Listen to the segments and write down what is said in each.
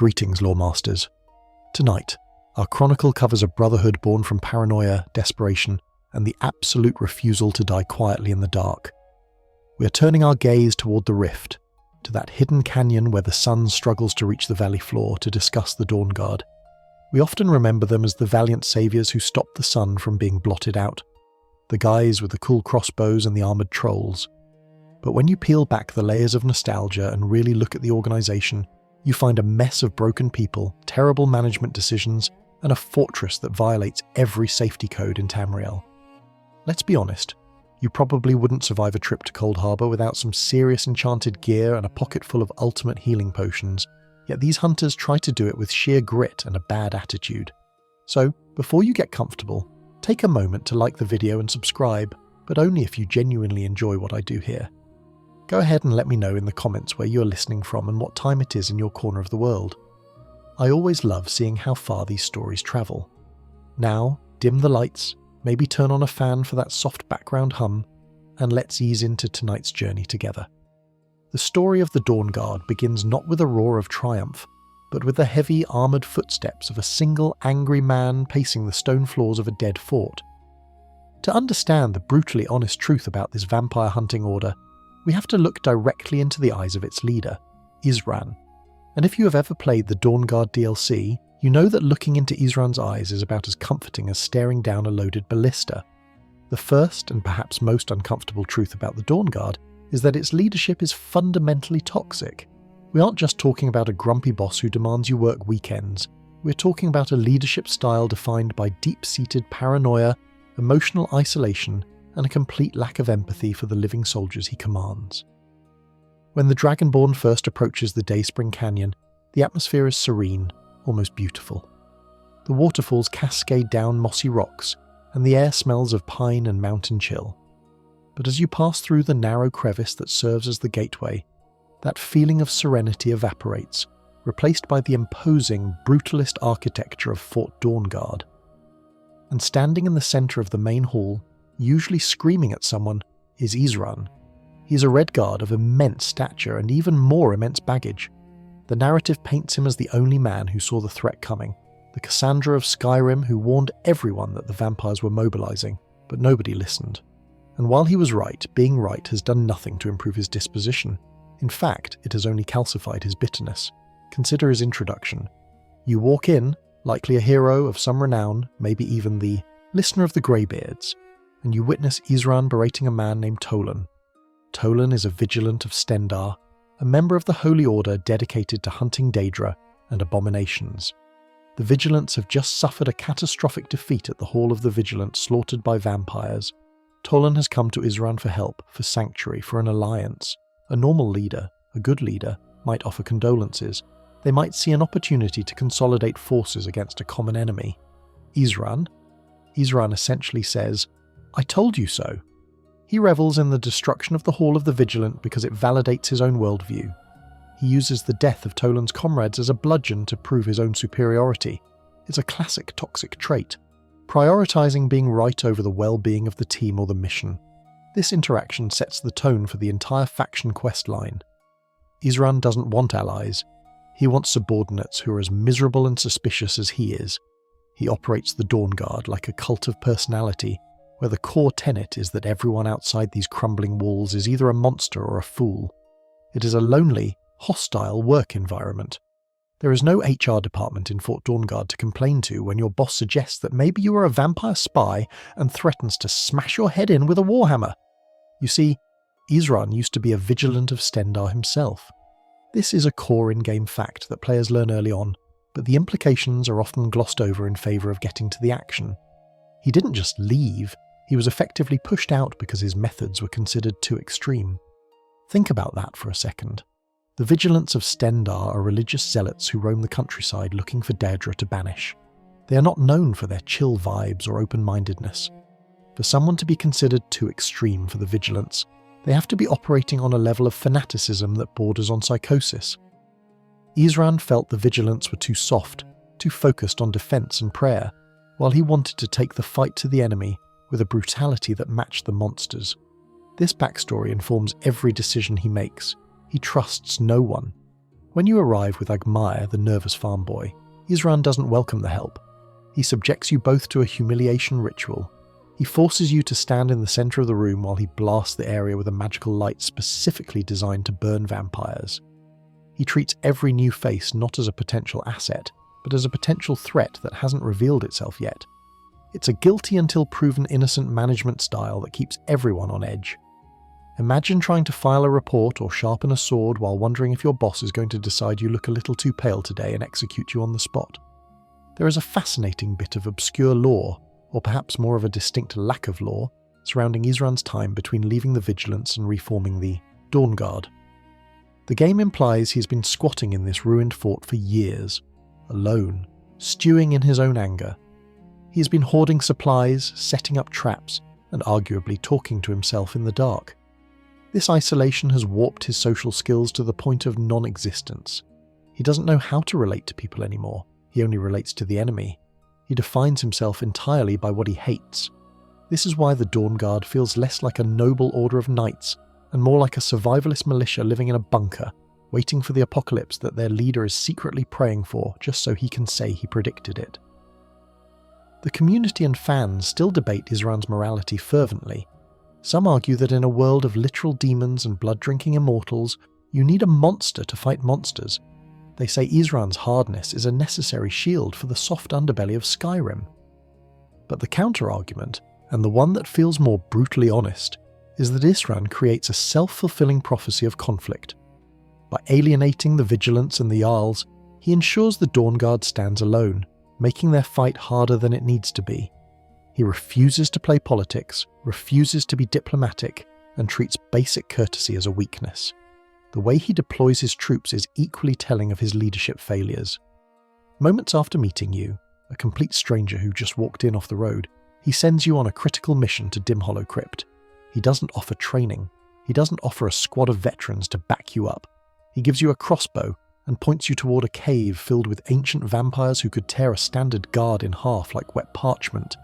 Greetings, Lawmasters. Tonight, our chronicle covers a brotherhood born from paranoia, desperation, and the absolute refusal to die quietly in the dark. We are turning our gaze toward the Rift, to that hidden canyon where the sun struggles to reach the valley floor to discuss the Dawnguard. We often remember them as the valiant saviors who stopped the sun from being blotted out, the guys with the cool crossbows and the armoured trolls. But when you peel back the layers of nostalgia and really look at the organisation, you find a mess of broken people, terrible management decisions, and a fortress that violates every safety code in Tamriel. Let's be honest, you probably wouldn't survive a trip to Cold Harbour without some serious enchanted gear and a pocket full of ultimate healing potions, yet these hunters try to do it with sheer grit and a bad attitude. So, before you get comfortable, take a moment to like the video and subscribe, but only if you genuinely enjoy what I do here. Go ahead and let me know in the comments where you're listening from and what time it is in your corner of the world. I always love seeing how far these stories travel. Now, dim the lights, maybe turn on a fan for that soft background hum, and let's ease into tonight's journey together. The story of the Dawnguard begins not with a roar of triumph, but with the heavy armoured footsteps of a single angry man pacing the stone floors of a dead fort. To understand the brutally honest truth about this vampire hunting order, we have to look directly into the eyes of its leader, Isran. And if you have ever played the Dawnguard DLC, you know that looking into Isran's eyes is about as comforting as staring down a loaded ballista. The first and perhaps most uncomfortable truth about the Dawnguard is that its leadership is fundamentally toxic. We aren't just talking about a grumpy boss who demands you work weekends. We're talking about a leadership style defined by deep-seated paranoia, emotional isolation, and a complete lack of empathy for the living soldiers he commands. When the Dragonborn first approaches the Dayspring Canyon, the atmosphere is serene, almost beautiful. The waterfalls cascade down mossy rocks, and the air smells of pine and mountain chill. But as you pass through the narrow crevice that serves as the gateway, that feeling of serenity evaporates, replaced by the imposing, brutalist architecture of Fort Dawnguard. And standing in the centre of the main hall, usually screaming at someone, is Isran. He is a Redguard of immense stature and even more immense baggage. The narrative paints him as the only man who saw the threat coming, the Cassandra of Skyrim who warned everyone that the vampires were mobilizing, but nobody listened. And while he was right, being right has done nothing to improve his disposition. In fact, it has only calcified his bitterness. Consider his introduction. You walk in, likely a hero of some renown, maybe even the listener of the Greybeards, and you witness Isran berating a man named Tolan. Tolan is a Vigilant of Stendarr, a member of the Holy Order dedicated to hunting Daedra and abominations. The Vigilants have just suffered a catastrophic defeat at the Hall of the Vigilant, slaughtered by vampires. Tolan has come to Isran for help, for sanctuary, for an alliance. A normal leader, a good leader, might offer condolences. They might see an opportunity to consolidate forces against a common enemy. Isran essentially says, "I told you so." He revels in the destruction of the Hall of the Vigilant because it validates his own worldview. He uses the death of Tolan's comrades as a bludgeon to prove his own superiority. It's a classic toxic trait, prioritizing being right over the well-being of the team or the mission. This interaction sets the tone for the entire faction quest line. Isran doesn't want allies. He wants subordinates who are as miserable and suspicious as he is. He operates the Dawnguard like a cult of personality, where the core tenet is that everyone outside these crumbling walls is either a monster or a fool. It is a lonely, hostile work environment. There is no HR department in Fort Dawnguard to complain to when your boss suggests that maybe you are a vampire spy and threatens to smash your head in with a warhammer. You see, Isran used to be a Vigilant of Stendarr himself. This is a core in-game fact that players learn early on, but the implications are often glossed over in favour of getting to the action. He didn't just leave, he was effectively pushed out because his methods were considered too extreme. Think about that for a second. The Vigilants of Stendarr are religious zealots who roam the countryside looking for Daedra to banish. They are not known for their chill vibes or open-mindedness. For someone to be considered too extreme for the Vigilants, they have to be operating on a level of fanaticism that borders on psychosis. Isran felt the Vigilants were too soft, too focused on defense and prayer, while he wanted to take the fight to the enemy with a brutality that matched the monsters. This backstory informs every decision he makes. He trusts no one. When you arrive with Agmire, the nervous farm boy, Isran doesn't welcome the help. He subjects you both to a humiliation ritual. He forces you to stand in the centre of the room while he blasts the area with a magical light specifically designed to burn vampires. He treats every new face not as a potential asset, but as a potential threat that hasn't revealed itself yet. It's a guilty until proven innocent management style that keeps everyone on edge. Imagine trying to file a report or sharpen a sword while wondering if your boss is going to decide you look a little too pale today and execute you on the spot. There is a fascinating bit of obscure lore, or perhaps more of a distinct lack of lore, surrounding Isran's time between leaving the Vigilance and reforming the Dawnguard. The game implies he's been squatting in this ruined fort for years, alone, stewing in his own anger. He has been hoarding supplies, setting up traps, and arguably talking to himself in the dark. This isolation has warped his social skills to the point of non-existence. He doesn't know how to relate to people anymore. He only relates to the enemy. He defines himself entirely by what he hates. This is why the Dawnguard feels less like a noble order of knights and more like a survivalist militia living in a bunker, waiting for the apocalypse that their leader is secretly praying for just so he can say he predicted it. The community and fans still debate Isran's morality fervently. Some argue that in a world of literal demons and blood-drinking immortals, you need a monster to fight monsters. They say Isran's hardness is a necessary shield for the soft underbelly of Skyrim. But the counter-argument, and the one that feels more brutally honest, is that Isran creates a self-fulfilling prophecy of conflict. By alienating the Vigilants and the Jarls, he ensures the Dawnguard stands alone, making their fight harder than it needs to be. He refuses to play politics, refuses to be diplomatic, and treats basic courtesy as a weakness. The way he deploys his troops is equally telling of his leadership failures. Moments after meeting you, a complete stranger who just walked in off the road, he sends you on a critical mission to Dimhollow Crypt. He doesn't offer training. He doesn't offer a squad of veterans to back you up. He gives you a crossbow and points you toward a cave filled with ancient vampires who could tear a standard guard in half like wet parchment.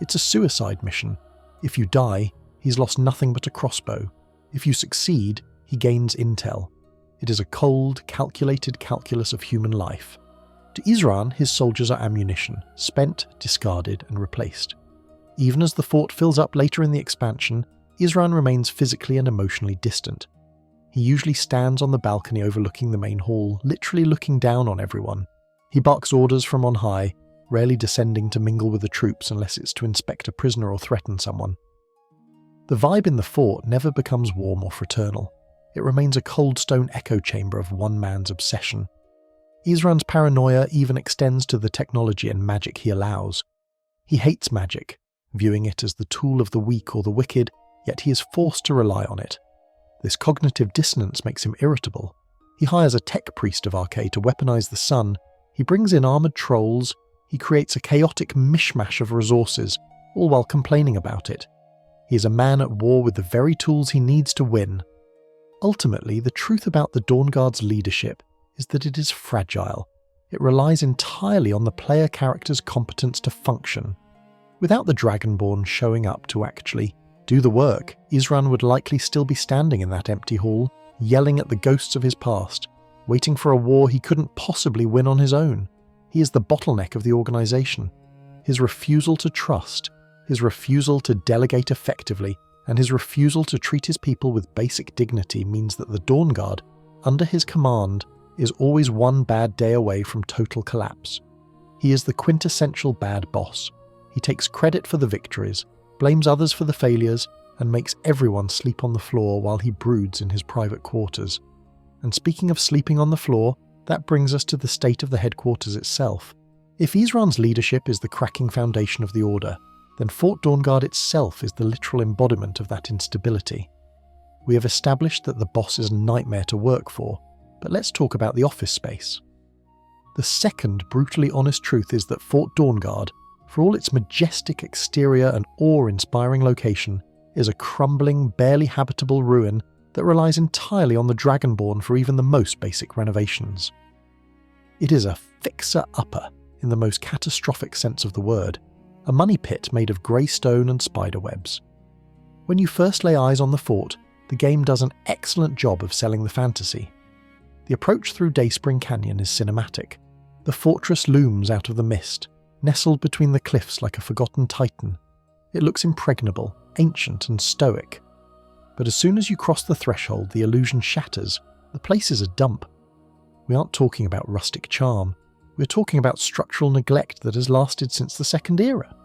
It's a suicide mission. If you die, he's lost nothing but a crossbow. If you succeed, he gains intel. It is a cold, calculated calculus of human life. To Isran, his soldiers are ammunition, spent, discarded, and replaced. Even as the fort fills up later in the expansion, Isran remains physically and emotionally distant. He usually stands on the balcony overlooking the main hall, literally looking down on everyone. He barks orders from on high, rarely descending to mingle with the troops unless it's to inspect a prisoner or threaten someone. The vibe in the fort never becomes warm or fraternal. It remains a cold stone echo chamber of one man's obsession. Isran's paranoia even extends to the technology and magic he allows. He hates magic, viewing it as the tool of the weak or the wicked, yet he is forced to rely on it. This cognitive dissonance makes him irritable. He hires a tech priest of Arcade to weaponize the sun. He brings in armored trolls. He creates a chaotic mishmash of resources, all while complaining about it. He is a man at war with the very tools he needs to win. Ultimately, the truth about the Dawnguard's leadership is that it is fragile. It relies entirely on the player character's competence to function. Without the Dragonborn showing up to actually do the work, Isran would likely still be standing in that empty hall, yelling at the ghosts of his past, waiting for a war he couldn't possibly win on his own. He is the bottleneck of the organization. His refusal to trust, his refusal to delegate effectively, and his refusal to treat his people with basic dignity means that the Dawnguard, under his command, is always one bad day away from total collapse. He is the quintessential bad boss. He takes credit for the victories, blames others for the failures, and makes everyone sleep on the floor while he broods in his private quarters. And speaking of sleeping on the floor, that brings us to the state of the headquarters itself. If Isran's leadership is the cracking foundation of the Order, then Fort Dawnguard itself is the literal embodiment of that instability. We have established that the boss is a nightmare to work for, but let's talk about the office space. The second brutally honest truth is that Fort Dawnguard, for all its majestic exterior and awe-inspiring location, is a crumbling, barely habitable ruin that relies entirely on the Dragonborn for even the most basic renovations. It is a fixer-upper in the most catastrophic sense of the word, a money pit made of grey stone and spider webs. When you first lay eyes on the fort, the game does an excellent job of selling the fantasy. The approach through Dayspring Canyon is cinematic. The fortress looms out of the mist, nestled between the cliffs like a forgotten titan. It looks impregnable, ancient and stoic. But as soon as you cross the threshold, the illusion shatters. The place is a dump. We aren't talking about rustic charm. We're talking about structural neglect that has lasted since the Second Era.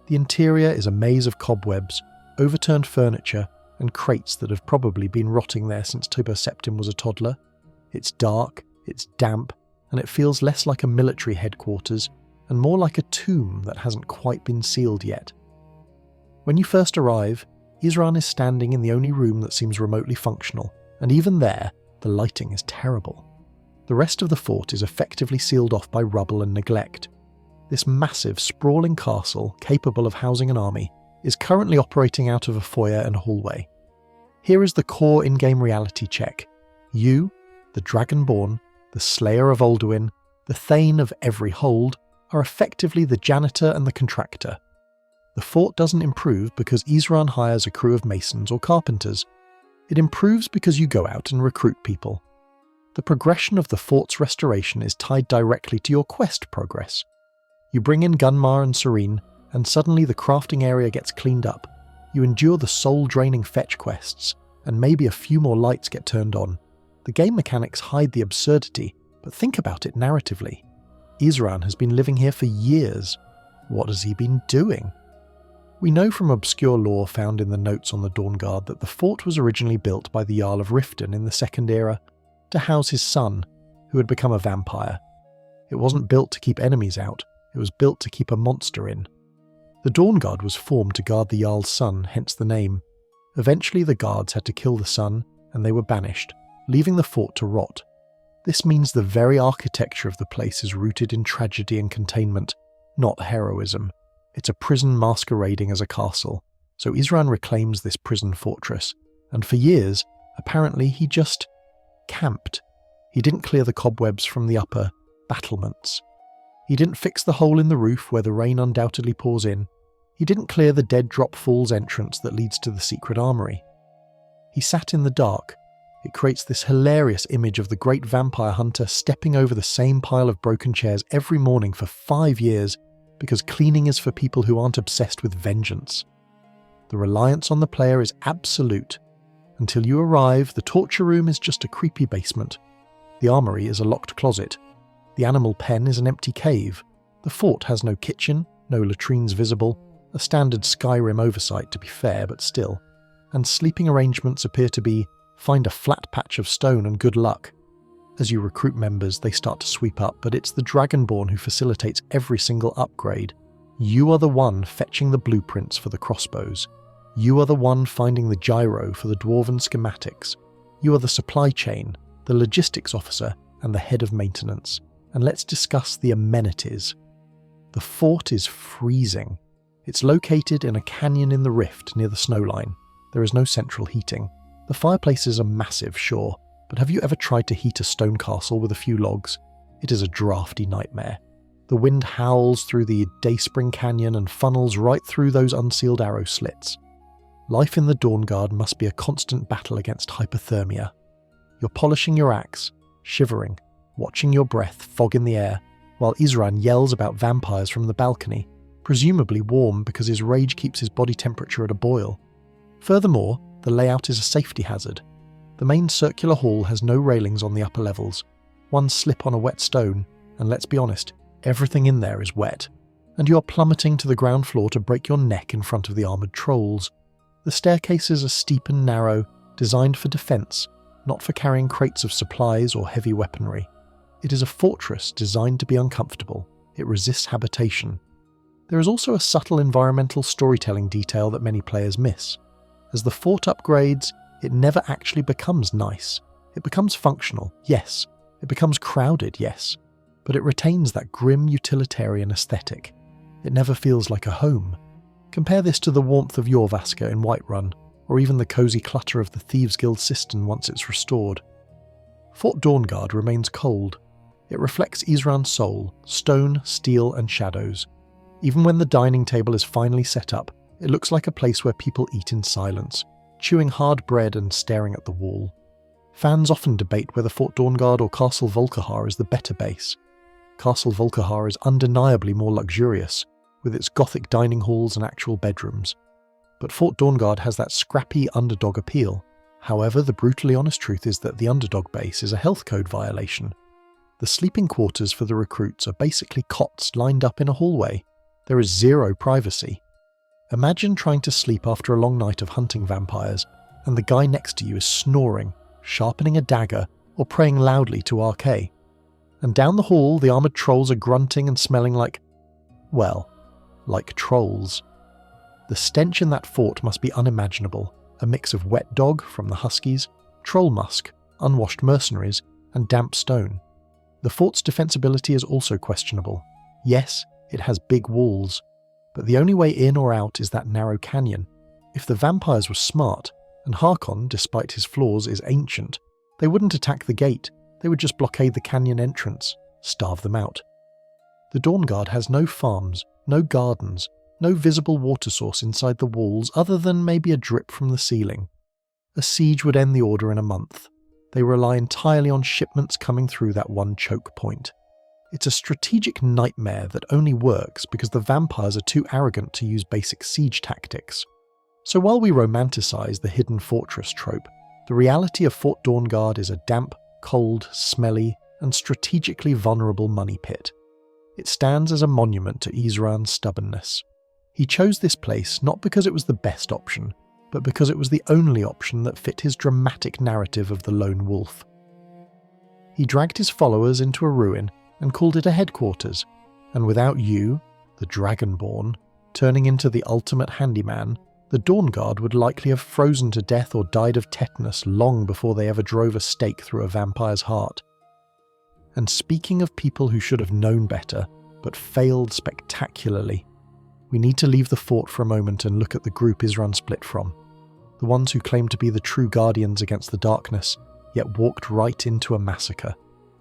The interior is a maze of cobwebs, overturned furniture, and crates that have probably been rotting there since Tiber Septim was a toddler. It's dark, it's damp, and it feels less like a military headquarters and more like a tomb that hasn't quite been sealed yet. When you first arrive, Isran is standing in the only room that seems remotely functional, and even there, the lighting is terrible. The rest of the fort is effectively sealed off by rubble and neglect. This massive, sprawling castle, capable of housing an army, is currently operating out of a foyer and hallway. Here is the core in-game reality check. You, the Dragonborn, the Slayer of Alduin, the Thane of every hold, are effectively the janitor and the contractor. The fort doesn't improve because Isran hires a crew of masons or carpenters. It improves because you go out and recruit people. The progression of the fort's restoration is tied directly to your quest progress. You bring in Gunmar and Serene, and suddenly the crafting area gets cleaned up. You endure the soul-draining fetch quests, and maybe a few more lights get turned on. The game mechanics hide the absurdity, but think about it narratively. Isran has been living here for years. What has he been doing? We know from obscure lore found in the notes on the Dawnguard that the fort was originally built by the Jarl of Riften in the Second Era to house his son, who had become a vampire. It wasn't built to keep enemies out, it was built to keep a monster in. The Dawnguard was formed to guard the Jarl's son, hence the name. Eventually the guards had to kill the son, and they were banished, leaving the fort to rot. This means the very architecture of the place is rooted in tragedy and containment, not heroism. It's a prison masquerading as a castle, so Isran reclaims this prison fortress, and for years, apparently he just camped. He didn't clear the cobwebs from the upper battlements. He didn't fix the hole in the roof where the rain undoubtedly pours in. He didn't clear the Dead Drop Falls entrance that leads to the secret armory. He sat in the dark. It creates this hilarious image of the great vampire hunter stepping over the same pile of broken chairs every morning for 5 years because cleaning is for people who aren't obsessed with vengeance. The reliance on the player is absolute. Until you arrive, the torture room is just a creepy basement. The armory is a locked closet. The animal pen is an empty cave. The fort has no kitchen, no latrines visible, a standard Skyrim oversight to be fair, but still. And sleeping arrangements appear to be find a flat patch of stone and good luck. As you recruit members, they start to sweep up, but it's the Dragonborn who facilitates every single upgrade. You are the one fetching the blueprints for the crossbows. You are the one finding the gyro for the dwarven schematics. You are the supply chain, the logistics officer, and the head of maintenance. And let's discuss the amenities. The fort is freezing. It's located in a canyon in the rift near the snowline. There is no central heating. The fireplaces are massive, sure, but have you ever tried to heat a stone castle with a few logs? It is a drafty nightmare. The wind howls through the Dayspring Canyon and funnels right through those unsealed arrow slits. Life in the Dawnguard must be a constant battle against hypothermia. You're polishing your axe, shivering, watching your breath fog in the air, while Isran yells about vampires from the balcony, presumably warm because his rage keeps his body temperature at a boil. Furthermore, the layout is a safety hazard. The main circular hall has no railings on the upper levels. One slip on a wet stone, and let's be honest, everything in there is wet. And you are plummeting to the ground floor to break your neck in front of the armoured trolls. The staircases are steep and narrow, designed for defence, not for carrying crates of supplies or heavy weaponry. It is a fortress designed to be uncomfortable. It resists habitation. There is also a subtle environmental storytelling detail that many players miss. As the fort upgrades, it never actually becomes nice. It becomes functional, yes. It becomes crowded, yes. But it retains that grim utilitarian aesthetic. It never feels like a home. Compare this to the warmth of Jorvaska in Whiterun, or even the cosy clutter of the Thieves' Guild cistern once it's restored. Fort Dawnguard remains cold. It reflects Isran's soul, stone, steel and shadows. Even when the dining table is finally set up, it looks like a place where people eat in silence, chewing hard bread and staring at the wall. Fans often debate whether Fort Dawnguard or Castle Volkihar is the better base. Castle Volkihar is undeniably more luxurious, with its Gothic dining halls and actual bedrooms. But Fort Dawnguard has that scrappy underdog appeal. However, the brutally honest truth is that the underdog base is a health code violation. The sleeping quarters for the recruits are basically cots lined up in a hallway. There is zero privacy. Imagine trying to sleep after a long night of hunting vampires, and the guy next to you is snoring, sharpening a dagger, or praying loudly to RK. And down the hall, the armoured trolls are grunting and smelling like trolls. The stench in that fort must be unimaginable, a mix of wet dog from the Huskies, troll musk, unwashed mercenaries, and damp stone. The fort's defensibility is also questionable. Yes, it has big walls, but the only way in or out is that narrow canyon. If the vampires were smart, and Harkon, despite his flaws, is ancient, they wouldn't attack the gate, they would just blockade the canyon entrance, starve them out. The Dawnguard has no farms, no gardens, no visible water source inside the walls other than maybe a drip from the ceiling. A siege would end the order in a month. They rely entirely on shipments coming through that one choke point. It's a strategic nightmare that only works because the vampires are too arrogant to use basic siege tactics. So while we romanticize the hidden fortress trope, the reality of Fort Dawnguard is a damp, cold, smelly, and strategically vulnerable money pit. It stands as a monument to Isran's stubbornness. He chose this place not because it was the best option, but because it was the only option that fit his dramatic narrative of the lone wolf. He dragged his followers into a ruin and called it a headquarters, and without you, the Dragonborn, turning into the ultimate handyman, the Dawnguard would likely have frozen to death or died of tetanus long before they ever drove a stake through a vampire's heart. And speaking of people who should have known better, but failed spectacularly, we need to leave the fort for a moment and look at the group Isran split from. The ones who claimed to be the true guardians against the darkness, yet walked right into a massacre.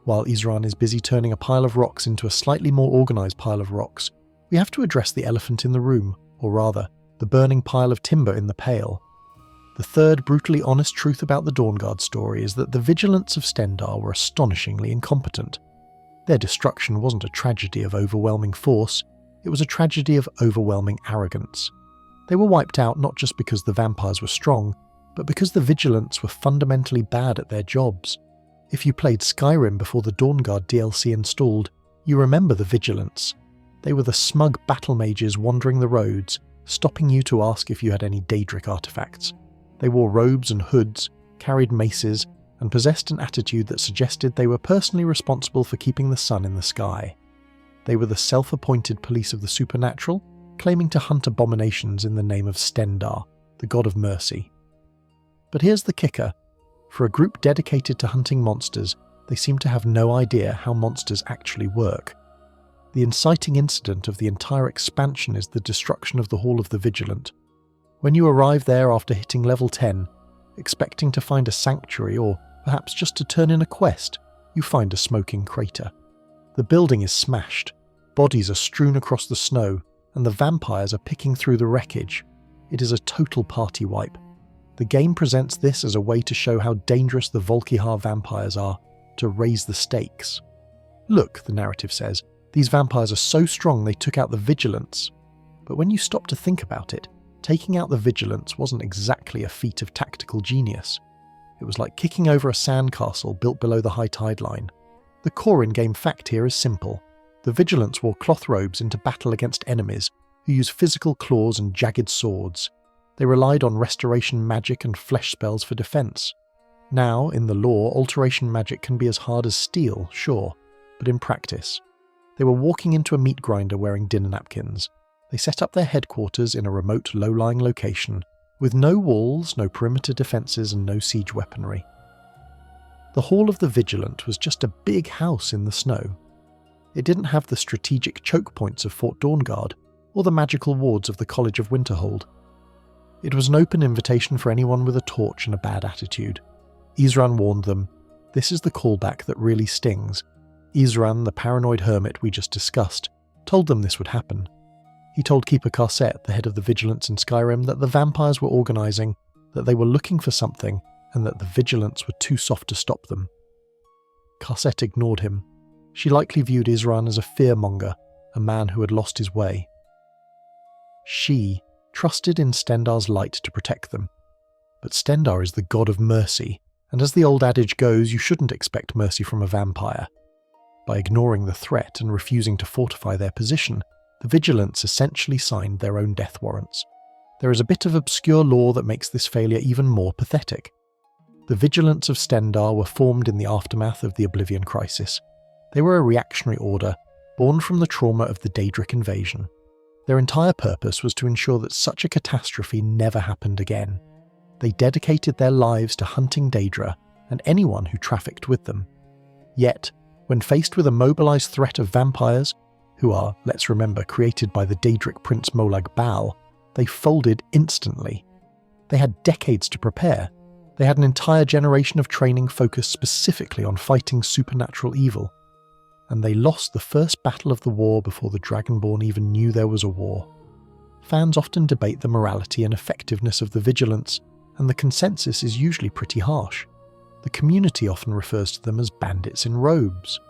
While Isran is busy turning a pile of rocks into a slightly more organised pile of rocks, we have to address the elephant in the room, or rather, the burning pile of timber in the pail. The third brutally honest truth about the Dawnguard story is that the Vigilants of Stendarr were astonishingly incompetent. Their destruction wasn't a tragedy of overwhelming force, it was a tragedy of overwhelming arrogance. They were wiped out not just because the vampires were strong, but because the Vigilants were fundamentally bad at their jobs. If you played Skyrim before the Dawnguard DLC installed, you remember the Vigilants. They were the smug battle mages wandering the roads, stopping you to ask if you had any Daedric artifacts. They wore robes and hoods, carried maces, and possessed an attitude that suggested they were personally responsible for keeping the sun in the sky. They were the self-appointed police of the supernatural, claiming to hunt abominations in the name of Stendarr, the god of mercy. But here's the kicker. For a group dedicated to hunting monsters, they seem to have no idea how monsters actually work. The inciting incident of the entire expansion is the destruction of the Hall of the Vigilant. When you arrive there after hitting level 10, expecting to find a sanctuary or perhaps just to turn in a quest, you find a smoking crater. The building is smashed, bodies are strewn across the snow, and the vampires are picking through the wreckage. It is a total party wipe. The game presents this as a way to show how dangerous the Volkihar vampires are, to raise the stakes. Look, the narrative says, these vampires are so strong they took out the Vigilants. But when you stop to think about it, taking out the Vigilants wasn't exactly a feat of tactical genius. It was like kicking over a sandcastle built below the high tide line. The core in-game fact here is simple. The Vigilants wore cloth robes into battle against enemies who used physical claws and jagged swords. They relied on restoration magic and flesh spells for defense. Now, in the lore, alteration magic can be as hard as steel, sure, but in practice. They were walking into a meat grinder wearing dinner napkins. They set up their headquarters in a remote, low-lying location, with no walls, no perimeter defences and no siege weaponry. The Hall of the Vigilant was just a big house in the snow. It didn't have the strategic choke points of Fort Dawnguard, or the magical wards of the College of Winterhold. It was an open invitation for anyone with a torch and a bad attitude. Isran warned them, this is the callback that really stings. Isran, the paranoid hermit we just discussed, told them this would happen. He told Keeper Karset, the head of the Vigilants in Skyrim, that the vampires were organising, that they were looking for something, and that the Vigilants were too soft to stop them. Carcette ignored him. She likely viewed Isran as a fearmonger, a man who had lost his way. She trusted in Stendarr's light to protect them. But Stendarr is the god of mercy, and as the old adage goes, you shouldn't expect mercy from a vampire. By ignoring the threat and refusing to fortify their position, the Vigilants essentially signed their own death warrants. There is a bit of obscure lore that makes this failure even more pathetic. The Vigilants of Stendarr were formed in the aftermath of the Oblivion Crisis. They were a reactionary order, born from the trauma of the Daedric invasion. Their entire purpose was to ensure that such a catastrophe never happened again. They dedicated their lives to hunting Daedra and anyone who trafficked with them. Yet, when faced with a mobilized threat of vampires, who are, let's remember, created by the Daedric prince Molag Bal, they folded instantly. They had decades to prepare. They had an entire generation of training focused specifically on fighting supernatural evil. And they lost the first battle of the war before the Dragonborn even knew there was a war. Fans often debate the morality and effectiveness of the Vigilants, and the consensus is usually pretty harsh. The community often refers to them as bandits in robes.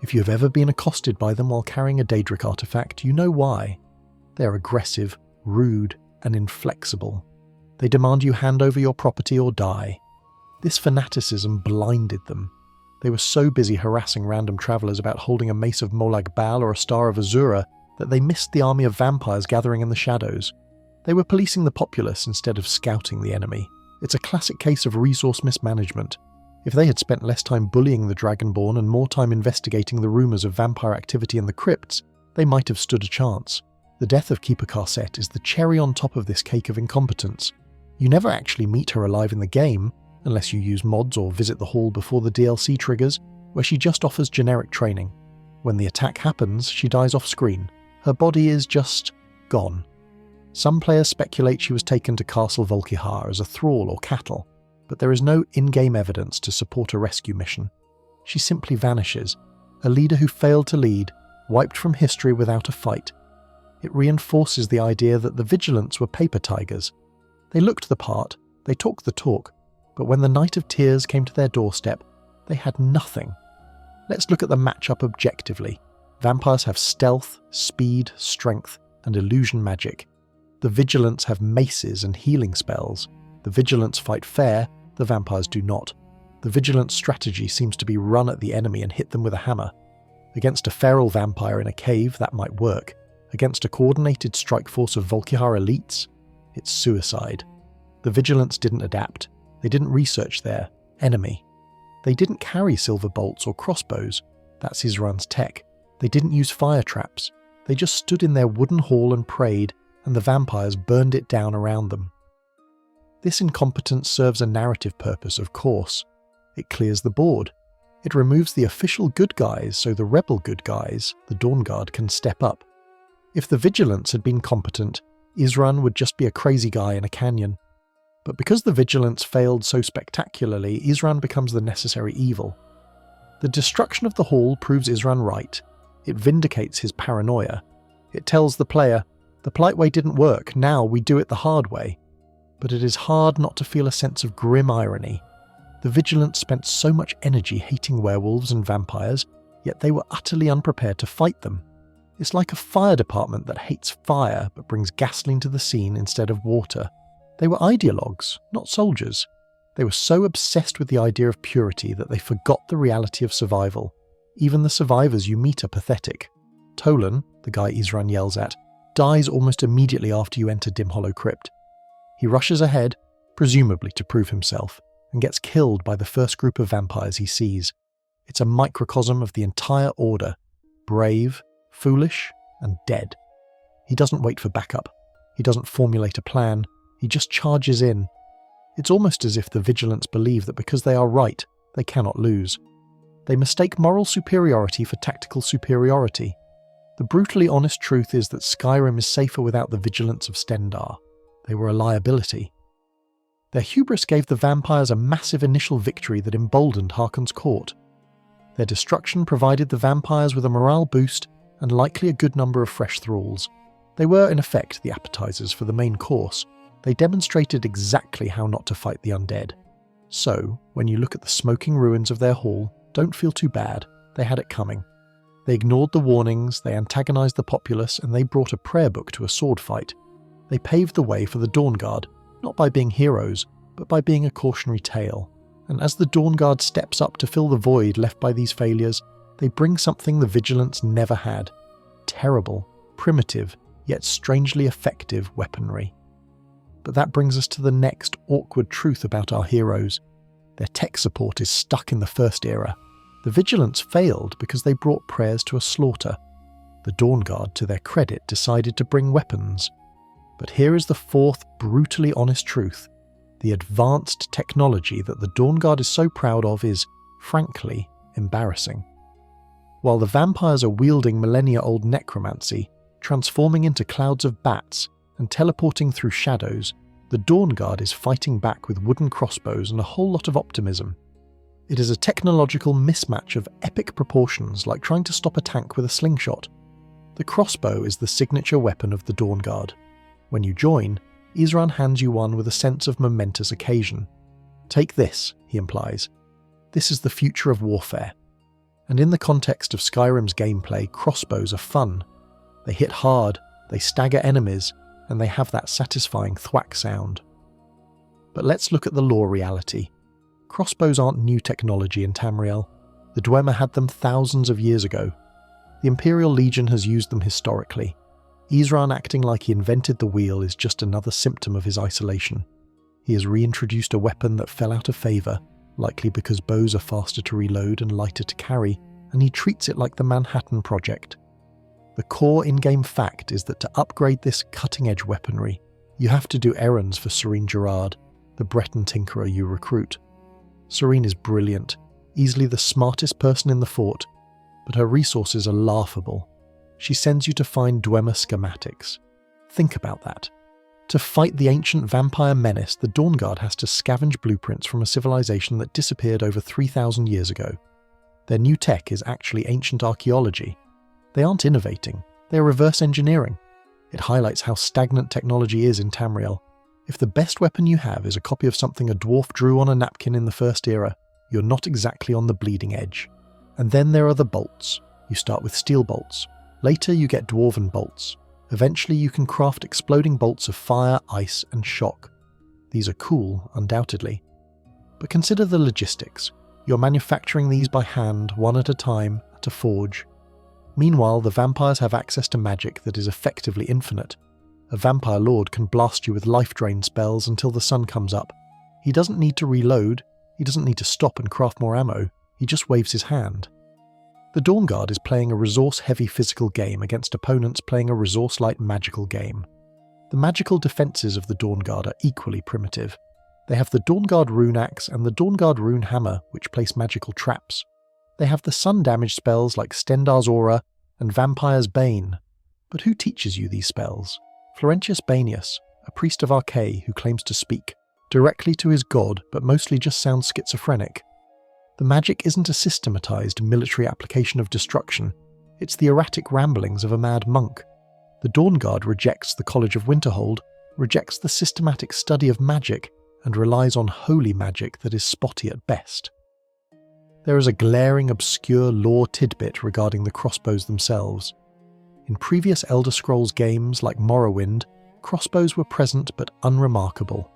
If you have ever been accosted by them while carrying a Daedric artifact, you know why. They are aggressive, rude, and inflexible. They demand you hand over your property or die. This fanaticism blinded them. They were so busy harassing random travellers about holding a mace of Molag Bal or a Star of Azura that they missed the army of vampires gathering in the shadows. They were policing the populace instead of scouting the enemy. It's a classic case of resource mismanagement. If they had spent less time bullying the Dragonborn and more time investigating the rumours of vampire activity in the crypts, they might have stood a chance. The death of Keeper Carcette is the cherry on top of this cake of incompetence. You never actually meet her alive in the game, unless you use mods or visit the hall before the DLC triggers, where she just offers generic training. When the attack happens, she dies off screen. Her body is just gone. Some players speculate she was taken to Castle Volkihar as a thrall or cattle, but there is no in-game evidence to support a rescue mission. She simply vanishes, a leader who failed to lead, wiped from history without a fight. It reinforces the idea that the Vigilants were paper tigers. They looked the part, they talked the talk, but when the Night of Tears came to their doorstep, they had nothing. Let's look at the matchup objectively. Vampires have stealth, speed, strength, and illusion magic. The Vigilants have maces and healing spells. The Vigilants fight fair, the vampires do not. The Vigilant's strategy seems to be run at the enemy and hit them with a hammer. Against a feral vampire in a cave, that might work. Against a coordinated strike force of Volkihar elites, it's suicide. The Vigilants didn't adapt. They didn't research their enemy. They didn't carry silver bolts or crossbows. That's Isran's tech. They didn't use fire traps. They just stood in their wooden hall and prayed, and the vampires burned it down around them. This incompetence serves a narrative purpose, of course. It clears the board. It removes the official good guys so the rebel good guys, the Dawnguard, can step up. If the Vigilants had been competent, Isran would just be a crazy guy in a canyon. But because the Vigilants failed so spectacularly, Isran becomes the necessary evil. The destruction of the hall proves Isran right. It vindicates his paranoia. It tells the player, the polite way didn't work, now we do it the hard way. But it is hard not to feel a sense of grim irony. The Vigilants spent so much energy hating werewolves and vampires, yet they were utterly unprepared to fight them. It's like a fire department that hates fire but brings gasoline to the scene instead of water. They were ideologues, not soldiers. They were so obsessed with the idea of purity that they forgot the reality of survival. Even the survivors you meet are pathetic. Tolan, the guy Isran yells at, dies almost immediately after you enter Dim Hollow Crypt. He rushes ahead, presumably to prove himself, and gets killed by the first group of vampires he sees. It's a microcosm of the entire order. Brave, foolish, and dead. He doesn't wait for backup. He doesn't formulate a plan. He just charges in. It's almost as if the Vigilants believe that because they are right, they cannot lose. They mistake moral superiority for tactical superiority. The brutally honest truth is that Skyrim is safer without the Vigilants of Stendarr. They were a liability. Their hubris gave the vampires a massive initial victory that emboldened Harkon's court. Their destruction provided the vampires with a morale boost and likely a good number of fresh thralls. They were, in effect, the appetizers for the main course. They demonstrated exactly how not to fight the undead. So, when you look at the smoking ruins of their hall, don't feel too bad, they had it coming. They ignored the warnings, they antagonized the populace, and they brought a prayer book to a sword fight. They paved the way for the Dawnguard, not by being heroes, but by being a cautionary tale. And as the Dawnguard steps up to fill the void left by these failures, they bring something the Vigilants never had. Terrible, primitive, yet strangely effective weaponry. But that brings us to the next awkward truth about our heroes. Their tech support is stuck in the First Era. The Vigilants failed because they brought prayers to a slaughter. The Dawnguard, to their credit, decided to bring weapons. But here is the fourth brutally honest truth. The advanced technology that the Dawnguard is so proud of is, frankly, embarrassing. While the vampires are wielding millennia-old necromancy, transforming into clouds of bats, and teleporting through shadows, the Dawnguard is fighting back with wooden crossbows and a whole lot of optimism. It is a technological mismatch of epic proportions, like trying to stop a tank with a slingshot. The crossbow is the signature weapon of the Dawnguard. When you join, Isran hands you one with a sense of momentous occasion. Take this, he implies. This is the future of warfare. And in the context of Skyrim's gameplay, crossbows are fun. They hit hard, they stagger enemies, and they have that satisfying thwack sound. But let's look at the lore reality. Crossbows aren't new technology in Tamriel. The Dwemer had them thousands of years ago. The Imperial Legion has used them historically. Isran acting like he invented the wheel is just another symptom of his isolation. He has reintroduced a weapon that fell out of favour, likely because bows are faster to reload and lighter to carry, and he treats it like the Manhattan Project. The core in-game fact is that to upgrade this cutting-edge weaponry, you have to do errands for Serene Gerard, the Breton tinkerer you recruit. Serene is brilliant, easily the smartest person in the fort, but her resources are laughable. She sends you to find Dwemer schematics. Think about that. To fight the ancient vampire menace, the Dawnguard has to scavenge blueprints from a civilization that disappeared over 3,000 years ago. Their new tech is actually ancient archaeology. They aren't innovating, they are reverse engineering. It highlights how stagnant technology is in Tamriel. If the best weapon you have is a copy of something a dwarf drew on a napkin in the First Era, you're not exactly on the bleeding edge. And then there are the bolts. You start with steel bolts. Later you get dwarven bolts. Eventually you can craft exploding bolts of fire, ice, and shock. These are cool, undoubtedly. But consider the logistics. You're manufacturing these by hand, one at a time, at a forge. Meanwhile, the vampires have access to magic that is effectively infinite. A vampire lord can blast you with life drain spells until the sun comes up. He doesn't need to reload, he doesn't need to stop and craft more ammo, he just waves his hand. The Dawnguard is playing a resource-heavy physical game against opponents playing a resource-light magical game. The magical defences of the Dawnguard are equally primitive. They have the Dawnguard Rune Axe and the Dawnguard Rune Hammer, which place magical traps. They have the sun damage spells like Stendar's Aura and Vampire's Bane. But who teaches you these spells? Florentius Banius, a priest of Archaea who claims to speak, directly to his god but mostly just sounds schizophrenic. The magic isn't a systematized military application of destruction, it's the erratic ramblings of a mad monk. The Dawnguard rejects the College of Winterhold, rejects the systematic study of magic, and relies on holy magic that is spotty at best. There is a glaring, obscure lore tidbit regarding the crossbows themselves. In previous Elder Scrolls games like Morrowind, crossbows were present but unremarkable.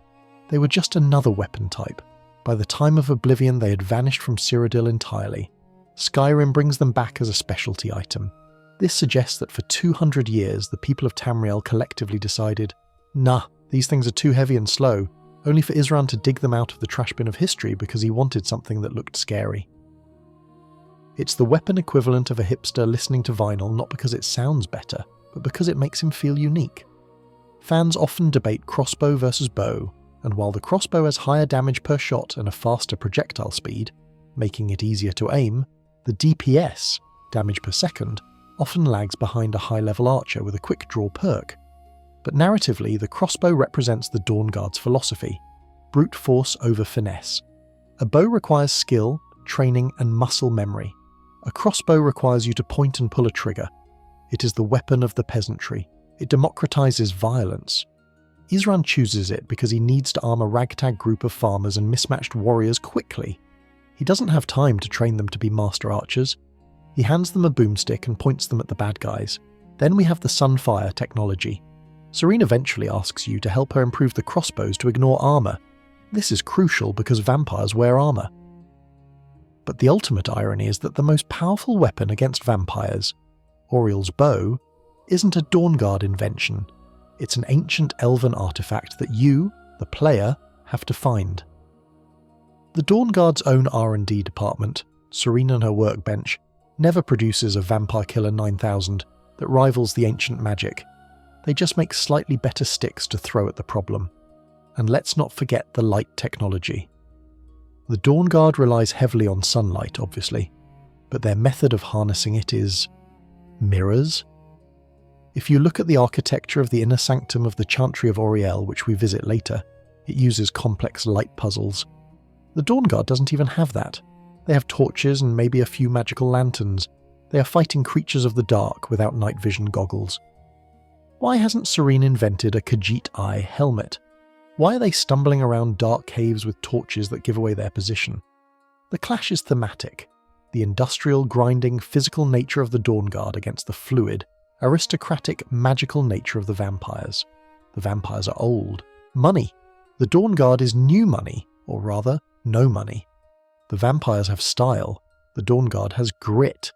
They were just another weapon type. By the time of Oblivion they had vanished from Cyrodiil entirely. Skyrim brings them back as a specialty item. This suggests that for 200 years the people of Tamriel collectively decided, nah, these things are too heavy and slow, only for Isran to dig them out of the trash bin of history because he wanted something that looked scary. It's the weapon equivalent of a hipster listening to vinyl not because it sounds better, but because it makes him feel unique. Fans often debate crossbow versus bow, and while the crossbow has higher damage per shot and a faster projectile speed, making it easier to aim, the DPS, damage per second, often lags behind a high-level archer with a quick draw perk. But narratively, the crossbow represents the Dawnguard's philosophy, brute force over finesse. A bow requires skill, training, and muscle memory. A crossbow requires you to point and pull a trigger. It is the weapon of the peasantry. It democratizes violence. Isran chooses it because he needs to arm a ragtag group of farmers and mismatched warriors quickly. He doesn't have time to train them to be master archers. He hands them a boomstick and points them at the bad guys. Then we have the Sunfire technology. Serena eventually asks you to help her improve the crossbows to ignore armour. This is crucial because vampires wear armour. But the ultimate irony is that the most powerful weapon against vampires, Auriel's bow, isn't a Dawnguard invention. It's an ancient elven artifact that you, the player, have to find. The Dawnguard's own R&D department, Serena and her workbench, never produces a Vampire Killer 9000 that rivals the ancient magic. They just make slightly better sticks to throw at the problem. And let's not forget the light technology. The Dawnguard relies heavily on sunlight, obviously, but their method of harnessing it is mirrors. If you look at the architecture of the inner sanctum of the Chantry of Auriel, which we visit later, it uses complex light puzzles. The Dawnguard doesn't even have that. They have torches and maybe a few magical lanterns. They are fighting creatures of the dark without night vision goggles. Why hasn't Serena invented a Khajiit Eye helmet? Why are they stumbling around dark caves with torches that give away their position? The clash is thematic. The industrial, grinding, physical nature of the Dawnguard against the fluid, aristocratic, magical nature of the vampires. The vampires are old. Money. The Dawnguard is new money, or rather, no money. The vampires have style. The Dawnguard has grit.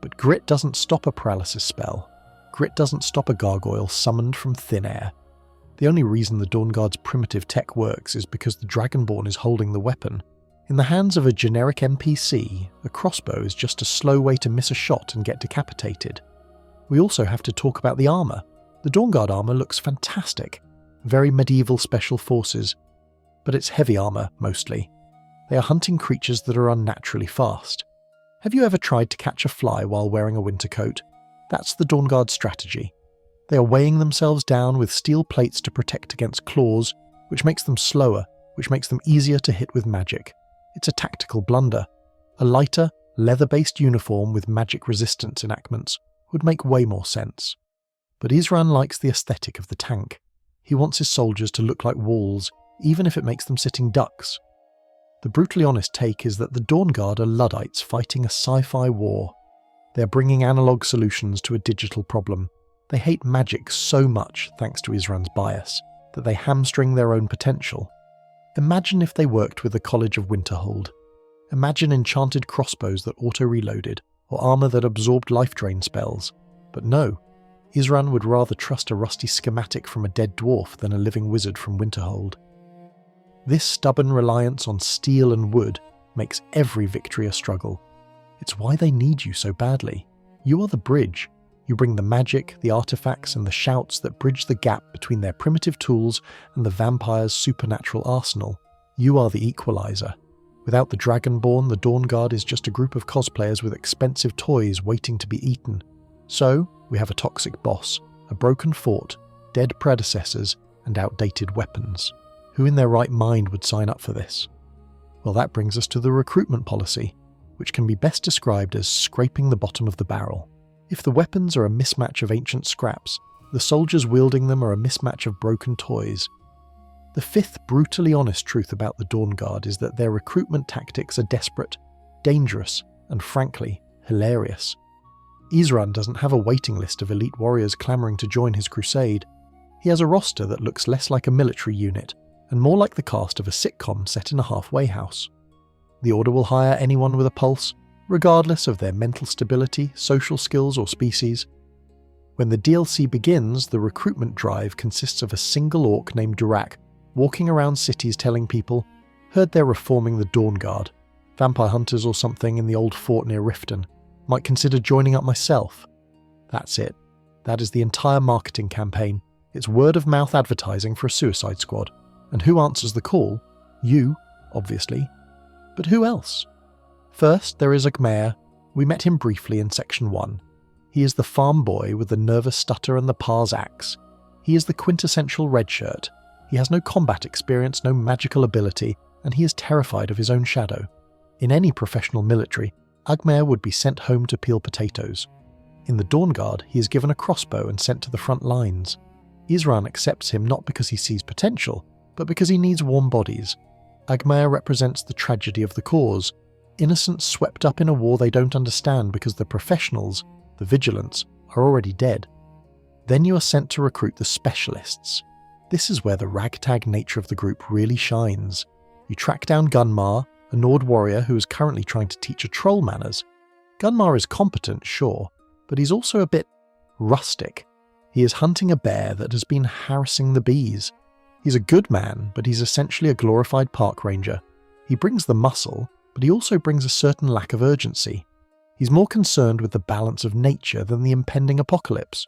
But grit doesn't stop a paralysis spell. Grit doesn't stop a gargoyle summoned from thin air. The only reason the Dawnguard's primitive tech works is because the Dragonborn is holding the weapon. In the hands of a generic NPC, a crossbow is just a slow way to miss a shot and get decapitated. We also have to talk about the armour. The Dawnguard armour looks fantastic. Very medieval special forces. But it's heavy armour, mostly. They are hunting creatures that are unnaturally fast. Have you ever tried to catch a fly while wearing a winter coat? That's the Dawnguard strategy. They are weighing themselves down with steel plates to protect against claws, which makes them slower, which makes them easier to hit with magic. It's a tactical blunder. A lighter, leather-based uniform with magic resistance enactments would make way more sense. But Isran likes the aesthetic of the tank. He wants his soldiers to look like walls, even if it makes them sitting ducks. The brutally honest take is that the Dawnguard are Luddites fighting a sci-fi war. They're bringing analog solutions to a digital problem. They hate magic so much, thanks to Isran's bias, that they hamstring their own potential. Imagine if they worked with the College of Winterhold. Imagine enchanted crossbows that auto-reloaded, or armour that absorbed life drain spells. But no, Isran would rather trust a rusty schematic from a dead dwarf than a living wizard from Winterhold. This stubborn reliance on steel and wood makes every victory a struggle. It's why they need you so badly. You are the bridge. You bring the magic, the artifacts, and the shouts that bridge the gap between their primitive tools and the vampire's supernatural arsenal. You are the equalizer. Without the Dragonborn, the Dawnguard is just a group of cosplayers with expensive toys waiting to be eaten. So, we have a toxic boss, a broken fort, dead predecessors, and outdated weapons. Who in their right mind would sign up for this? Well, that brings us to the recruitment policy, which can be best described as scraping the bottom of the barrel. If the weapons are a mismatch of ancient scraps, the soldiers wielding them are a mismatch of broken toys. The fifth brutally honest truth about the Dawnguard is that their recruitment tactics are desperate, dangerous, and frankly, hilarious. Isran doesn't have a waiting list of elite warriors clamouring to join his crusade. He has a roster that looks less like a military unit, and more like the cast of a sitcom set in a halfway house. The Order will hire anyone with a pulse, regardless of their mental stability, social skills, or species. When the DLC begins, the recruitment drive consists of a single orc named Durak walking around cities telling people, "Heard they're reforming the Dawnguard. Vampire hunters or something in the old fort near Riften. Might consider joining up myself." That's it. That is the entire marketing campaign. It's word-of-mouth advertising for a suicide squad. And who answers the call? You, obviously. But who else? First, there is Agmaer. We met him briefly in Section 1. He is the farm boy with the nervous stutter and the par's axe. He is the quintessential red shirt. He has no combat experience, no magical ability, and he is terrified of his own shadow. In any professional military, Agmaer would be sent home to peel potatoes. In the Dawnguard, he is given a crossbow and sent to the front lines. Isran accepts him not because he sees potential, but because he needs warm bodies. Agmaer represents the tragedy of the cause, innocents swept up in a war they don't understand because the professionals, the Vigilants, are already dead. Then you are sent to recruit the specialists. This is where the ragtag nature of the group really shines. You track down Gunmar, a Nord warrior who is currently trying to teach a troll manners. Gunmar is competent, sure, but he's also a bit rustic. He is hunting a bear that has been harassing the bees. He's a good man, but he's essentially a glorified park ranger. He brings the muscle, but he also brings a certain lack of urgency. He's more concerned with the balance of nature than the impending apocalypse.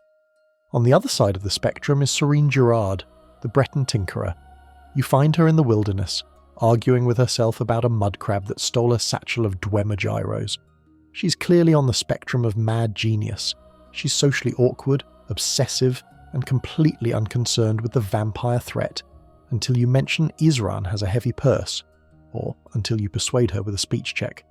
On the other side of the spectrum is Serene Gerard, the Breton tinkerer. You find her in the wilderness, arguing with herself about a mud crab that stole a satchel of Dwemer gyros. She's clearly on the spectrum of mad genius. She's socially awkward, obsessive, and completely unconcerned with the vampire threat, until you mention Isran has a heavy purse, or until you persuade her with a speech check.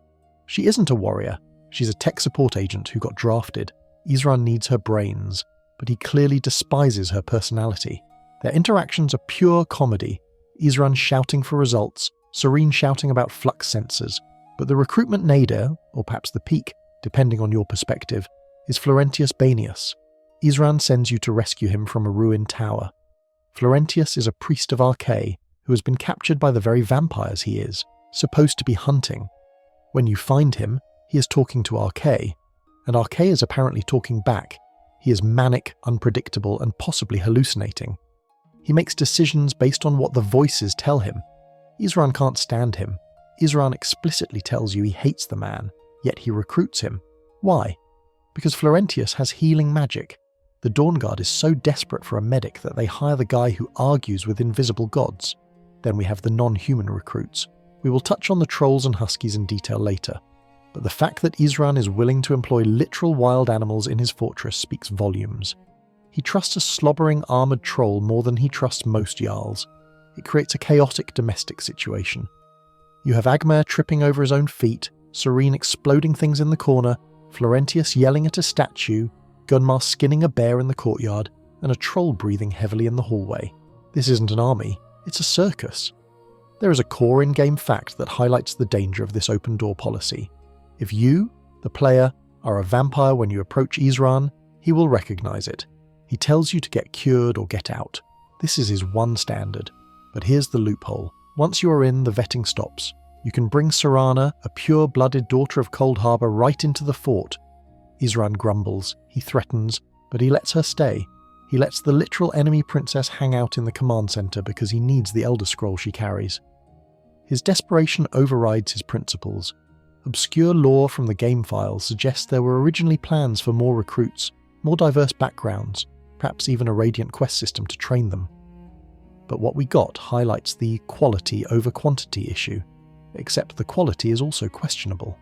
She isn't a warrior, she's a tech support agent who got drafted. Isran needs her brains, but he clearly despises her personality. Their interactions are pure comedy, Isran shouting for results, Serene shouting about flux sensors, but the recruitment nadir, or perhaps the peak, depending on your perspective, is Florentius Banius. Isran sends you to rescue him from a ruined tower. Florentius is a priest of Arche who has been captured by the very vampires he is, supposed to be hunting. When you find him, he is talking to Arche, and Arche is apparently talking back. He is manic, unpredictable, and possibly hallucinating. He makes decisions based on what the voices tell him. Isran can't stand him. Isran explicitly tells you he hates the man, yet he recruits him. Why? Because Florentius has healing magic. The Dawnguard is so desperate for a medic that they hire the guy who argues with invisible gods. Then we have the non-human recruits. We will touch on the trolls and huskies in detail later, but the fact that Isran is willing to employ literal wild animals in his fortress speaks volumes. He trusts a slobbering armoured troll more than he trusts most Jarls. It creates a chaotic domestic situation. You have Agmaer tripping over his own feet, Serene exploding things in the corner, Florentius yelling at a statue, Gunmar skinning a bear in the courtyard, and a troll breathing heavily in the hallway. This isn't an army, it's a circus. There is a core in-game fact that highlights the danger of this open door policy. If you, the player, are a vampire when you approach Isran, he will recognise it. He tells you to get cured or get out. This is his one standard. But here's the loophole. Once you are in, the vetting stops. You can bring Serana, a pure-blooded daughter of Cold Harbour, right into the fort. Isran grumbles, he threatens, but he lets her stay. He lets the literal enemy princess hang out in the command centre because he needs the Elder Scroll she carries. His desperation overrides his principles. Obscure lore from the game files suggests there were originally plans for more recruits, more diverse backgrounds, perhaps even a Radiant quest system to train them. But what we got highlights the quality over quantity issue, except the quality is also questionable.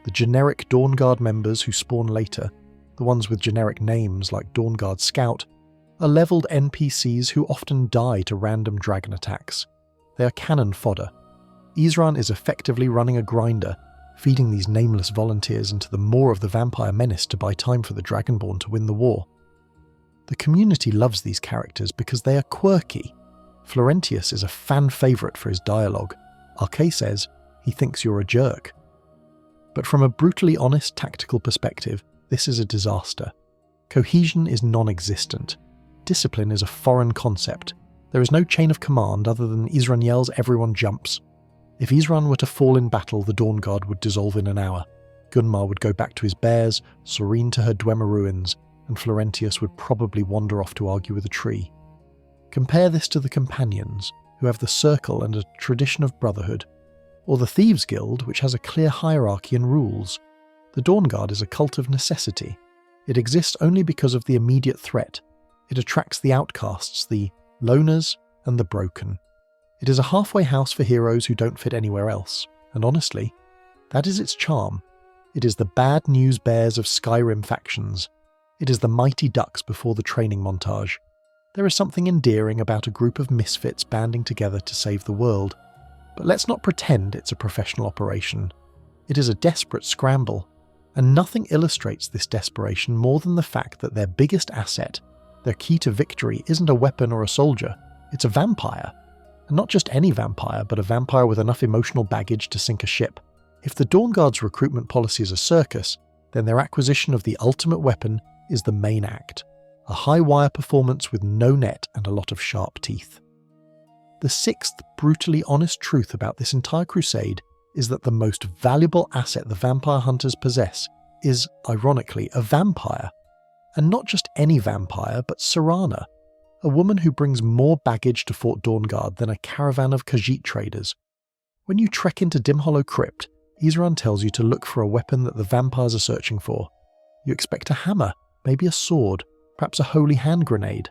The generic Dawnguard members who spawn later, the ones with generic names like Dawnguard Scout, are leveled NPCs who often die to random dragon attacks. They are cannon fodder. Isran is effectively running a grinder, feeding these nameless volunteers into the maw of the vampire menace to buy time for the Dragonborn to win the war. The community loves these characters because they are quirky. Florentius is a fan favourite for his dialogue. Arche says he thinks you're a jerk. But from a brutally honest tactical perspective, this is a disaster. Cohesion is non-existent. Discipline is a foreign concept. There is no chain of command other than Isran yells, everyone jumps. If Isran were to fall in battle, the Dawnguard would dissolve in an hour. Gunmar would go back to his bears, Serene to her Dwemer ruins, and Florentius would probably wander off to argue with a tree. Compare this to the Companions, who have the Circle and a tradition of brotherhood, or the Thieves' Guild, which has a clear hierarchy and rules. The Dawnguard is a cult of necessity. It exists only because of the immediate threat. It attracts the outcasts, the loners, and the broken. It is a halfway house for heroes who don't fit anywhere else, and honestly, that is its charm. It is the bad news bears of Skyrim factions. It is the mighty ducks before the training montage. There is something endearing about a group of misfits banding together to save the world. But let's not pretend it's a professional operation. It is a desperate scramble, and nothing illustrates this desperation more than the fact that their biggest asset, Their key to victory isn't a weapon or a soldier, it's a vampire. And not just any vampire, but a vampire with enough emotional baggage to sink a ship. If the Dawnguard's recruitment policy is a circus, then their acquisition of the ultimate weapon is the main act. A high-wire performance with no net and a lot of sharp teeth. The sixth brutally honest truth about this entire crusade is that the most valuable asset the vampire hunters possess is, ironically, a vampire. And not just any vampire, but Serana, a woman who brings more baggage to Fort Dawnguard than a caravan of Khajiit traders. When you trek into Dimhollow Crypt, Isran tells you to look for a weapon that the vampires are searching for. You expect a hammer, maybe a sword, perhaps a holy hand grenade.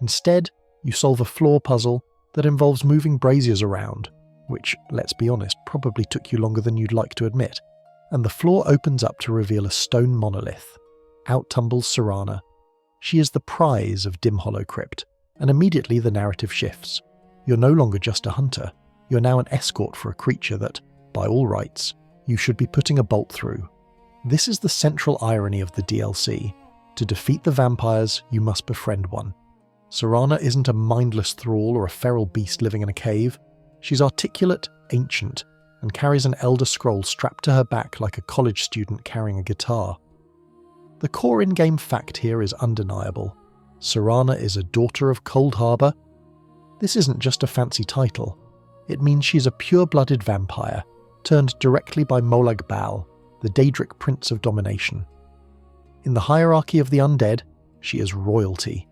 Instead, you solve a floor puzzle that involves moving braziers around, which, let's be honest, probably took you longer than you'd like to admit, and the floor opens up to reveal a stone monolith. Out tumbles Serana. She is the prize of Dimhollow Crypt, and immediately the narrative shifts. You're no longer just a hunter, you're now an escort for a creature that, by all rights, you should be putting a bolt through. This is the central irony of the DLC. To defeat the vampires, you must befriend one. Serana isn't a mindless thrall or a feral beast living in a cave. She's articulate, ancient, and carries an Elder Scroll strapped to her back like a college student carrying a guitar. The core in-game fact here is undeniable. Serana is a daughter of Cold Harbour. This isn't just a fancy title. It means she's a pure-blooded vampire, turned directly by Molag Bal, the Daedric Prince of Domination. In the hierarchy of the undead, she is royalty.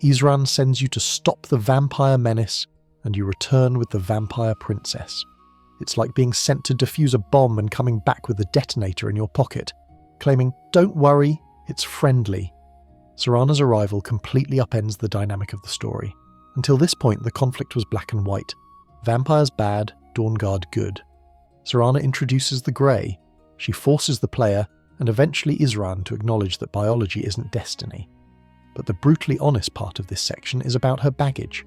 Isran sends you to stop the vampire menace, and you return with the vampire princess. It's like being sent to defuse a bomb and coming back with a detonator in your pocket, claiming, "Don't worry, it's friendly." Serana's arrival completely upends the dynamic of the story. Until this point, the conflict was black and white. Vampires bad, Dawnguard good. Serana introduces the grey. She forces the player, and eventually Isran, to acknowledge that biology isn't destiny. But the brutally honest part of this section is about her baggage.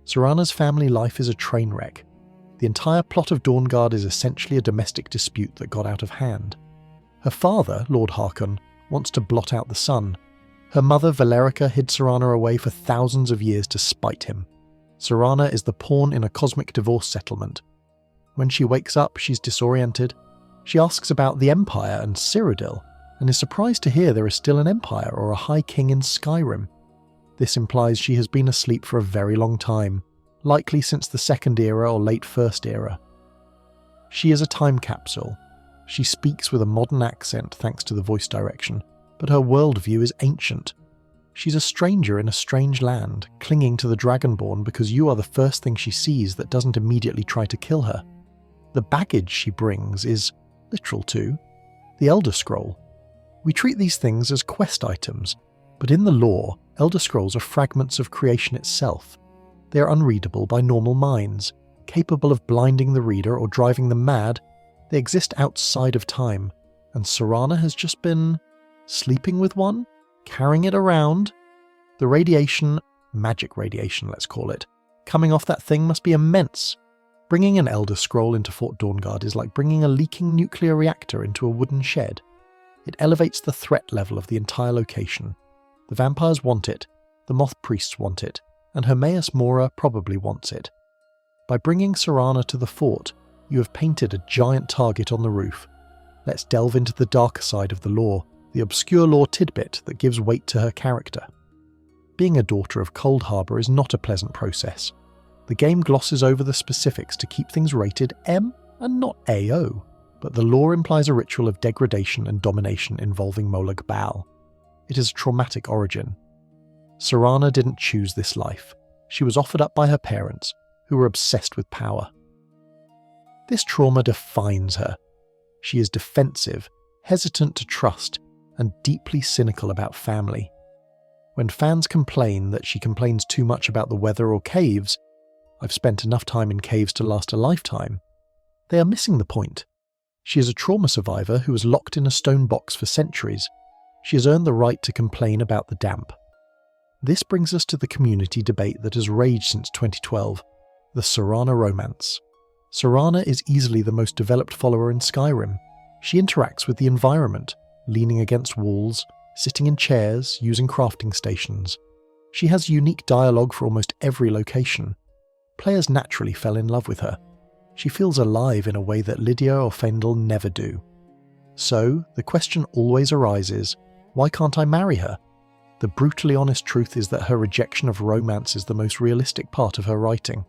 Serana's family life is a train wreck. The entire plot of Dawnguard is essentially a domestic dispute that got out of hand. Her father, Lord Harkon, wants to blot out the sun. Her mother, Valerica, hid Serana away for thousands of years to spite him. Serana is the pawn in a cosmic divorce settlement. When she wakes up, she's disoriented. She asks about the Empire and Cyrodiil, and is surprised to hear there is still an Empire or a High King in Skyrim. This implies she has been asleep for a very long time, likely since the Second Era or late First Era. She is a time capsule. She speaks with a modern accent thanks to the voice direction, but her worldview is ancient. She's a stranger in a strange land, clinging to the Dragonborn because you are the first thing she sees that doesn't immediately try to kill her. The baggage she brings is literal too. The Elder Scroll. We treat these things as quest items, but in the lore, Elder Scrolls are fragments of creation itself. They are unreadable by normal minds, capable of blinding the reader or driving them mad. They exist outside of time, and Serana has just been sleeping with one, carrying it around. The radiation, magic radiation let's call it, coming off that thing must be immense. Bringing an Elder Scroll into Fort Dawnguard is like bringing a leaking nuclear reactor into a wooden shed. It elevates the threat level of the entire location. The vampires want it, the moth priests want it, and Hermaeus Mora probably wants it. By bringing Serana to the fort, you have painted a giant target on the roof. Let's delve into the darker side of the lore, the obscure lore tidbit that gives weight to her character. Being a daughter of Cold Harbour is not a pleasant process. The game glosses over the specifics to keep things rated M and not AO, but the lore implies a ritual of degradation and domination involving Molag Bal. It is a traumatic origin. Serana didn't choose this life. She was offered up by her parents, who were obsessed with power. This trauma defines her. She is defensive, hesitant to trust, and deeply cynical about family. When fans complain that she complains too much about the weather or caves, "I've spent enough time in caves to last a lifetime," they are missing the point. She is a trauma survivor who was locked in a stone box for centuries. She has earned the right to complain about the damp. This brings us to the community debate that has raged since 2012, the Serana romance. Serana is easily the most developed follower in Skyrim. She interacts with the environment, leaning against walls, sitting in chairs, using crafting stations. She has unique dialogue for almost every location. Players naturally fell in love with her. She feels alive in a way that Lydia or Fendel never do. So, the question always arises, why can't I marry her? The brutally honest truth is that her rejection of romance is the most realistic part of her writing.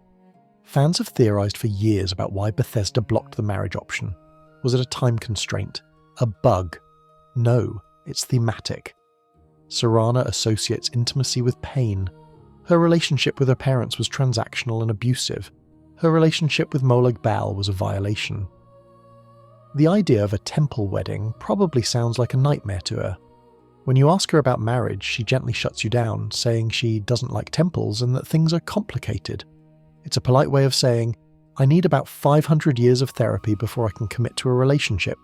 Fans have theorized for years about why Bethesda blocked the marriage option. Was it a time constraint? A bug? No, it's thematic. Serana associates intimacy with pain. Her relationship with her parents was transactional and abusive. Her relationship with Molag Bal was a violation. The idea of a temple wedding probably sounds like a nightmare to her. When you ask her about marriage, she gently shuts you down, saying she doesn't like temples and that things are complicated. It's a polite way of saying, I need about 500 years of therapy before I can commit to a relationship.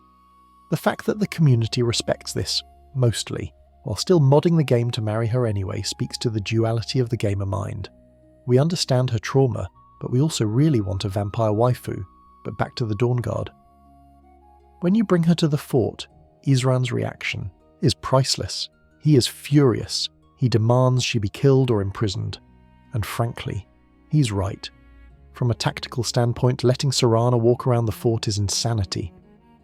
The fact that the community respects this, mostly, while still modding the game to marry her anyway, speaks to the duality of the gamer mind. We understand her trauma, but we also really want a vampire waifu. But back to the Dawnguard. When you bring her to the fort, Isran's reaction is priceless. He is furious. He demands she be killed or imprisoned. And frankly, he's right. From a tactical standpoint, letting Serana walk around the fort is insanity.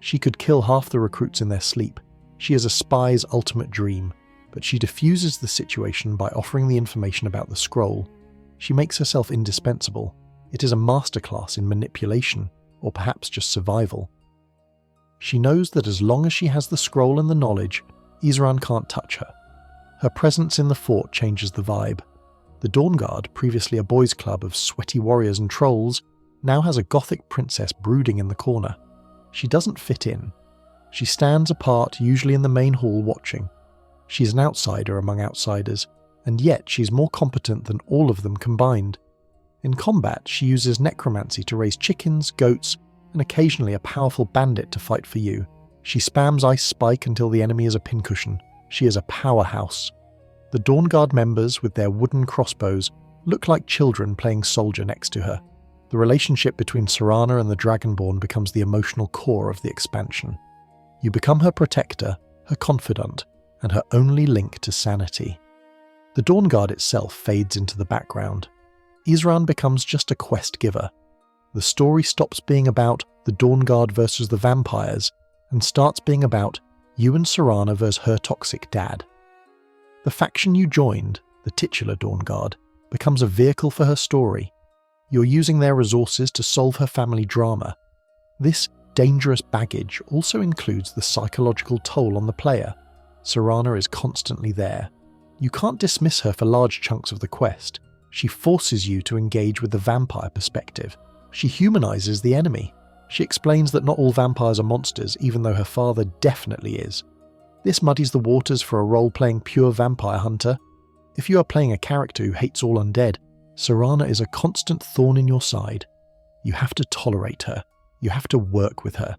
She could kill half the recruits in their sleep. She is a spy's ultimate dream, but she diffuses the situation by offering the information about the scroll. She makes herself indispensable. It is a masterclass in manipulation, or perhaps just survival. She knows that as long as she has the scroll and the knowledge, Isran can't touch her. Her presence in the fort changes the vibe. The Dawnguard, previously a boys' club of sweaty warriors and trolls, now has a gothic princess brooding in the corner. She doesn't fit in. She stands apart, usually in the main hall, watching. She's an outsider among outsiders, and yet she's more competent than all of them combined. In combat, she uses necromancy to raise chickens, goats, and occasionally a powerful bandit to fight for you. She spams Ice Spike until the enemy is a pincushion. She is a powerhouse. The Dawnguard members, with their wooden crossbows, look like children playing soldier next to her. The relationship between Serana and the Dragonborn becomes the emotional core of the expansion. You become her protector, her confidant, and her only link to sanity. The Dawnguard itself fades into the background. Isran becomes just a quest giver. The story stops being about the Dawnguard versus the vampires and starts being about you and Serana versus her toxic dad. The faction you joined, the titular Dawnguard, becomes a vehicle for her story. You're using their resources to solve her family drama. This dangerous baggage also includes the psychological toll on the player. Serana is constantly there. You can't dismiss her for large chunks of the quest. She forces you to engage with the vampire perspective. She humanizes the enemy. She explains that not all vampires are monsters, even though her father definitely is. This muddies the waters for a role-playing pure vampire hunter. If you are playing a character who hates all undead, Serana is a constant thorn in your side. You have to tolerate her. You have to work with her.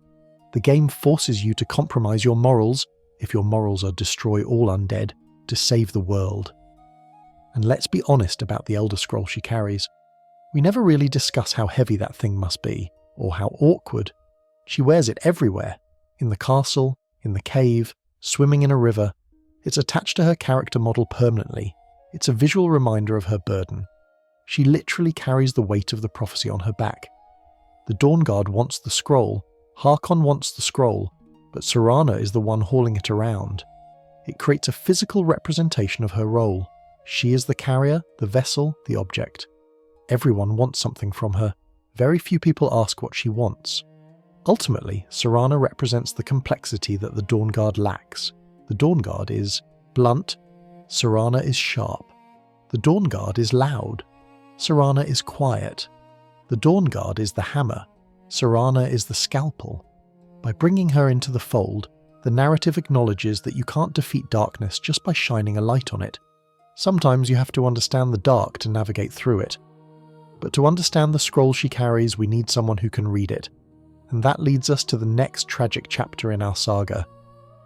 The game forces you to compromise your morals, if your morals are destroy all undead, to save the world. And let's be honest about the Elder Scroll she carries. We never really discuss how heavy that thing must be, or how awkward. She wears it everywhere, in the castle, in the cave, swimming in a river. It's attached to her character model permanently. It's a visual reminder of her burden. She literally carries the weight of the prophecy on her back. The Dawnguard wants the scroll, Harkon wants the scroll, but Serana is the one hauling it around. It creates a physical representation of her role. She is the carrier, the vessel, the object. Everyone wants something from her. Very few people ask what she wants. Ultimately, Serana represents the complexity that the Dawnguard lacks. The Dawnguard is blunt, Serana is sharp. The Dawnguard is loud, Serana is quiet. The Dawnguard is the hammer, Serana is the scalpel. By bringing her into the fold, the narrative acknowledges that you can't defeat darkness just by shining a light on it. Sometimes you have to understand the dark to navigate through it. But to understand the scroll she carries, we need someone who can read it. And that leads us to the next tragic chapter in our saga.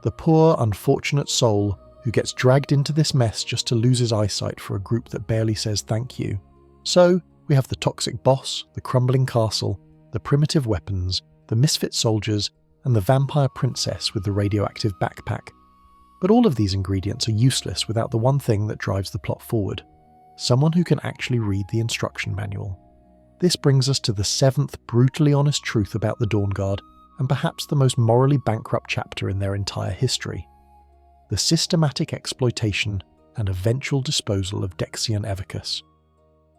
The poor, unfortunate soul who gets dragged into this mess just to lose his eyesight for a group that barely says thank you. So, we have the toxic boss, the crumbling castle, the primitive weapons, the misfit soldiers, and the vampire princess with the radioactive backpack. But all of these ingredients are useless without the one thing that drives the plot forward: someone who can actually read the instruction manual. This brings us to the 7th brutally honest truth about the Dawnguard, and perhaps the most morally bankrupt chapter in their entire history: the systematic exploitation and eventual disposal of Dexion Evicus.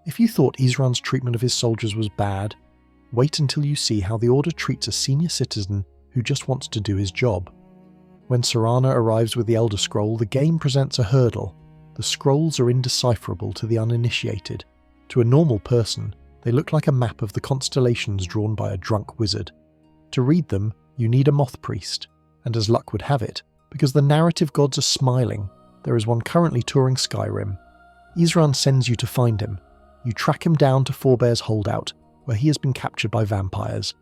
If you thought Isran's treatment of his soldiers was bad, wait until you see how the Order treats a senior citizen who just wants to do his job. When Serana arrives with the Elder Scroll, the game presents a hurdle. The scrolls are indecipherable to the uninitiated. To a normal person, they look like a map of the constellations drawn by a drunk wizard. To read them, you need a moth priest, and as luck would have it, because the narrative gods are smiling, there is one currently touring Skyrim. Isran sends you to find him. You track him down to Forebear's holdout, where he has been captured by vampires.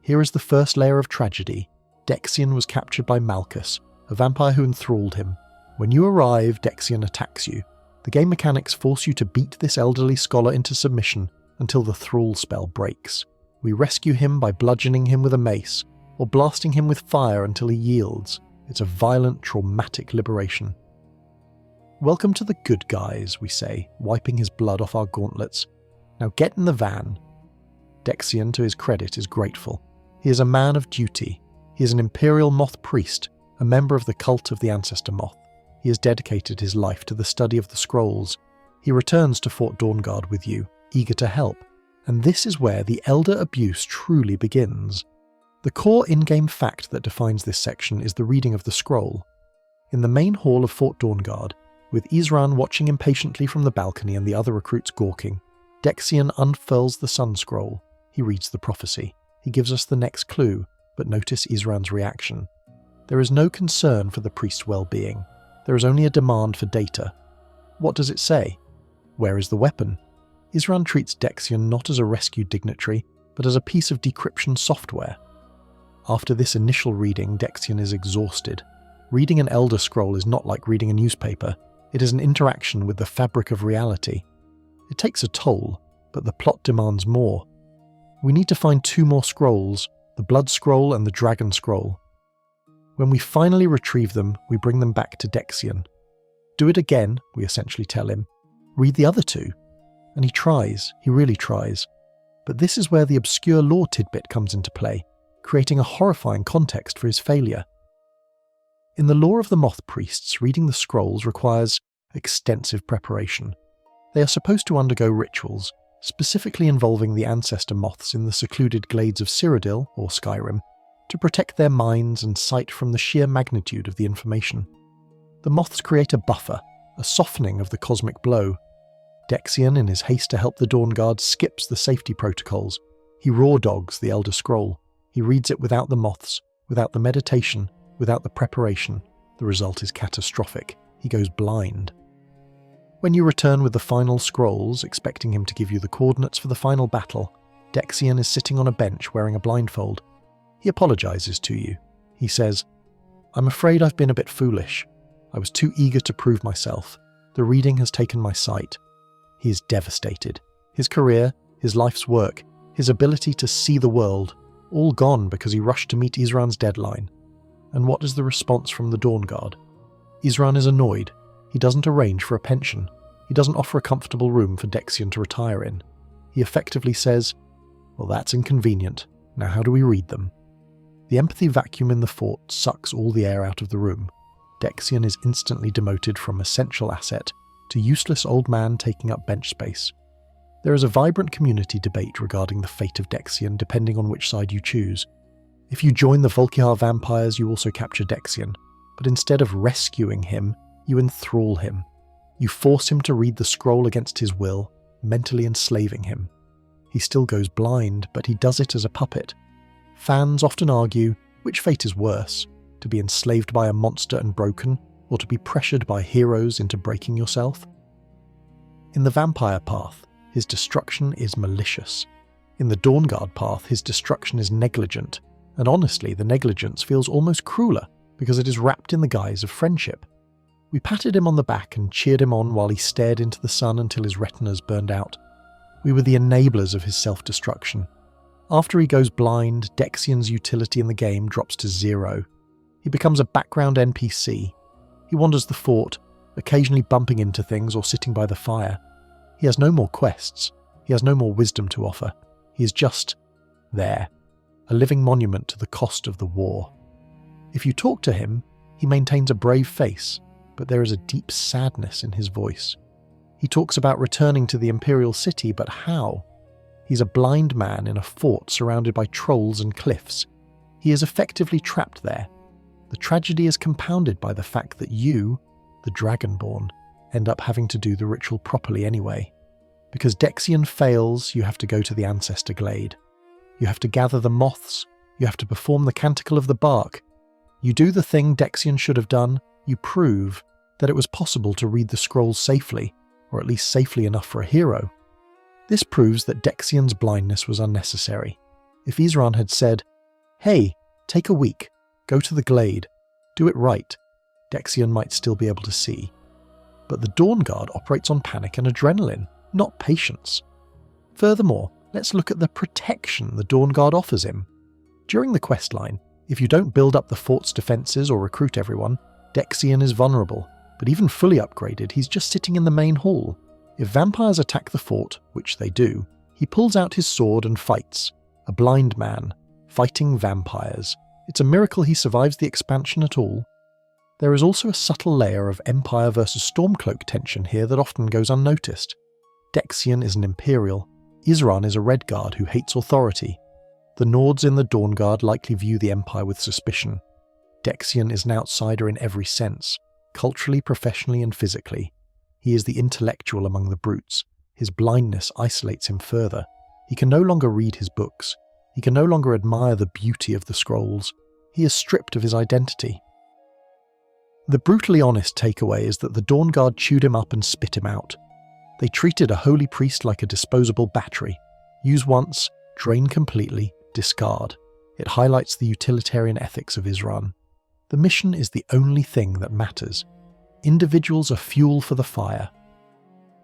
Here is the first layer of tragedy. Dexion was captured by Malchus, a vampire who enthralled him. When you arrive, Dexion attacks you. The game mechanics force you to beat this elderly scholar into submission until the thrall spell breaks. We rescue him by bludgeoning him with a mace, or blasting him with fire until he yields. It's a violent, traumatic liberation. "Welcome to the good guys," we say, wiping his blood off our gauntlets. "Now get in the van." Dexion, to his credit, is grateful. He is a man of duty. He is an Imperial Moth priest, a member of the cult of the Ancestor Moth. He has dedicated his life to the study of the scrolls. He returns to Fort Dawnguard with you, eager to help. And this is where the Elder abuse truly begins. The core in-game fact that defines this section is the reading of the scroll. In the main hall of Fort Dawnguard, with Isran watching impatiently from the balcony and the other recruits gawking, Dexion unfurls the Sun Scroll. He reads the prophecy. He gives us the next clue, but notice Isran's reaction. There is no concern for the priest's well-being. There is only a demand for data. What does it say? Where is the weapon? Isran treats Dexion not as a rescued dignitary, but as a piece of decryption software. After this initial reading, Dexion is exhausted. Reading an Elder Scroll is not like reading a newspaper. It is an interaction with the fabric of reality. It takes a toll, but the plot demands more. We need to find 2 more scrolls, the Blood Scroll and the Dragon Scroll. When we finally retrieve them, we bring them back to Dexion. "Do it again," we essentially tell him. "Read the other 2. And he tries, he really tries. But this is where the obscure lore tidbit comes into play, creating a horrifying context for his failure. In the lore of the Moth Priests, reading the scrolls requires extensive preparation. They are supposed to undergo rituals, specifically involving the ancestor moths in the secluded glades of Cyrodiil, or Skyrim, to protect their minds and sight from the sheer magnitude of the information. The moths create a buffer, a softening of the cosmic blow. Dexion, in his haste to help the Dawnguard, skips the safety protocols. He raw dogs the Elder Scroll. He reads it without the moths, without the meditation, without the preparation. The result is catastrophic. He goes blind. When you return with the final scrolls, expecting him to give you the coordinates for the final battle, Dexion is sitting on a bench wearing a blindfold. He apologizes to you. He says, "I'm afraid I've been a bit foolish. I was too eager to prove myself. The reading has taken my sight." He is devastated. His career, his life's work, his ability to see the world, all gone because he rushed to meet Isran's deadline. And what is the response from the Dawnguard? Isran is annoyed. He doesn't arrange for a pension. He doesn't offer a comfortable room for Dexion to retire in. He effectively says, "Well, that's inconvenient. Now how do we read them?" The empathy vacuum in the fort sucks all the air out of the room. Dexion is instantly demoted from essential asset to useless old man taking up bench space. There is a vibrant community debate regarding the fate of Dexion depending on which side you choose. If you join the Volkihar vampires, you also capture Dexion, but instead of rescuing him, you enthrall him. You force him to read the scroll against his will, mentally enslaving him. He still goes blind, but he does it as a puppet. Fans often argue, which fate is worse, to be enslaved by a monster and broken, or to be pressured by heroes into breaking yourself? In the vampire path, his destruction is malicious. In the Dawnguard path, his destruction is negligent, and honestly, the negligence feels almost crueler because it is wrapped in the guise of friendship. We patted him on the back and cheered him on while he stared into the sun until his retinas burned out. We were the enablers of his self-destruction. After he goes blind, Dexion's utility in the game drops to 0. He becomes a background NPC. He wanders the fort, occasionally bumping into things or sitting by the fire. He has no more quests. He has no more wisdom to offer. He is just there, a living monument to the cost of the war. If you talk to him, he maintains a brave face, but there is a deep sadness in his voice. He talks about returning to the Imperial City, but how? He's a blind man in a fort surrounded by trolls and cliffs. He is effectively trapped there. The tragedy is compounded by the fact that you, the Dragonborn, end up having to do the ritual properly anyway. Because Dexion fails, you have to go to the Ancestor Glade. You have to gather the moths. You have to perform the Canticle of the Bark. You do the thing Dexion should have done. You prove that it was possible to read the scrolls safely, or at least safely enough for a hero. This proves that Dexion's blindness was unnecessary. If Isran had said, "Hey, take a week, go to the glade, do it right," Dexion might still be able to see. But the Dawnguard operates on panic and adrenaline, not patience. Furthermore, let's look at the protection the Dawnguard offers him. During the questline, if you don't build up the fort's defences or recruit everyone, Dexion is vulnerable, but even fully upgraded, he's just sitting in the main hall. If vampires attack the fort, which they do, he pulls out his sword and fights, a blind man, fighting vampires. It's a miracle he survives the expansion at all. There is also a subtle layer of Empire versus Stormcloak tension here that often goes unnoticed. Dexion is an Imperial, Isran is a Redguard who hates authority. The Nords in the Dawnguard likely view the Empire with suspicion. Dexion is an outsider in every sense, culturally, professionally and physically. He is the intellectual among the brutes. His blindness isolates him further. He can no longer read his books. He can no longer admire the beauty of the scrolls. He is stripped of his identity. The brutally honest takeaway is that the Dawnguard chewed him up and spit him out. They treated a holy priest like a disposable battery. Use once, drain completely, discard. It highlights the utilitarian ethics of Isran. The mission is the only thing that matters. Individuals are fuel for the fire.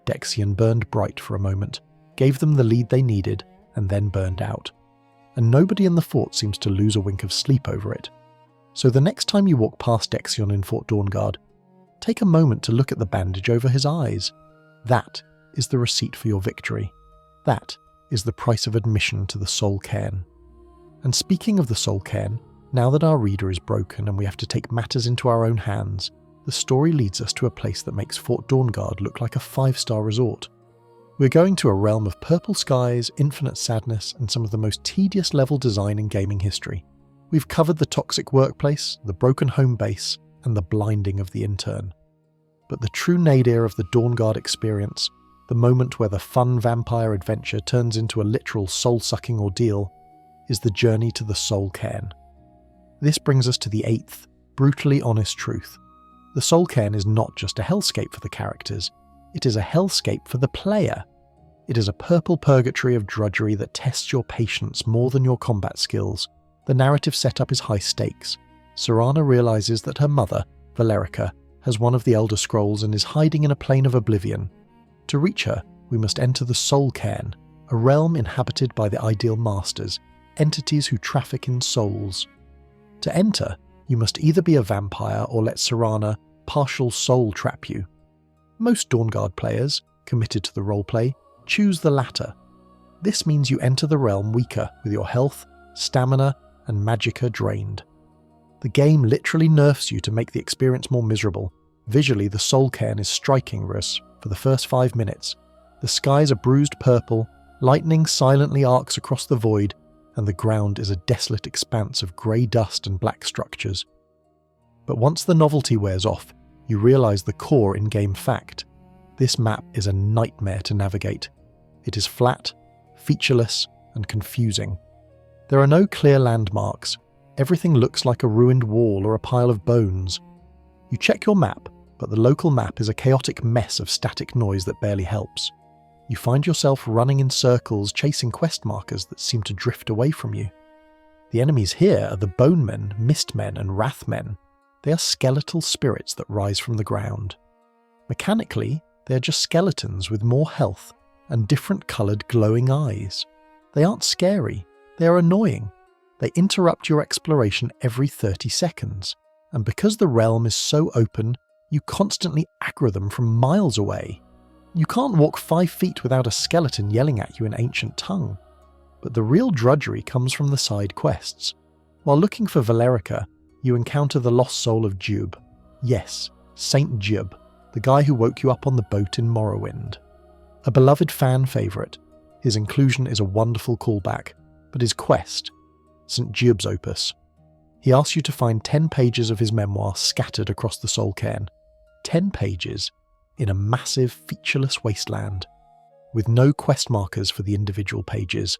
Dexion burned bright for a moment, gave them the lead they needed, and then burned out. And nobody in the fort seems to lose a wink of sleep over it. So the next time you walk past Dexion in Fort Dawnguard, take a moment to look at the bandage over his eyes. That is the receipt for your victory. That is the price of admission to the Soul Cairn. And speaking of the Soul Cairn, now that our reader is broken and we have to take matters into our own hands, the story leads us to a place that makes Fort Dawnguard look like a 5-star resort. We're going to a realm of purple skies, infinite sadness, and some of the most tedious level design in gaming history. We've covered the toxic workplace, the broken home base, and the blinding of the intern. But the true nadir of the Dawnguard experience, the moment where the fun vampire adventure turns into a literal soul-sucking ordeal, is the journey to the Soul Cairn. This brings us to the 8th, brutally honest truth. The Soul Cairn is not just a hellscape for the characters, it is a hellscape for the player. It is a purple purgatory of drudgery that tests your patience more than your combat skills. The narrative setup is high stakes. Serana realizes that her mother, Valerica, has one of the Elder Scrolls and is hiding in a plane of oblivion. To reach her, we must enter the Soul Cairn, a realm inhabited by the Ideal Masters, entities who traffic in souls. To enter, you must either be a vampire or let Serana partial soul trap you. Most Dawnguard players, committed to the roleplay, choose the latter. This means you enter the realm weaker, with your health, stamina, and magicka drained. The game literally nerfs you to make the experience more miserable. Visually, the Soul Cairn is striking us for the first 5 minutes. The skies are bruised purple, lightning silently arcs across the void, and the ground is a desolate expanse of grey dust and black structures. But once the novelty wears off, you realise the core in-game fact. This map is a nightmare to navigate. It is flat, featureless, and confusing. There are no clear landmarks. Everything looks like a ruined wall or a pile of bones. You check your map, but the local map is a chaotic mess of static noise that barely helps. You find yourself running in circles chasing quest markers that seem to drift away from you. The enemies here are the Bonemen, Mistmen, and Wrathmen. They are skeletal spirits that rise from the ground. Mechanically, they are just skeletons with more health and different coloured glowing eyes. They aren't scary, they are annoying. They interrupt your exploration every 30 seconds, and because the realm is so open, you constantly aggro them from miles away. You can't walk 5 feet without a skeleton yelling at you in ancient tongue. But the real drudgery comes from the side quests. While looking for Valerica, you encounter the lost soul of Jube. Yes, Saint Jube, the guy who woke you up on the boat in Morrowind. A beloved fan favourite, his inclusion is a wonderful callback, but his quest, St. Jube's opus. He asks you to find 10 pages of his memoir scattered across the Soul Cairn. 10 pages in a massive, featureless wasteland, with no quest markers for the individual pages.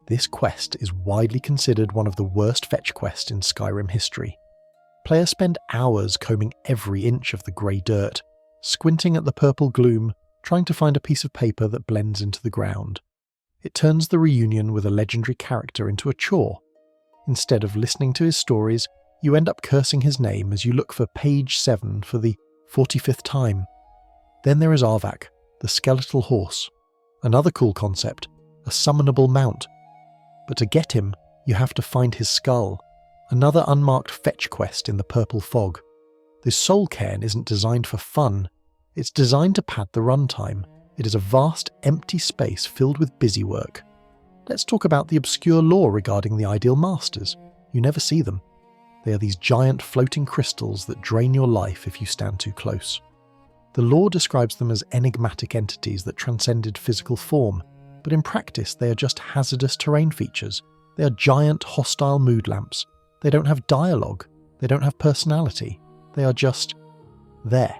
This quest is widely considered one of the worst fetch quests in Skyrim history. Players spend hours combing every inch of the grey dirt, squinting at the purple gloom, trying to find a piece of paper that blends into the ground. It turns the reunion with a legendary character into a chore. Instead of listening to his stories, you end up cursing his name as you look for page 7 for the 45th time. Then there is Arvak, the skeletal horse. Another cool concept, a summonable mount. But to get him, you have to find his skull. Another unmarked fetch quest in the purple fog. This Soul Cairn isn't designed for fun. It's designed to pad the runtime. It is a vast, empty space filled with busy work. Let's talk about the obscure lore regarding the ideal masters. You never see them. They are these giant floating crystals that drain your life if you stand too close. The lore describes them as enigmatic entities that transcended physical form, but in practice they are just hazardous terrain features. They are giant, hostile mood lamps. They don't have dialogue. They don't have personality. They are just there.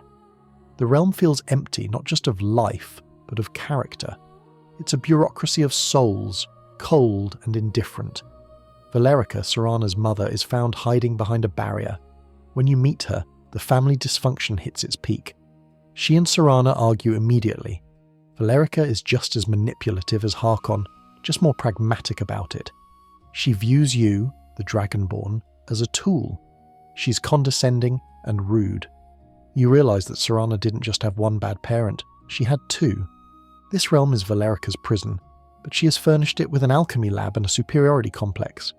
The realm feels empty, not just of life, but of character. It's a bureaucracy of souls, cold and indifferent. Valerica, Serana's mother, is found hiding behind a barrier. When you meet her, the family dysfunction hits its peak. She and Serana argue immediately. Valerica is just as manipulative as Harkon, just more pragmatic about it. She views you, the Dragonborn, as a tool. She's condescending and rude. You realise that Serana didn't just have one bad parent, she had 2. This realm is Valerica's prison, but she has furnished it with an alchemy lab and a superiority complex.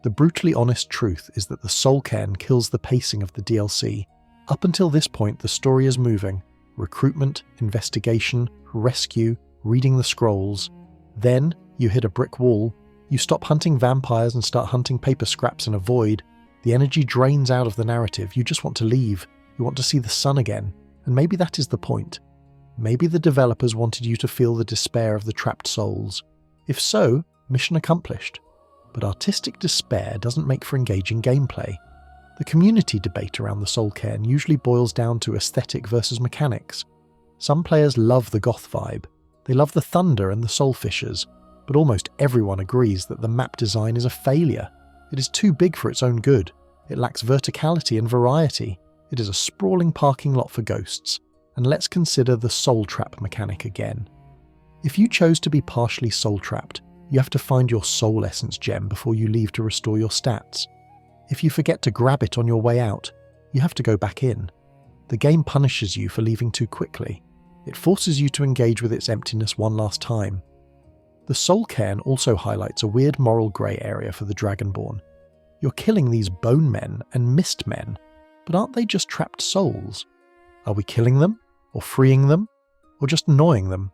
The brutally honest truth is that the Soul Cairn kills the pacing of the DLC. Up until this point, the story is moving. Recruitment, investigation, rescue, reading the scrolls. Then, you hit a brick wall. You stop hunting vampires and start hunting paper scraps in a void. The energy drains out of the narrative. You just want to leave. You want to see the sun again. And maybe that is the point. Maybe the developers wanted you to feel the despair of the trapped souls. If so, mission accomplished. But artistic despair doesn't make for engaging gameplay. The community debate around the Soul Cairn usually boils down to aesthetic versus mechanics. Some players love the goth vibe. They love the thunder and the soul fissures. But almost everyone agrees that the map design is a failure. It is too big for its own good. It lacks verticality and variety. It is a sprawling parking lot for ghosts. And let's consider the soul trap mechanic again. If you chose to be partially soul trapped, you have to find your soul essence gem before you leave to restore your stats. If you forget to grab it on your way out, you have to go back in. The game punishes you for leaving too quickly. It forces you to engage with its emptiness one last time. The Soul Cairn also highlights a weird moral grey area for the Dragonborn. You're killing these bone men and mist men, but aren't they just trapped souls? Are we killing them, or freeing them, or just annoying them?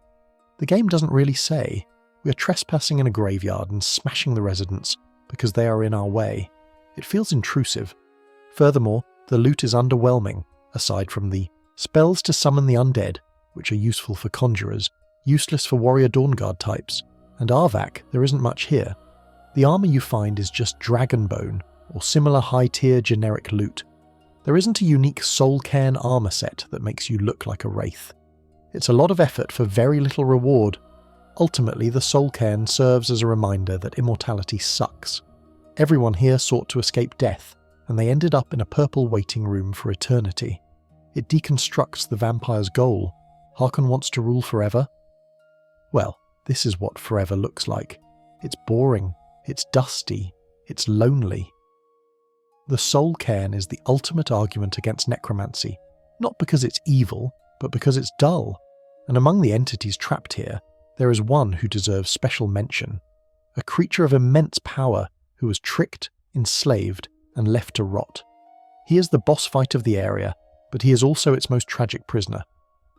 The game doesn't really say. We are trespassing in a graveyard and smashing the residents because they are in our way. It feels intrusive. Furthermore, the loot is underwhelming, aside from the spells to summon the undead, which are useful for conjurers, useless for warrior Dawnguard types, and Arvak, there isn't much here. The armour you find is just dragonbone, or similar high-tier generic loot. There isn't a unique Soul Cairn armour set that makes you look like a wraith. It's a lot of effort for very little reward. Ultimately, the Soul Cairn serves as a reminder that immortality sucks. Everyone here sought to escape death, and they ended up in a purple waiting room for eternity. It deconstructs the vampire's goal. Harkon wants to rule forever? Well, this is what forever looks like. It's boring, it's dusty, it's lonely. The Soul Cairn is the ultimate argument against necromancy, not because it's evil, but because it's dull. And among the entities trapped here, there is one who deserves special mention. A creature of immense power who was tricked, enslaved, and left to rot. He is the boss fight of the area, but he is also its most tragic prisoner.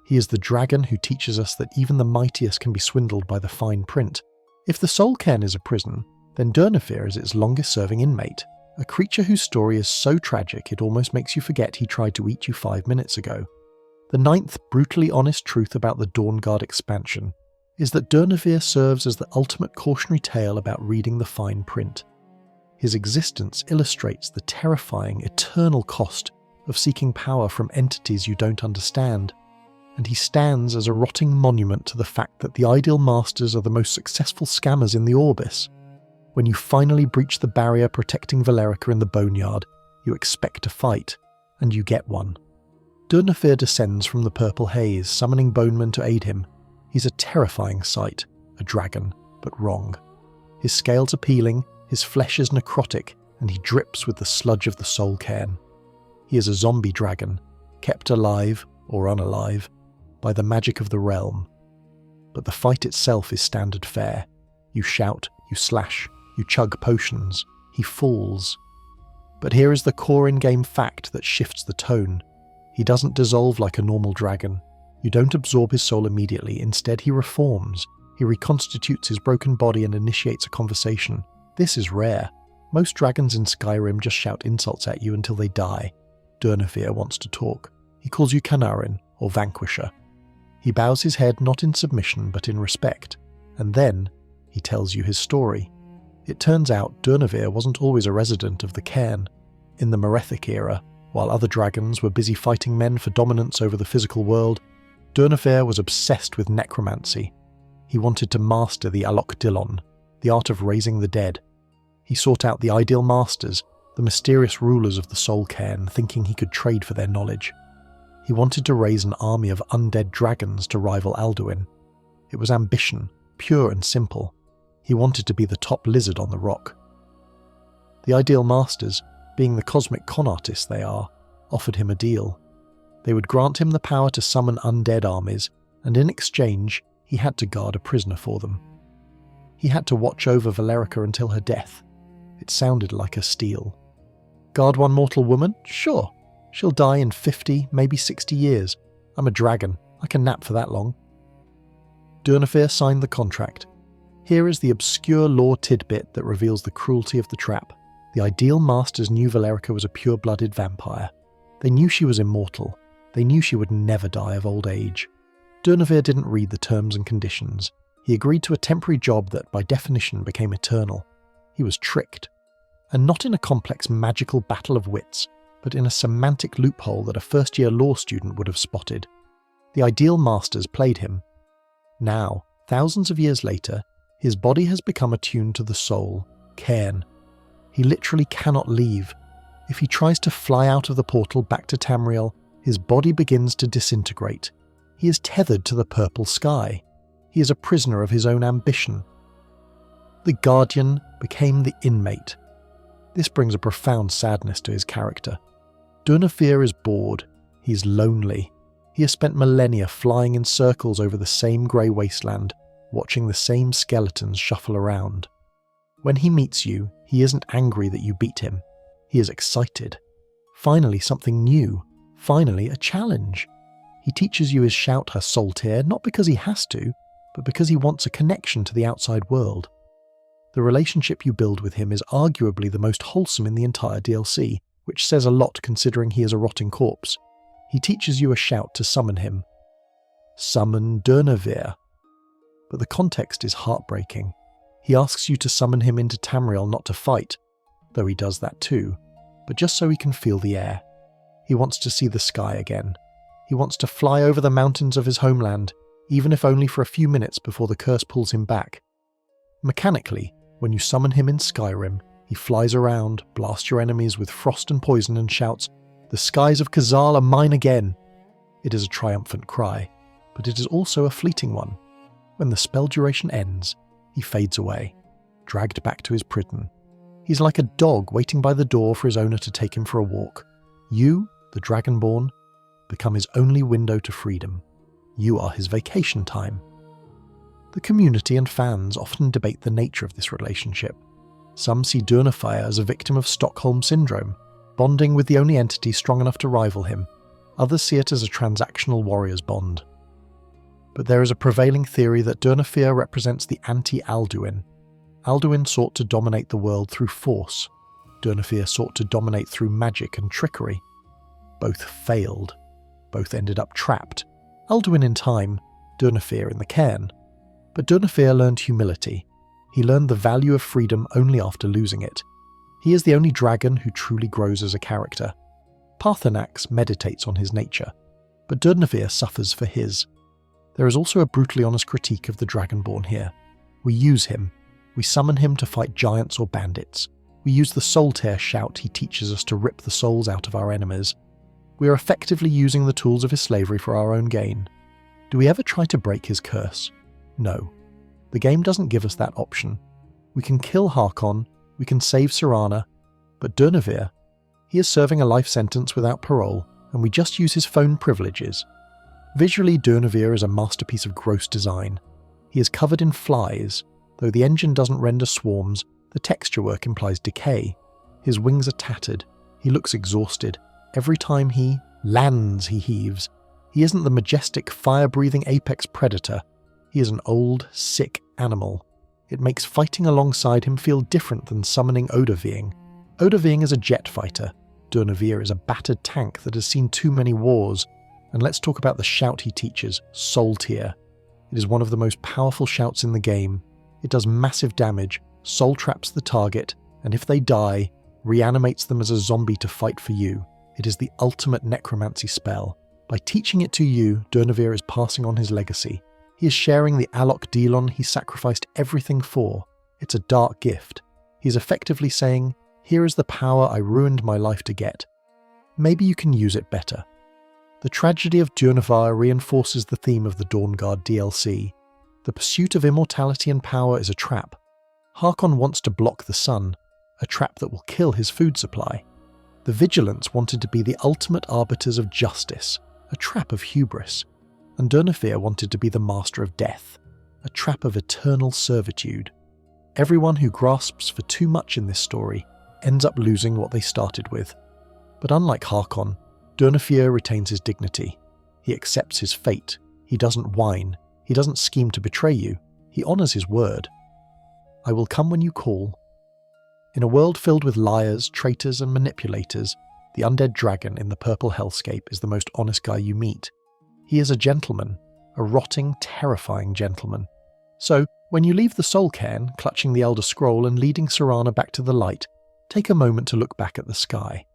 He is the dragon who teaches us that even the mightiest can be swindled by the fine print. If the Soul Cairn is a prison, then Durnehviir is its longest-serving inmate, a creature whose story is so tragic it almost makes you forget he tried to eat you 5 minutes ago. The ninth brutally honest truth about the Dawnguard expansion is that Durnehviir serves as the ultimate cautionary tale about reading the fine print. His existence illustrates the terrifying, eternal cost of seeking power from entities you don't understand, and he stands as a rotting monument to the fact that the ideal masters are the most successful scammers in the Orbis. When you finally breach the barrier protecting Valerica in the Boneyard, you expect to fight, and you get one. Durnehviir descends from the purple haze, summoning bonemen to aid him. He's a terrifying sight, a dragon, but wrong. His scales are peeling, his flesh is necrotic, and he drips with the sludge of the Soul Cairn. He is a zombie dragon, kept alive, or unalive, by the magic of the realm. But the fight itself is standard fare. You shout, you slash, you chug potions, he falls. But here is the core in-game fact that shifts the tone. He doesn't dissolve like a normal dragon. You don't absorb his soul immediately, instead he reforms. He reconstitutes his broken body and initiates a conversation. This is rare. Most dragons in Skyrim just shout insults at you until they die. Durnehviir wants to talk. He calls you Canarin, or Vanquisher. He bows his head not in submission but in respect, and then he tells you his story. It turns out Durnehviir wasn't always a resident of the Cairn. In the Merethic era, while other dragons were busy fighting men for dominance over the physical world, Durnehviir was obsessed with necromancy. He wanted to master the Alok-Dillon, the art of raising the dead. He sought out the ideal masters, the mysterious rulers of the Soul Cairn, thinking he could trade for their knowledge. He wanted to raise an army of undead dragons to rival Alduin. It was ambition, pure and simple. He wanted to be the top lizard on the rock. The ideal masters, being the cosmic con artists they are, offered him a deal. They would grant him the power to summon undead armies, and in exchange, he had to guard a prisoner for them. He had to watch over Valerica until her death. It sounded like a steal. Guard one mortal woman? Sure. She'll die in 50, maybe 60 years. I'm a dragon. I can nap for that long. Durnehviir signed the contract. Here is the obscure lore tidbit that reveals the cruelty of the trap. The ideal masters knew Valerica was a pure-blooded vampire. They knew she was immortal. They knew she would never die of old age. Durnehviir didn't read the terms and conditions. He agreed to a temporary job that, by definition, became eternal. He was tricked. And not in a complex magical battle of wits, but in a semantic loophole that a first-year law student would have spotted. The ideal masters played him. Now, thousands of years later, his body has become attuned to the Soul Cairn. He literally cannot leave. If he tries to fly out of the portal back to Tamriel, his body begins to disintegrate. He is tethered to the purple sky. He is a prisoner of his own ambition. The Guardian became the inmate. This brings a profound sadness to his character. Durnehviir is bored. He is lonely. He has spent millennia flying in circles over the same grey wasteland, watching the same skeletons shuffle around. When he meets you, he isn't angry that you beat him. He is excited. Finally something new. Finally a challenge. He teaches you his shout her Saltier not because he has to, but because he wants a connection to the outside world. The relationship you build with him is arguably the most wholesome in the entire DLC, which says a lot considering he is a rotting corpse. He teaches you a shout to summon him. Summon Durnehviir. But the context is heartbreaking. He asks you to summon him into Tamriel not to fight, though he does that too, but just so he can feel the air. He wants to see the sky again. He wants to fly over the mountains of his homeland, even if only for a few minutes before the curse pulls him back. Mechanically, when you summon him in Skyrim, he flies around, blasts your enemies with frost and poison and shouts, "The skies of Khazal are mine again!" It is a triumphant cry, but it is also a fleeting one. When the spell duration ends, he fades away, dragged back to his prison. He's like a dog waiting by the door for his owner to take him for a walk. You, the Dragonborn, become his only window to freedom. You are his vacation time. The community and fans often debate the nature of this relationship. Some see Durnehviir as a victim of Stockholm Syndrome, bonding with the only entity strong enough to rival him. Others see it as a transactional warrior's bond, but there is a prevailing theory that Durnehviir represents the anti-Alduin. Alduin sought to dominate the world through force. Durnehviir sought to dominate through magic and trickery. Both failed. Both ended up trapped. Alduin in time, Durnehviir in the cairn. But Durnehviir learned humility. He learned the value of freedom only after losing it. He is the only dragon who truly grows as a character. Paarthurnax meditates on his nature, but Durnehviir suffers for his. There is also a brutally honest critique of the Dragonborn here. We use him. We summon him to fight giants or bandits. We use the soul tear shout he teaches us to rip the souls out of our enemies. We are effectively using the tools of his slavery for our own gain. Do we ever try to break his curse? No. The game doesn't give us that option. We can kill Harkon, we can save Serana, but Durnehviir, he is serving a life sentence without parole, and we just use his phone privileges. Visually, Durnehviir is a masterpiece of gross design. He is covered in flies. Though the engine doesn't render swarms, the texture work implies decay. His wings are tattered. He looks exhausted. Every time he lands, he heaves. He isn't the majestic, fire-breathing apex predator. He is an old, sick animal. It makes fighting alongside him feel different than summoning Odahviing. Odahviing is a jet fighter. Durnehviir is a battered tank that has seen too many wars. And let's talk about the shout he teaches, Soul Tear. It is one of the most powerful shouts in the game. It does massive damage, soul traps the target, and if they die, reanimates them as a zombie to fight for you. It is the ultimate necromancy spell. By teaching it to you, Durnehviir is passing on his legacy. He is sharing the Alok Delon he sacrificed everything for. It's a dark gift. He's effectively saying, here is the power I ruined my life to get. Maybe you can use it better. The tragedy of Durnehviir reinforces the theme of the Dawnguard DLC. The pursuit of immortality and power is a trap. Harkon wants to block the sun, a trap that will kill his food supply. The Vigilants wanted to be the ultimate arbiters of justice, a trap of hubris. And Durnehviir wanted to be the master of death, a trap of eternal servitude. Everyone who grasps for too much in this story ends up losing what they started with. But unlike Harkon, Durnehviir retains his dignity. He accepts his fate. He doesn't whine. He doesn't scheme to betray you. He honours his word. I will come when you call. In a world filled with liars, traitors and manipulators, the undead dragon in the purple hellscape is the most honest guy you meet. He is a gentleman, a rotting, terrifying gentleman. So, when you leave the Soul Cairn, clutching the Elder Scroll and leading Serana back to the light, take a moment to look back at the sky.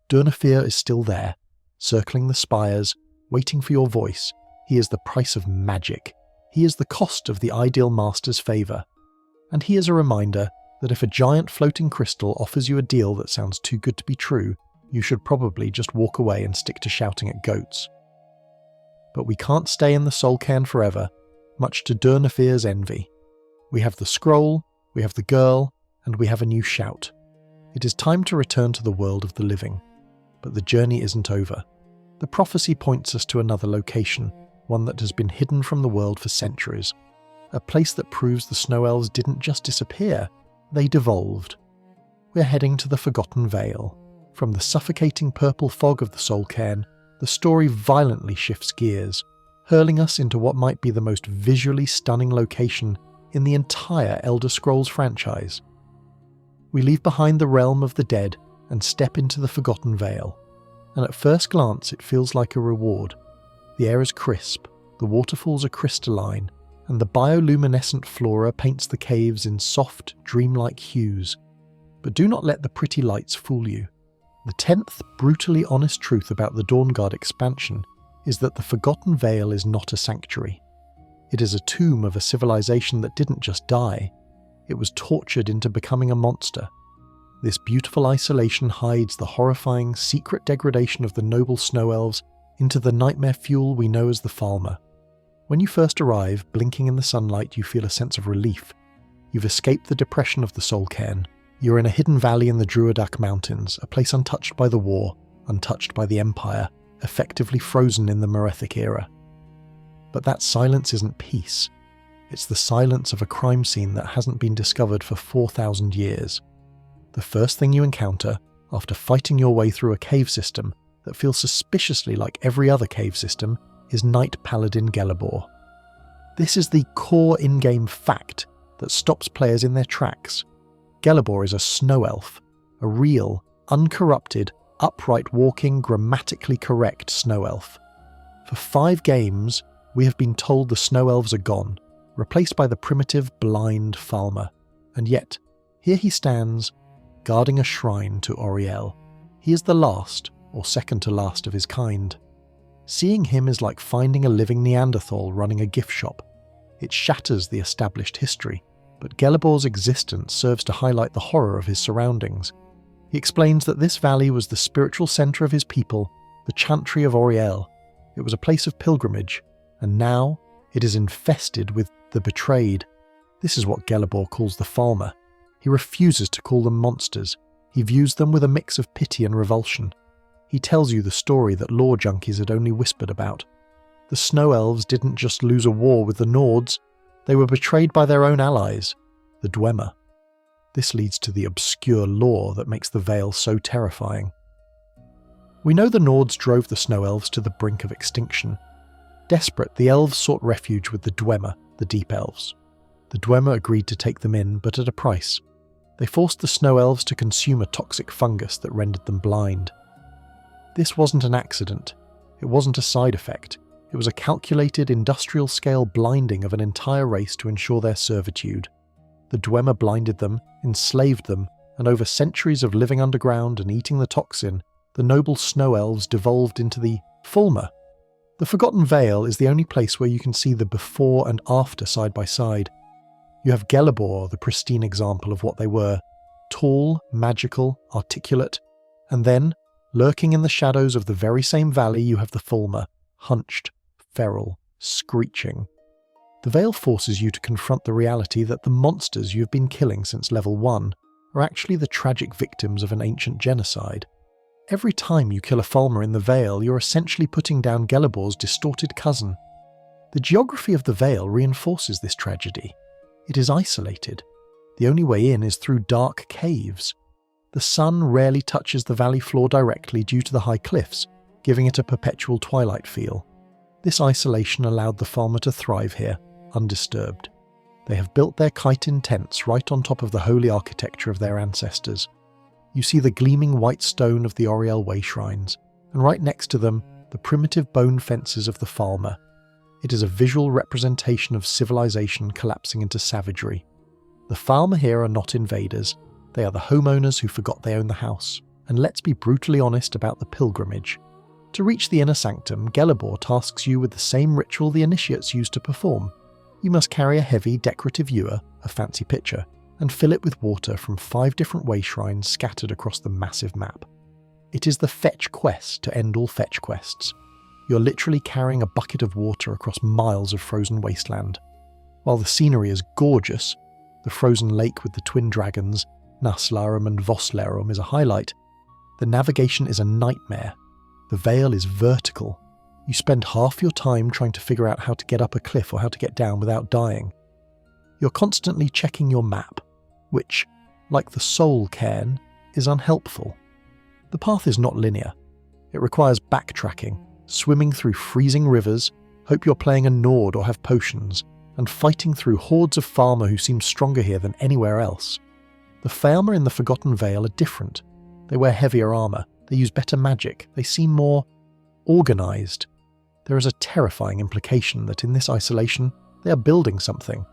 Durnehviir is still there, circling the spires, waiting for your voice. He is the price of magic. He is the cost of the ideal master's favour. And he is a reminder that if a giant floating crystal offers you a deal that sounds too good to be true, you should probably just walk away and stick to shouting at goats. But we can't stay in the Soul Cairn forever, much to Durnehviir's envy. We have the scroll, we have the girl, and we have a new shout. It is time to return to the world of the living. But the journey isn't over. The prophecy points us to another location, one that has been hidden from the world for centuries. A place that proves the Snow Elves didn't just disappear, they devolved. We're heading to the Forgotten Vale. From the suffocating purple fog of the Soul Cairn, the story violently shifts gears, hurling us into what might be the most visually stunning location in the entire Elder Scrolls franchise. We leave behind the realm of the dead and step into the Forgotten Vale, and at first glance it feels like a reward. The air is crisp, the waterfalls are crystalline, and the bioluminescent flora paints the caves in soft, dreamlike hues. But do not let the pretty lights fool you. The 10th brutally honest truth about the Dawnguard expansion is that the Forgotten Vale is not a sanctuary. It is a tomb of a civilization that didn't just die, it was tortured into becoming a monster. This beautiful isolation hides the horrifying, secret degradation of the noble Snow Elves into the nightmare fuel we know as the Falmer. When you first arrive, blinking in the sunlight, you feel a sense of relief. You've escaped the depression of the Soul Cairn. You're in a hidden valley in the Druidak Mountains, a place untouched by the war, untouched by the Empire, effectively frozen in the Merethic era. But that silence isn't peace. It's the silence of a crime scene that hasn't been discovered for 4,000 years. The first thing you encounter, after fighting your way through a cave system that feels suspiciously like every other cave system, is Knight Paladin Gelebor. This is the core in-game fact that stops players in their tracks. Gelebor is a Snow Elf, a real, uncorrupted, upright walking, grammatically correct Snow Elf. For 5 games, we have been told the Snow Elves are gone, replaced by the primitive, blind farmer. And yet, here he stands, guarding a shrine to Auriel. He is the last, or second to last of his kind. Seeing him is like finding a living Neanderthal running a gift shop. It shatters the established history, but Gelebor's existence serves to highlight the horror of his surroundings. He explains that this valley was the spiritual centre of his people, the chantry of Auriel. It was a place of pilgrimage, and now it is infested with the betrayed. This is what Gelebor calls the Falmer. He refuses to call them monsters. He views them with a mix of pity and revulsion. He tells you the story that lore junkies had only whispered about. The Snow Elves didn't just lose a war with the Nords, they were betrayed by their own allies, the Dwemer. This leads to the obscure lore that makes the Vale so terrifying. We know the Nords drove the Snow Elves to the brink of extinction. Desperate, the Elves sought refuge with the Dwemer, the Deep Elves. The Dwemer agreed to take them in, but at a price. They forced the Snow Elves to consume a toxic fungus that rendered them blind. This wasn't an accident. It wasn't a side effect. It was a calculated industrial-scale blinding of an entire race to ensure their servitude. The Dwemer blinded them, enslaved them, and over centuries of living underground and eating the toxin, the noble Snow Elves devolved into the Falmer. The Forgotten Vale is the only place where you can see the before and after side by side. You have Gelebor, the pristine example of what they were, tall, magical, articulate, and then, lurking in the shadows of the very same valley, you have the Falmer, hunched, feral, screeching. The Vale forces you to confront the reality that the monsters you have been killing since level 1 are actually the tragic victims of an ancient genocide. Every time you kill a Falmer in the Vale, you're essentially putting down Gelebor's distorted cousin. The geography of the Vale reinforces this tragedy. It is isolated. The only way in is through dark caves. The sun rarely touches the valley floor directly due to the high cliffs, giving it a perpetual twilight feel. This isolation allowed the Falmer to thrive here, undisturbed. They have built their chitin tents right on top of the holy architecture of their ancestors. You see the gleaming white stone of the Auriel way shrines, and right next to them, the primitive bone fences of the Falmer. It is a visual representation of civilization collapsing into savagery. The Falmer here are not invaders. They are the homeowners who forgot they own the house. And let's be brutally honest about the pilgrimage. To reach the inner sanctum, Gelebor tasks you with the same ritual the initiates used to perform. You must carry a heavy decorative ewer, a fancy pitcher, and fill it with water from 5 different way shrines scattered across the massive map. It is the fetch quest to end all fetch quests. You're literally carrying a bucket of water across miles of frozen wasteland. While the scenery is gorgeous, the frozen lake with the twin dragons, Naslarum and Voslerum, is a highlight. The navigation is a nightmare. The Vale is vertical. You spend half your time trying to figure out how to get up a cliff or how to get down without dying. You're constantly checking your map, which, like the Soul Cairn, is unhelpful. The path is not linear. It requires backtracking, swimming through freezing rivers, hope you're playing a Nord or have potions, and fighting through hordes of Falmer who seem stronger here than anywhere else. The Falmer in the Forgotten Vale are different. They wear heavier armour, they use better magic, they seem more organised. There is a terrifying implication that in this isolation, they are building something.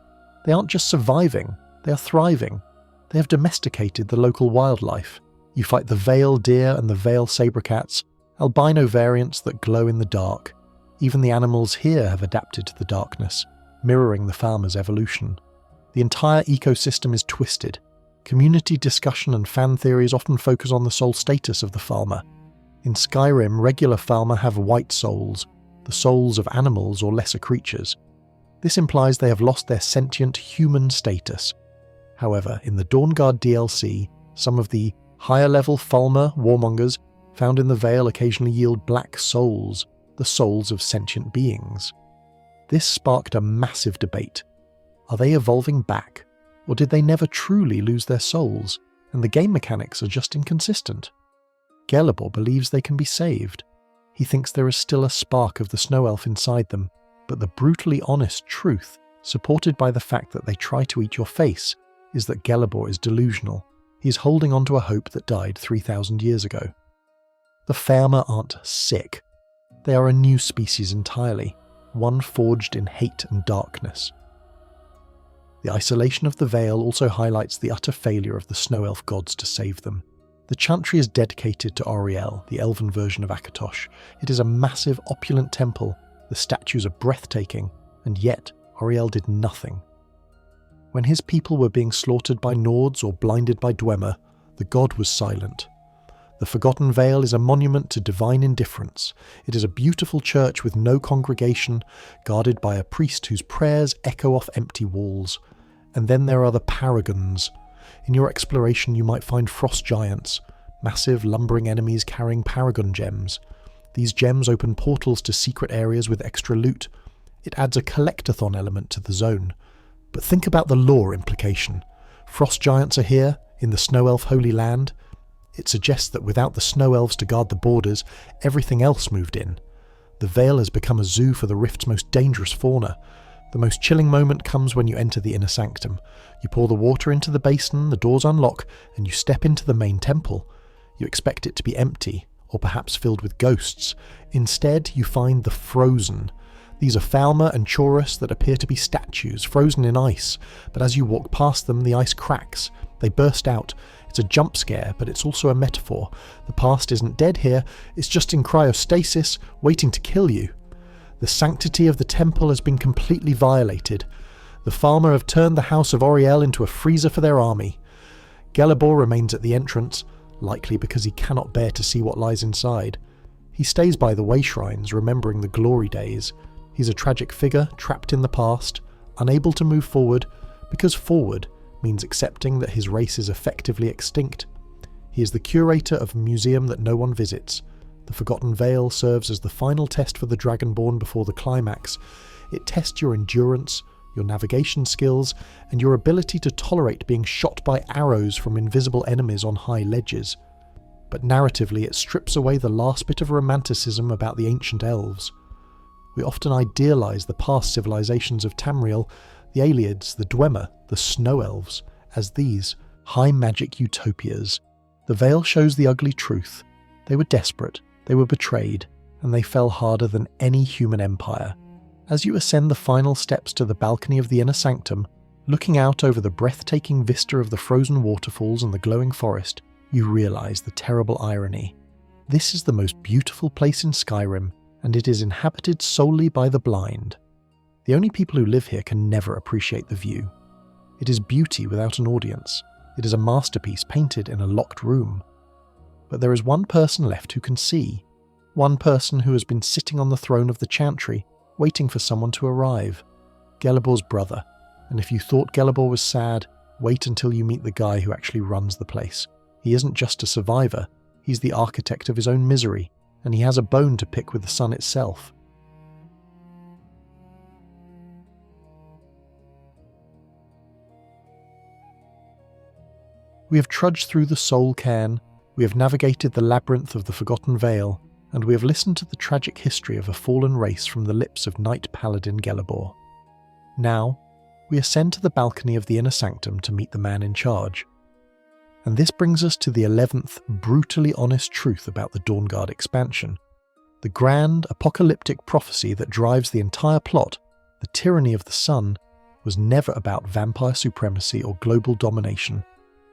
They aren't just surviving, they are thriving. They have domesticated the local wildlife. You fight the Vale deer and the Vale sabercats, albino variants that glow in the dark. Even the animals here have adapted to the darkness, mirroring the Falmer's evolution. The entire ecosystem is twisted. Community discussion and fan theories often focus on the soul status of the Falmer. In Skyrim, regular Falmer have white souls, the souls of animals or lesser creatures. This implies they have lost their sentient human status. However, in the Dawnguard DLC, some of the higher-level Falmer warmongers found in the Vale occasionally yield black souls, the souls of sentient beings. This sparked a massive debate. Are they evolving back, or did they never truly lose their souls, and the game mechanics are just inconsistent? Gelebor believes they can be saved. He thinks there is still a spark of the Snow Elf inside them, But the brutally honest truth, supported by the fact that they try to eat your face, is that Gelebor is delusional. He is holding on to a hope that died 3,000 years ago. The Faermer aren't sick. They are a new species entirely, one forged in hate and darkness. The isolation of the Vale also highlights the utter failure of the Snow Elf gods to save them. The chantry is dedicated to Auriel, the elven version of Akatosh. It is a massive, opulent temple. The statues are breathtaking, and yet Auriel did nothing. When his people were being slaughtered by Nords or blinded by Dwemer, the god was silent. The Forgotten Vale is a monument to divine indifference. It is a beautiful church with no congregation, guarded by a priest whose prayers echo off empty walls. And then there are the Paragons. In your exploration you might find frost giants, massive lumbering enemies carrying Paragon gems. These gems open portals to secret areas with extra loot. It adds a collectathon element to the zone. But think about the lore implication. Frost giants are here, in the Snow Elf Holy Land. It suggests that without the Snow Elves to guard the borders, everything else moved in. The Vale has become a zoo for the Rift's most dangerous fauna. The most chilling moment comes when you enter the inner sanctum. You pour the water into the basin, the doors unlock, and you step into the main temple. You expect it to be empty, or perhaps filled with ghosts. Instead, you find the Frozen. These are Faermer and Chorus that appear to be statues, frozen in ice, but as you walk past them, the ice cracks. They burst out. It's a jump scare, but it's also a metaphor. The past isn't dead here, it's just in cryostasis, waiting to kill you. The sanctity of the temple has been completely violated. The Faermer have turned the House of Auriel into a freezer for their army. Gelebor remains at the entrance, likely because he cannot bear to see what lies inside. He stays by the way shrines, remembering the glory days. He's a tragic figure, trapped in the past, unable to move forward, because forward means accepting that his race is effectively extinct. He is the curator of a museum that no one visits. The Forgotten Vale serves as the final test for the Dragonborn before the climax. It tests your endurance, your navigation skills, and your ability to tolerate being shot by arrows from invisible enemies on high ledges. But narratively, it strips away the last bit of romanticism about the ancient elves. We often idealise the past civilizations of Tamriel, the Aelids, the Dwemer, the Snow Elves, as these high magic utopias. The Vale shows the ugly truth. They were desperate, they were betrayed, and they fell harder than any human empire. As you ascend the final steps to the balcony of the inner sanctum, looking out over the breathtaking vista of the frozen waterfalls and the glowing forest, you realise the terrible irony. This is the most beautiful place in Skyrim, and it is inhabited solely by the blind. The only people who live here can never appreciate the view. It is beauty without an audience. It is a masterpiece painted in a locked room. But there is one person left who can see. One person who has been sitting on the throne of the Chantry, waiting for someone to arrive. Gelebor's brother. And if you thought Gelebor was sad, wait until you meet the guy who actually runs the place. He isn't just a survivor, he's the architect of his own misery, and he has a bone to pick with the sun itself. We have trudged through the Soul Cairn, we have navigated the labyrinth of the Forgotten Vale, and we have listened to the tragic history of a fallen race from the lips of Knight Paladin Gelebor. Now, we ascend to the balcony of the inner sanctum to meet the man in charge. And this brings us to the 11th brutally honest truth about the Dawnguard expansion. The grand, apocalyptic prophecy that drives the entire plot, the tyranny of the sun, was never about vampire supremacy or global domination.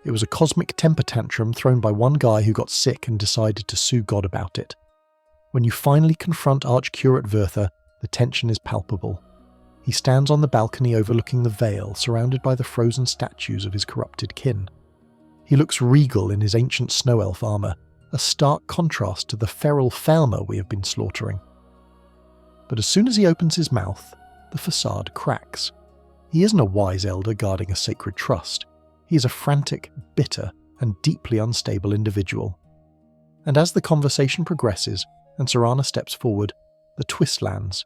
It was a cosmic temper tantrum thrown by one guy who got sick and decided to sue God about it. When you finally confront Arch-Curate Vyrthur, the tension is palpable. He stands on the balcony overlooking the Vale, surrounded by the frozen statues of his corrupted kin. He looks regal in his ancient Snow Elf armour, a stark contrast to the feral Faermer we have been slaughtering. But as soon as he opens his mouth, the facade cracks. He isn't a wise elder guarding a sacred trust. He is a frantic, bitter, and deeply unstable individual. And as the conversation progresses, and Serana steps forward, the twist lands.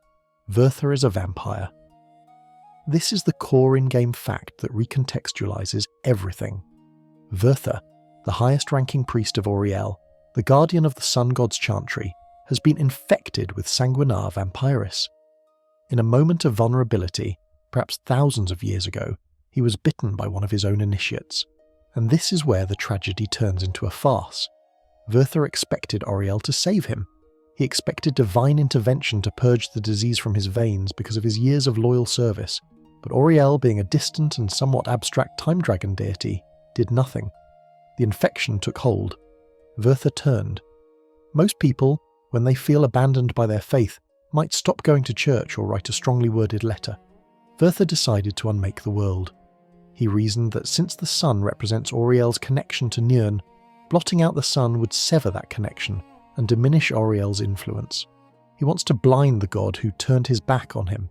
Vyrthur is a vampire. This is the core in-game fact that recontextualizes everything. Vyrthur, the highest-ranking priest of Auriel, the guardian of the sun god's chantry, has been infected with sanguinar vampiris. In a moment of vulnerability, perhaps thousands of years ago, he was bitten by one of his own initiates. And this is where the tragedy turns into a farce. Vyrthur expected Auriel to save him. He expected divine intervention to purge the disease from his veins because of his years of loyal service, but Auriel, being a distant and somewhat abstract time dragon deity, did nothing. The infection took hold. Vyrthur turned. Most people, when they feel abandoned by their faith, might stop going to church or write a strongly worded letter. Vyrthur decided to unmake the world. He reasoned that since the sun represents Auriel's connection to Nirn, blotting out the sun would sever that connection and diminish Auriel's influence. He wants to blind the god who turned his back on him.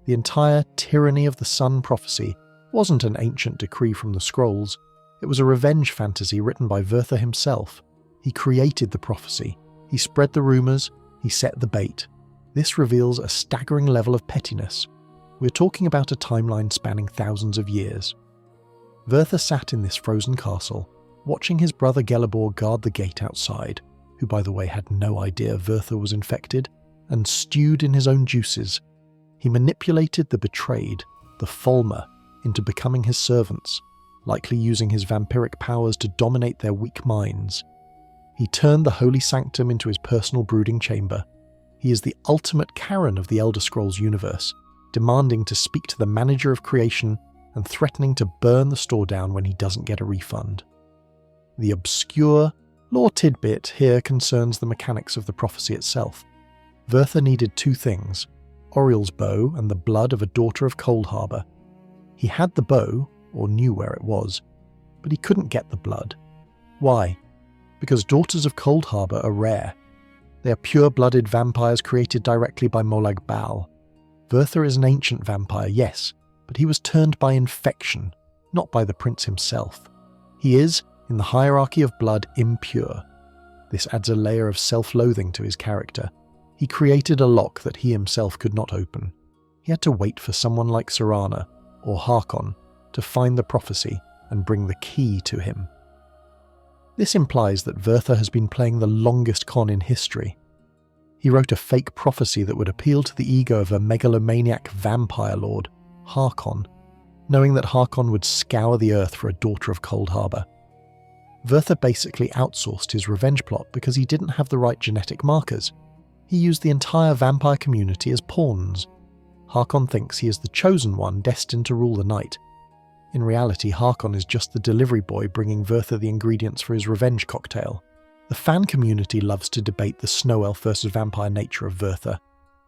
The entire tyranny of the sun prophecy wasn't an ancient decree from the scrolls. It was a revenge fantasy written by Vyrthur himself. He created the prophecy. He spread the rumours. He set the bait. This reveals a staggering level of pettiness. We're talking about a timeline spanning thousands of years. Vyrthur sat in this frozen castle, watching his brother Gelebor guard the gate outside, who by the way had no idea Vyrthur was infected, and stewed in his own juices. He manipulated the betrayed, the Falmer, into becoming his servants, likely using his vampiric powers to dominate their weak minds. He turned the holy sanctum into his personal brooding chamber. He is the ultimate Karen of the Elder Scrolls universe, demanding to speak to the manager of creation and threatening to burn the store down when he doesn't get a refund. The obscure lore tidbit here concerns the mechanics of the prophecy itself. Vyrthur needed two things: Auriel's bow and the blood of a daughter of Coldharbour. He had the bow, or knew where it was, but he couldn't get the blood. Why? Because daughters of Coldharbour are rare. They are pure-blooded vampires created directly by Molag Bal. Vyrthur is an ancient vampire, yes, but he was turned by infection, not by the prince himself. He is, in the hierarchy of blood, impure. This adds a layer of self-loathing to his character. He created a lock that he himself could not open. He had to wait for someone like Serana, or Harkon, to find the prophecy and bring the key to him. This implies that Vyrthur has been playing the longest con in history. He wrote a fake prophecy that would appeal to the ego of a megalomaniac vampire lord, Harkon, knowing that Harkon would scour the earth for a daughter of Coldharbour. Vyrthur basically outsourced his revenge plot because he didn't have the right genetic markers. He used the entire vampire community as pawns. Harkon thinks he is the chosen one destined to rule the night. In reality, Harkon is just the delivery boy bringing Vyrthur the ingredients for his revenge cocktail. The fan community loves to debate the snow elf versus vampire nature of Vyrthur.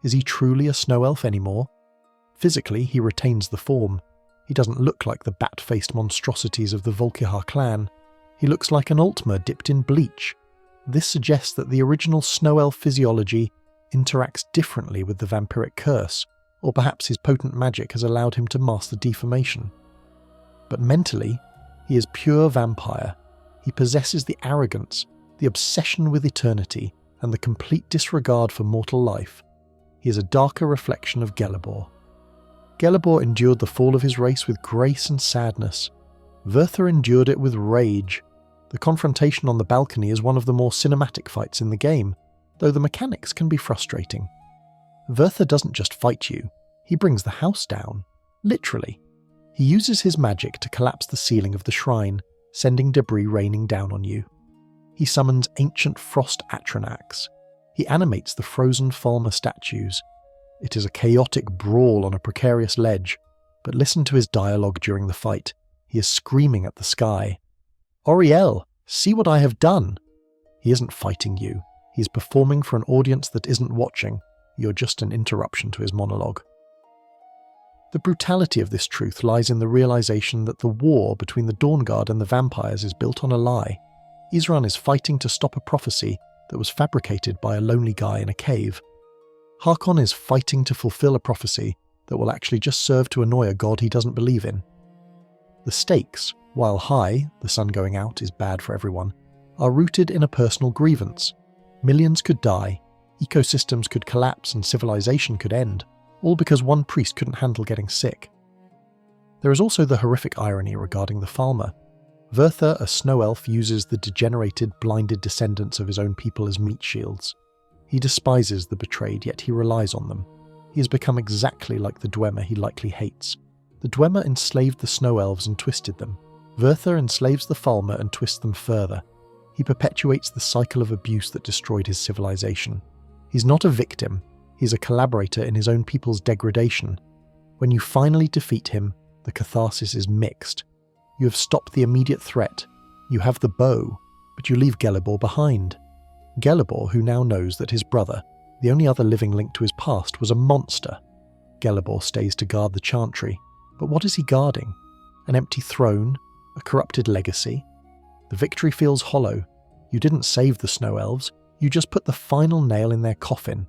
Is he truly a snow elf anymore? Physically, he retains the form. He doesn't look like the bat-faced monstrosities of the Volkihar clan. He looks like an Altmer dipped in bleach. This suggests that the original snow elf physiology interacts differently with the vampiric curse, or perhaps his potent magic has allowed him to master deformation. But mentally, he is pure vampire. He possesses the arrogance, the obsession with eternity, and the complete disregard for mortal life. He is a darker reflection of Gelebor. Gelebor endured the fall of his race with grace and sadness. Vyrthur endured it with rage. The confrontation on the balcony is one of the more cinematic fights in the game, though the mechanics can be frustrating. Vyrthur doesn't just fight you, he brings the house down. Literally. He uses his magic to collapse the ceiling of the shrine, sending debris raining down on you. He summons ancient frost atronachs. He animates the frozen Falmer statues. It is a chaotic brawl on a precarious ledge, but listen to his dialogue during the fight. He is screaming at the sky. Auriel, see what I have done! He isn't fighting you. He is performing for an audience that isn't watching. You're just an interruption to his monologue. The brutality of this truth lies in the realization that the war between the Dawnguard and the vampires is built on a lie. Isran is fighting to stop a prophecy that was fabricated by a lonely guy in a cave. Harkon is fighting to fulfill a prophecy that will actually just serve to annoy a god he doesn't believe in. The stakes, while high, the sun going out is bad for everyone, are rooted in a personal grievance. Millions could die, ecosystems could collapse and civilization could end, all because one priest couldn't handle getting sick. There is also the horrific irony regarding the Falmer. Vyrthur, a snow elf, uses the degenerated, blinded descendants of his own people as meat shields. He despises the betrayed, yet he relies on them. He has become exactly like the Dwemer he likely hates. The Dwemer enslaved the Snow Elves and twisted them. Vyrthur enslaves the Falmer and twists them further. He perpetuates the cycle of abuse that destroyed his civilization. He's not a victim, he's a collaborator in his own people's degradation. When you finally defeat him, the catharsis is mixed. You have stopped the immediate threat. You have the bow, but you leave Gelibor behind. Gelibor, who now knows that his brother, the only other living link to his past, was a monster. Gelibor stays to guard the Chantry, but what is he guarding? An empty throne? A corrupted legacy? The victory feels hollow. You didn't save the Snow Elves, you just put the final nail in their coffin.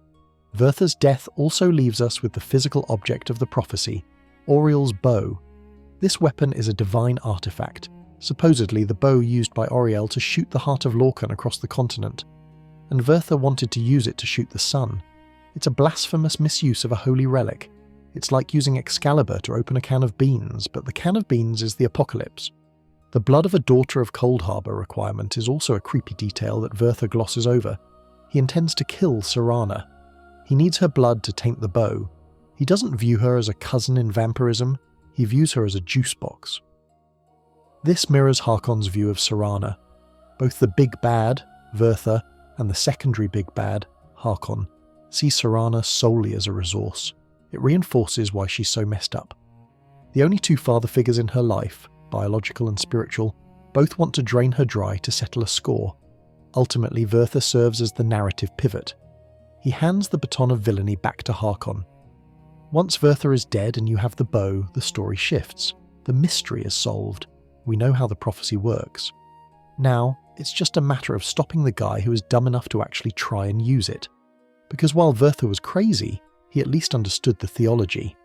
Vyrthur's death also leaves us with the physical object of the prophecy, Auriel's bow. This weapon is a divine artifact, supposedly the bow used by Auriel to shoot the heart of Lorkhan across the continent. And Vyrthur wanted to use it to shoot the sun. It's a blasphemous misuse of a holy relic. It's like using Excalibur to open a can of beans, but the can of beans is the apocalypse. The blood of a daughter of Coldharbour requirement is also a creepy detail that Vyrthur glosses over. He intends to kill Serana. He needs her blood to taint the bow. He doesn't view her as a cousin in vampirism, he views her as a juice box. This mirrors Harkon's view of Serana. Both the big bad, Vyrthur, and the secondary big bad, Harkon, see Serana solely as a resource. It reinforces why she's so messed up. The only two father figures in her life, biological and spiritual, both want to drain her dry to settle a score. Ultimately, Vyrthur serves as the narrative pivot. He hands the baton of villainy back to Harkon. Once Vyrthur is dead and you have the bow, the story shifts. The mystery is solved. We know how the prophecy works. Now, it's just a matter of stopping the guy who is dumb enough to actually try and use it. Because while Vyrthur was crazy, he at least understood the theology.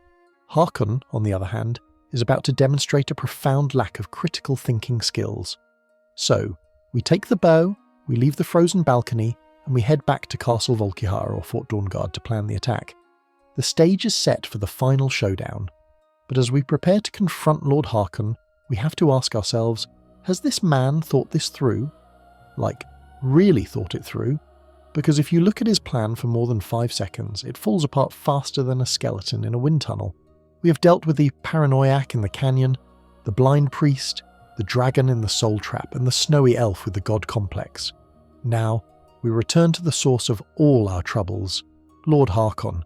Harkon, on the other hand, is about to demonstrate a profound lack of critical thinking skills. So, we take the bow, we leave the frozen balcony, and we head back to Castle Volkihar or Fort Dawnguard to plan the attack. The stage is set for the final showdown. But as we prepare to confront Lord Harkon, we have to ask ourselves, has this man thought this through? Like, really thought it through? Because if you look at his plan for more than 5 seconds, it falls apart faster than a skeleton in a wind tunnel. We have dealt with the paranoiac in the canyon, the blind priest, the dragon in the soul trap, and the snowy elf with the god complex. Now, we return to the source of all our troubles, Lord Harkon.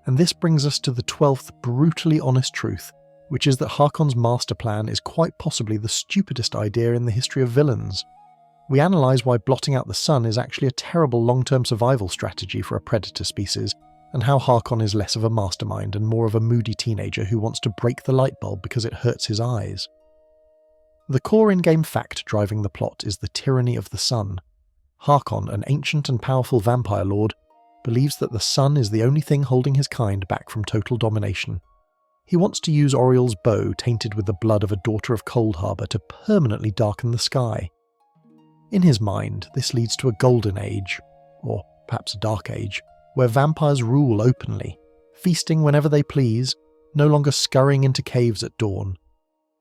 And this brings us to the 12th brutally honest truth, which is that Harkon's master plan is quite possibly the stupidest idea in the history of villains. We analyse why blotting out the sun is actually a terrible long-term survival strategy for a predator species, and how Harkon is less of a mastermind and more of a moody teenager who wants to break the light bulb because it hurts his eyes. The core in-game fact driving the plot is the tyranny of the sun. Harkon, an ancient and powerful vampire lord, believes that the sun is the only thing holding his kind back from total domination. He wants to use Auriel's bow tainted with the blood of a daughter of Coldharbour to permanently darken the sky. In his mind, this leads to a golden age, or perhaps a dark age, where vampires rule openly, feasting whenever they please, no longer scurrying into caves at dawn.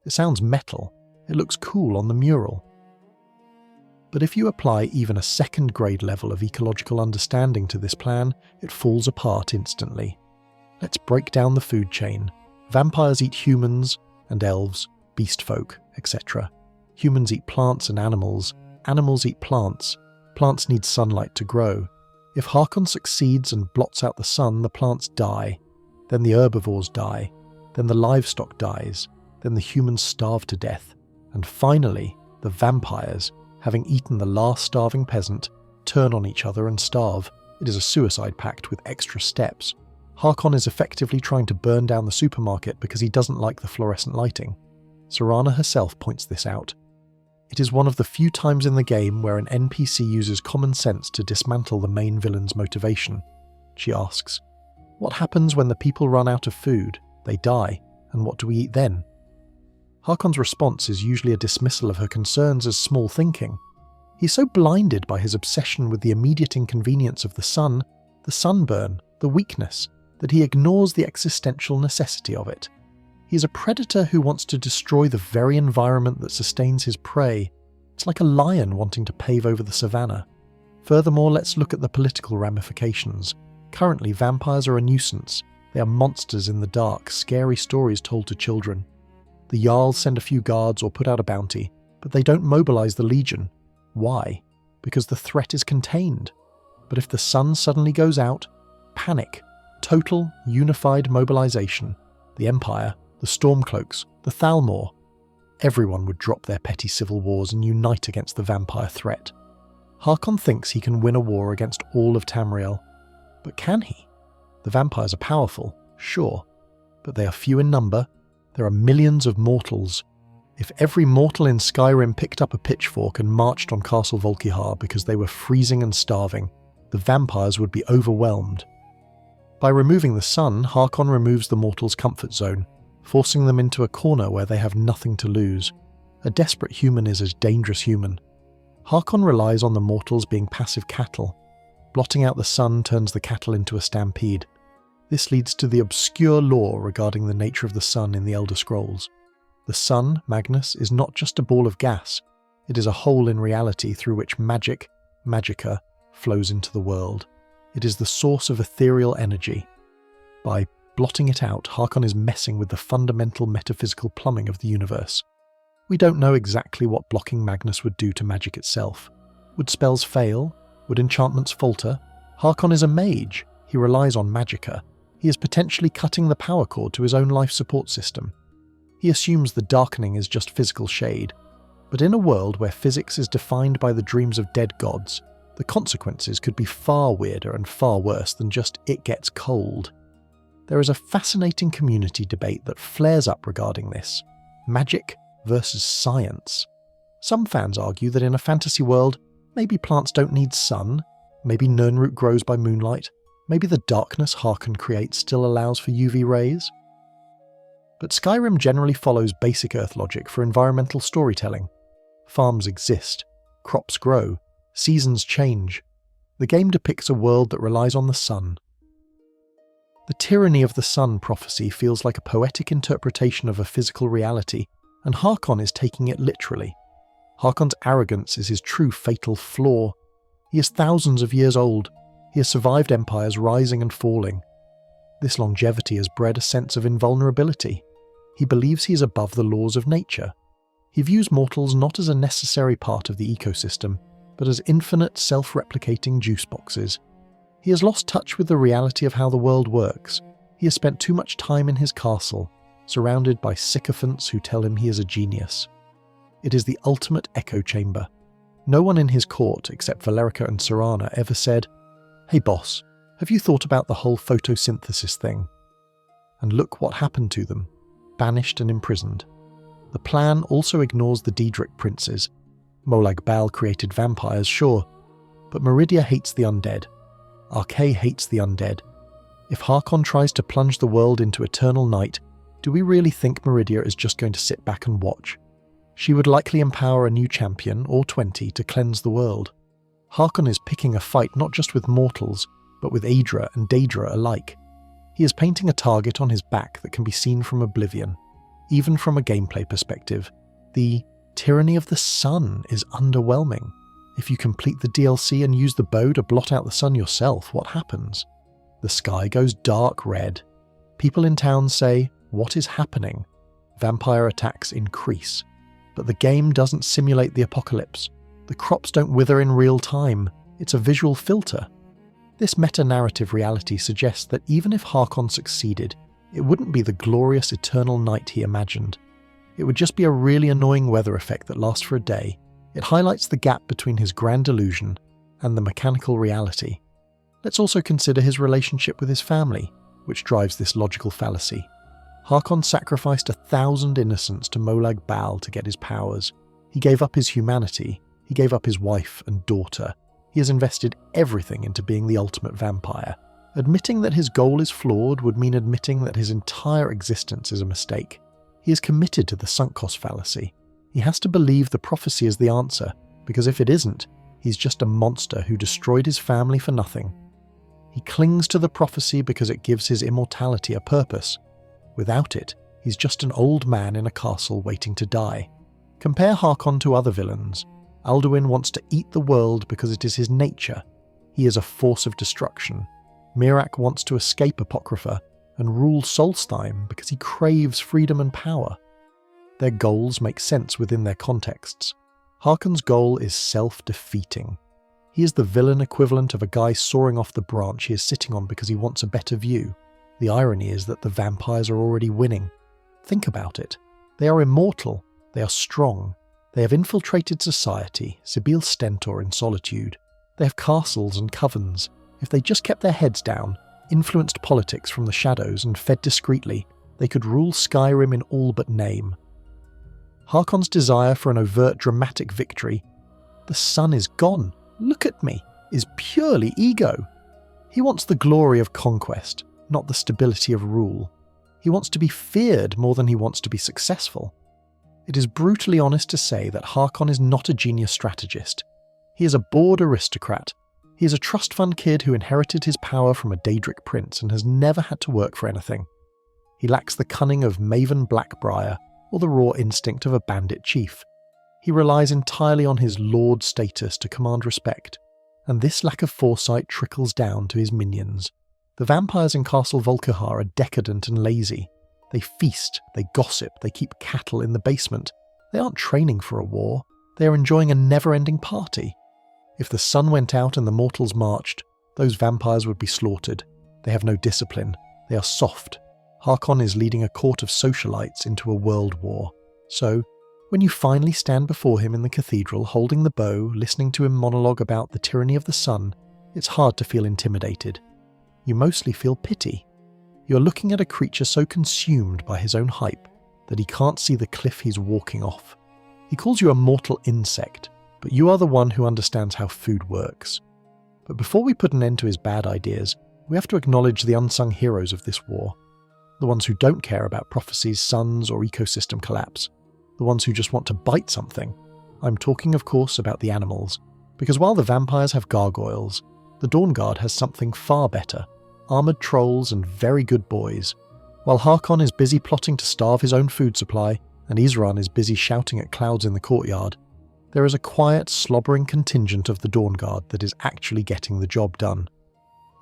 It sounds metal, it looks cool on the mural. But if you apply even a second-grade level of ecological understanding to this plan, it falls apart instantly. Let's break down the food chain. Vampires eat humans and elves, beast folk, etc. Humans eat plants and animals. Animals eat plants. Plants need sunlight to grow. If Harkon succeeds and blots out the sun, the plants die. Then the herbivores die. Then the livestock dies. Then the humans starve to death. And finally, the vampires, having eaten the last starving peasant, turn on each other and starve. It is a suicide pact with extra steps. Harkon is effectively trying to burn down the supermarket because he doesn't like the fluorescent lighting. Serana herself points this out. It is one of the few times in the game where an NPC uses common sense to dismantle the main villain's motivation. She asks, "What happens when the people run out of food? They die, and what do we eat then?" Harkon's response is usually a dismissal of her concerns as small thinking. He's so blinded by his obsession with the immediate inconvenience of the sun, the sunburn, the weakness, that he ignores the existential necessity of it. He is a predator who wants to destroy the very environment that sustains his prey. It's like a lion wanting to pave over the savannah. Furthermore, let's look at the political ramifications. Currently, vampires are a nuisance. They are monsters in the dark, scary stories told to children. The Jarls send a few guards or put out a bounty, but they don't mobilize the Legion. Why? Because the threat is contained. But if the sun suddenly goes out, panic, total, unified mobilization. The Empire, the Stormcloaks, the Thalmor. Everyone would drop their petty civil wars and unite against the vampire threat. Harkon thinks he can win a war against all of Tamriel. But can he? The vampires are powerful, sure, but they are few in number. There are millions of mortals. If every mortal in Skyrim picked up a pitchfork and marched on Castle Volkihar because they were freezing and starving, the vampires would be overwhelmed. By removing the sun, Harkon removes the mortals' comfort zone, forcing them into a corner where they have nothing to lose. A desperate human is a dangerous human. Harkon relies on the mortals being passive cattle. Blotting out the sun turns the cattle into a stampede. This leads to the obscure lore regarding the nature of the sun in the Elder Scrolls. The sun, Magnus, is not just a ball of gas. It is a hole in reality through which magic, magicka, flows into the world. It is the source of ethereal energy. By blotting it out, Harkon is messing with the fundamental metaphysical plumbing of the universe. We don't know exactly what blocking Magnus would do to magic itself. Would spells fail? Would enchantments falter? Harkon is a mage. He relies on magicka. He is potentially cutting the power cord to his own life support system. He assumes the darkening is just physical shade. But in a world where physics is defined by the dreams of dead gods, the consequences could be far weirder and far worse than just it gets cold. There is a fascinating community debate that flares up regarding this. Magic versus science. Some fans argue that in a fantasy world, maybe plants don't need sun, maybe Nirnroot grows by moonlight, maybe the darkness Harkon creates still allows for UV rays. But Skyrim generally follows basic Earth logic for environmental storytelling. Farms exist, crops grow, seasons change. The game depicts a world that relies on the sun. The tyranny of the sun prophecy feels like a poetic interpretation of a physical reality, and Harkon is taking it literally. Harkon's arrogance is his true fatal flaw. He is thousands of years old. He has survived empires rising and falling. This longevity has bred a sense of invulnerability. He believes he is above the laws of nature. He views mortals not as a necessary part of the ecosystem, but as infinite self-replicating juice boxes. He has lost touch with the reality of how the world works. He has spent too much time in his castle, surrounded by sycophants who tell him he is a genius. It is the ultimate echo chamber. No one in his court, except Valerica and Serana, ever said, "Hey boss, have you thought about the whole photosynthesis thing?" And look what happened to them, banished and imprisoned. The plan also ignores the Daedric princes. Molag Bal created vampires, sure, but Meridia hates the undead. Arkay hates the undead. If Harkon tries to plunge the world into eternal night, do we really think Meridia is just going to sit back and watch? She would likely empower a new champion, or 20, to cleanse the world. Harkon is picking a fight not just with mortals, but with Aedra and Daedra alike. He is painting a target on his back that can be seen from Oblivion. Even from a gameplay perspective, the tyranny of the sun is underwhelming. If you complete the DLC and use the bow to blot out the sun yourself, what happens? The sky goes dark red. People in town say, "What is happening?" Vampire attacks increase. But the game doesn't simulate the apocalypse. The crops don't wither in real time. It's a visual filter. This meta-narrative reality suggests that even if Harkon succeeded, it wouldn't be the glorious eternal night he imagined. It would just be a really annoying weather effect that lasts for a day. It highlights the gap between his grand illusion and the mechanical reality. Let's also consider his relationship with his family, which drives this logical fallacy. Harkon sacrificed 1,000 innocents to Molag Bal to get his powers. He gave up his humanity. He gave up his wife and daughter. He has invested everything into being the ultimate vampire. Admitting that his goal is flawed would mean admitting that his entire existence is a mistake. He is committed to the sunk cost fallacy. He has to believe the prophecy is the answer, because if it isn't, he's just a monster who destroyed his family for nothing. He clings to the prophecy because it gives his immortality a purpose. Without it, he's just an old man in a castle waiting to die. Compare Harkon to other villains. Alduin wants to eat the world because it is his nature. He is a force of destruction. Miraak wants to escape Apocrypha, and rule Solstheim because he craves freedom and power. Their goals make sense within their contexts. Harkon's goal is self-defeating. He is the villain equivalent of a guy soaring off the branch he is sitting on because he wants a better view. The irony is that the vampires are already winning. Think about it. They are immortal. They are strong. They have infiltrated society, Sibyl Stentor in solitude. They have castles and covens. If they just kept their heads down, influenced politics from the shadows and fed discreetly, they could rule Skyrim in all but name. Harkon's desire for an overt dramatic victory, "The sun is gone, look at me," is purely ego. He wants the glory of conquest, not the stability of rule. He wants to be feared more than he wants to be successful. It is brutally honest to say that Harkon is not a genius strategist. He is a bored aristocrat. He is a trust fund kid who inherited his power from a Daedric prince and has never had to work for anything. He lacks the cunning of Maven Blackbriar or the raw instinct of a bandit chief. He relies entirely on his lord status to command respect, and this lack of foresight trickles down to his minions. The vampires in Castle Volkihar are decadent and lazy. They feast, they gossip, they keep cattle in the basement. They aren't training for a war. They are enjoying a never-ending party. If the sun went out and the mortals marched, those vampires would be slaughtered. They have no discipline. They are soft. Harkon is leading a court of socialites into a world war. So, when you finally stand before him in the cathedral holding the bow, listening to him monologue about the tyranny of the sun, it's hard to feel intimidated. You mostly feel pity. You're looking at a creature so consumed by his own hype that he can't see the cliff he's walking off. He calls you a mortal insect, but you are the one who understands how food works. But before we put an end to his bad ideas, we have to acknowledge the unsung heroes of this war. The ones who don't care about prophecies, suns, or ecosystem collapse. The ones who just want to bite something. I'm talking, of course, about the animals, because while the vampires have gargoyles, the Dawnguard has something far better: armoured trolls and very good boys. While Harkon is busy plotting to starve his own food supply, and Isran is busy shouting at clouds in the courtyard, there is a quiet, slobbering contingent of the Dawnguard that is actually getting the job done.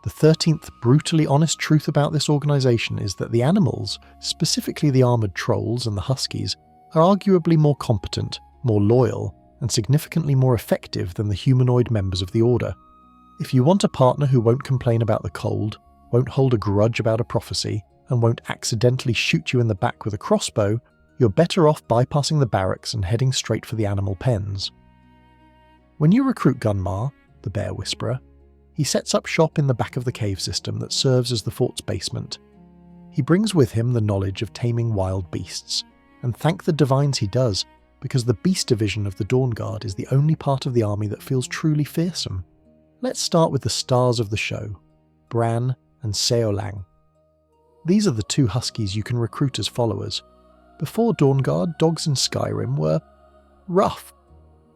The 13th brutally honest truth about this organisation is that the animals, specifically the armoured trolls and the Huskies, are arguably more competent, more loyal, and significantly more effective than the humanoid members of the Order. If you want a partner who won't complain about the cold, won't hold a grudge about a prophecy, and won't accidentally shoot you in the back with a crossbow, you're better off bypassing the barracks and heading straight for the animal pens. When you recruit Gunmar, the Bear Whisperer, he sets up shop in the back of the cave system that serves as the fort's basement. He brings with him the knowledge of taming wild beasts, and thank the divines he does, because the beast division of the Dawnguard is the only part of the army that feels truly fearsome. Let's start with the stars of the show, Bran and Seolang. These are the two Huskies you can recruit as followers. Before Dawnguard, dogs in Skyrim were rough.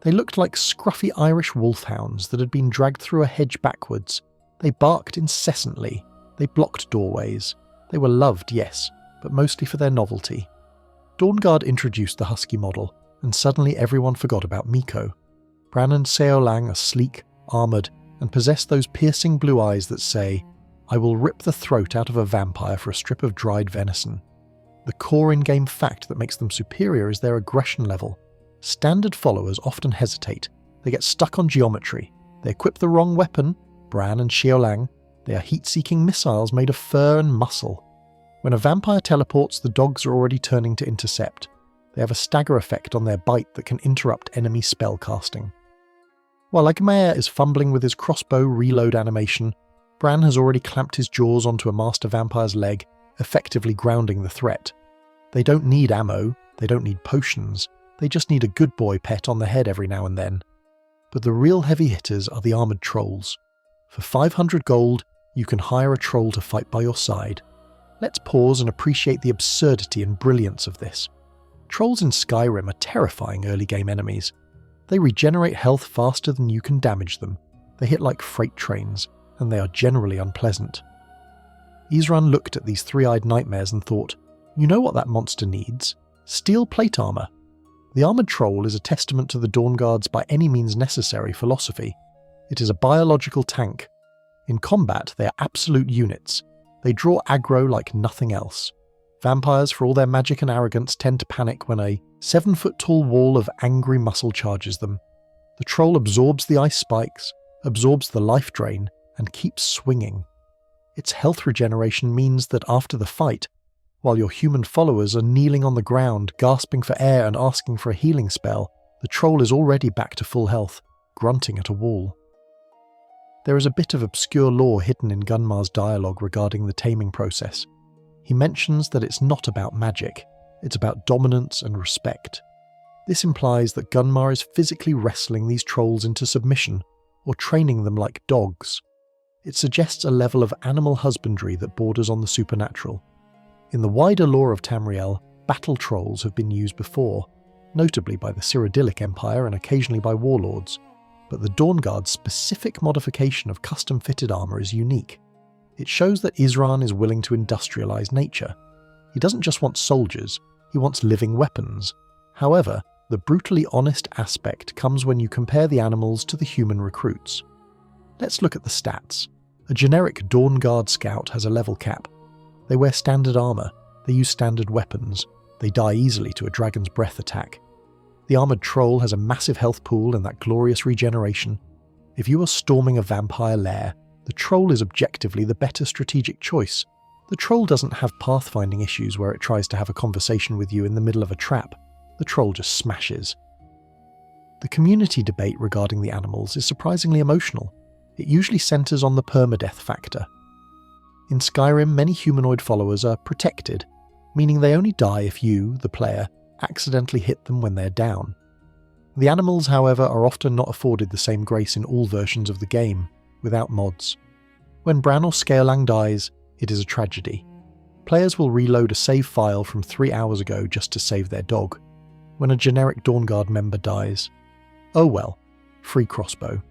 They looked like scruffy Irish wolfhounds that had been dragged through a hedge backwards. They barked incessantly. They blocked doorways. They were loved, yes, but mostly for their novelty. Dawnguard introduced the Husky model, and suddenly everyone forgot about Miko. Bran and Seolang are sleek, armoured, and possess those piercing blue eyes that say, "I will rip the throat out of a vampire for a strip of dried venison." The core in-game fact that makes them superior is their aggression level. Standard followers often hesitate. They get stuck on geometry. They equip the wrong weapon, Bran and Seolang. They are heat-seeking missiles made of fur and muscle. When a vampire teleports, the dogs are already turning to intercept. They have a stagger effect on their bite that can interrupt enemy spellcasting. While Agmaer is fumbling with his crossbow reload animation, Bran has already clamped his jaws onto a master vampire's leg, effectively grounding the threat. They don't need ammo, they don't need potions, they just need a good boy pet on the head every now and then. But the real heavy hitters are the armoured trolls. For 500 gold, you can hire a troll to fight by your side. Let's pause and appreciate the absurdity and brilliance of this. Trolls in Skyrim are terrifying early game enemies. They regenerate health faster than you can damage them. They hit like freight trains, and they are generally unpleasant. Isran looked at these three-eyed nightmares and thought, you know what that monster needs? Steel plate armour. The armoured troll is a testament to the Dawnguard's by any means necessary philosophy. It is a biological tank. In combat, they are absolute units. They draw aggro like nothing else. Vampires, for all their magic and arrogance, tend to panic when a 7-foot-tall wall of angry muscle charges them. The troll absorbs the ice spikes, absorbs the life drain, and keeps swinging. Its health regeneration means that after the fight, while your human followers are kneeling on the ground, gasping for air and asking for a healing spell, the troll is already back to full health, grunting at a wall. There is a bit of obscure lore hidden in Gunmar's dialogue regarding the taming process. He mentions that it's not about magic, it's about dominance and respect. This implies that Gunmar is physically wrestling these trolls into submission, or training them like dogs. It suggests a level of animal husbandry that borders on the supernatural. In the wider lore of Tamriel, battle trolls have been used before, notably by the Cyrodiilic Empire and occasionally by warlords, but the Dawnguard's specific modification of custom-fitted armour is unique. It shows that Isran is willing to industrialise nature. He doesn't just want soldiers, he wants living weapons. However, the brutally honest aspect comes when you compare the animals to the human recruits. Let's look at the stats. A generic Dawnguard scout has a level cap. They wear standard armour, they use standard weapons, they die easily to a dragon's breath attack. The armoured troll has a massive health pool and that glorious regeneration. If you are storming a vampire lair, the troll is objectively the better strategic choice. The troll doesn't have pathfinding issues where it tries to have a conversation with you in the middle of a trap. The troll just smashes. The community debate regarding the animals is surprisingly emotional. It usually centres on the permadeath factor. In Skyrim, many humanoid followers are protected, meaning they only die if you, the player, accidentally hit them when they're down. The animals, however, are often not afforded the same grace in all versions of the game, without mods. When Bran or Scaelang dies, it is a tragedy. Players will reload a save file from 3 hours ago just to save their dog. When a generic Dawnguard member dies, oh well, free crossbow.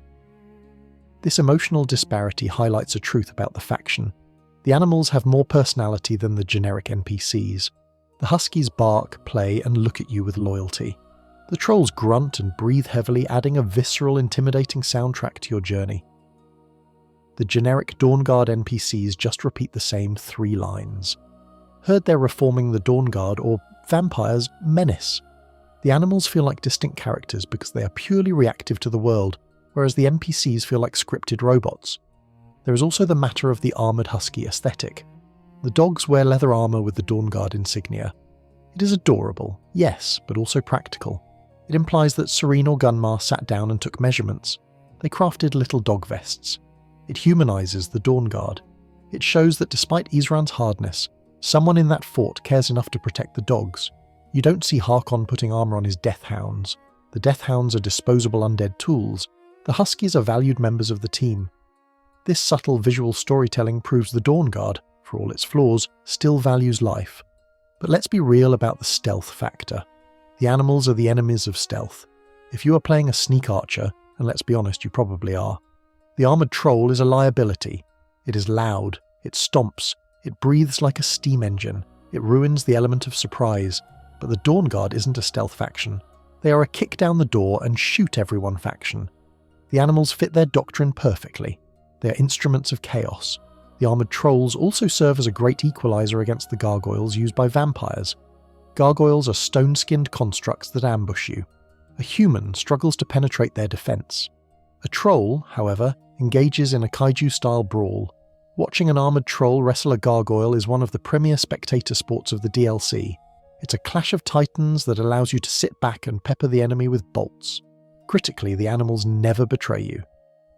This emotional disparity highlights a truth about the faction. The animals have more personality than the generic NPCs. The Huskies bark, play, and look at you with loyalty. The trolls grunt and breathe heavily, adding a visceral, intimidating soundtrack to your journey. The generic Dawnguard NPCs just repeat the same 3 lines. Heard they're reforming the Dawnguard, or vampires, menace. The animals feel like distinct characters because they are purely reactive to the world, whereas the NPCs feel like scripted robots. There is also the matter of the armoured husky aesthetic. The dogs wear leather armour with the Dawnguard insignia. It is adorable, yes, but also practical. It implies that Serene or Gunmar sat down and took measurements. They crafted little dog vests. It humanises the Dawnguard. It shows that despite Isran's hardness, someone in that fort cares enough to protect the dogs. You don't see Harkon putting armour on his death hounds. The death hounds are disposable undead tools. The Huskies are valued members of the team. This subtle visual storytelling proves the Dawnguard, for all its flaws, still values life. But let's be real about the stealth factor. The animals are the enemies of stealth. If you are playing a sneak archer, and let's be honest, you probably are, the armoured troll is a liability. It is loud, it stomps, it breathes like a steam engine, it ruins the element of surprise. But the Dawnguard isn't a stealth faction. They are a kick down the door and shoot everyone faction. The animals fit their doctrine perfectly. They are instruments of chaos. The armoured trolls also serve as a great equaliser against the gargoyles used by vampires. Gargoyles are stone-skinned constructs that ambush you. A human struggles to penetrate their defence. A troll, however, engages in a kaiju-style brawl. Watching an armoured troll wrestle a gargoyle is one of the premier spectator sports of the DLC. It's a clash of titans that allows you to sit back and pepper the enemy with bolts. Critically, the animals never betray you.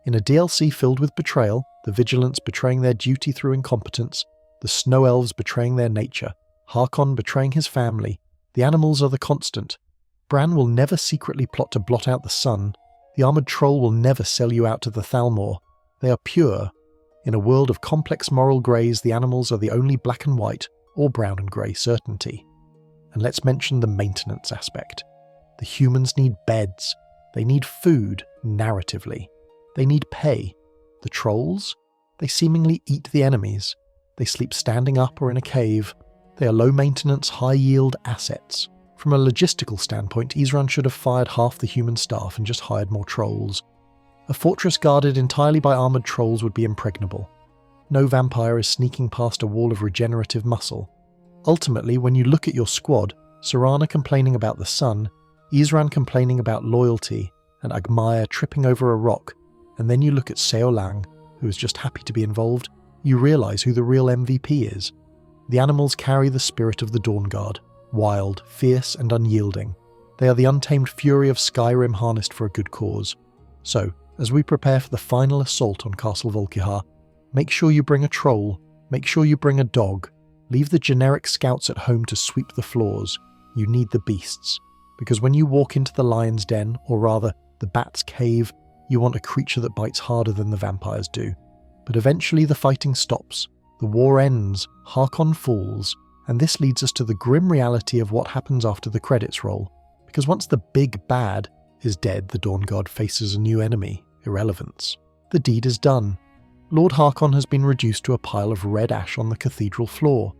In a DLC filled with betrayal, the Vigilants betraying their duty through incompetence, the Snow Elves betraying their nature, Harkon betraying his family, the animals are the constant. Bran will never secretly plot to blot out the sun. The armoured troll will never sell you out to the Thalmor. They are pure. In a world of complex moral greys, the animals are the only black and white, or brown and grey certainty. And let's mention the maintenance aspect. The humans need beds. They need food, narratively. They need pay. The trolls? They seemingly eat the enemies. They sleep standing up or in a cave. They are low-maintenance, high-yield assets. From a logistical standpoint, Isran should have fired half the human staff and just hired more trolls. A fortress guarded entirely by armoured trolls would be impregnable. No vampire is sneaking past a wall of regenerative muscle. Ultimately, when you look at your squad, Serana complaining about the sun, Isran complaining about loyalty, and Agmaya tripping over a rock, and then you look at Seolang, who is just happy to be involved, you realise who the real MVP is. The animals carry the spirit of the Dawnguard, wild, fierce and unyielding. They are the untamed fury of Skyrim harnessed for a good cause. So, as we prepare for the final assault on Castle Volkihar, make sure you bring a troll, make sure you bring a dog, leave the generic scouts at home to sweep the floors. You need the beasts, because when you walk into the lion's den, or rather, the bat's cave, you want a creature that bites harder than the vampires do. But eventually the fighting stops, the war ends, Harkon falls, and this leads us to the grim reality of what happens after the credits roll, because once the big bad is dead, the Dawnguard faces a new enemy, irrelevance. The deed is done. Lord Harkon has been reduced to a pile of red ash on the cathedral floor.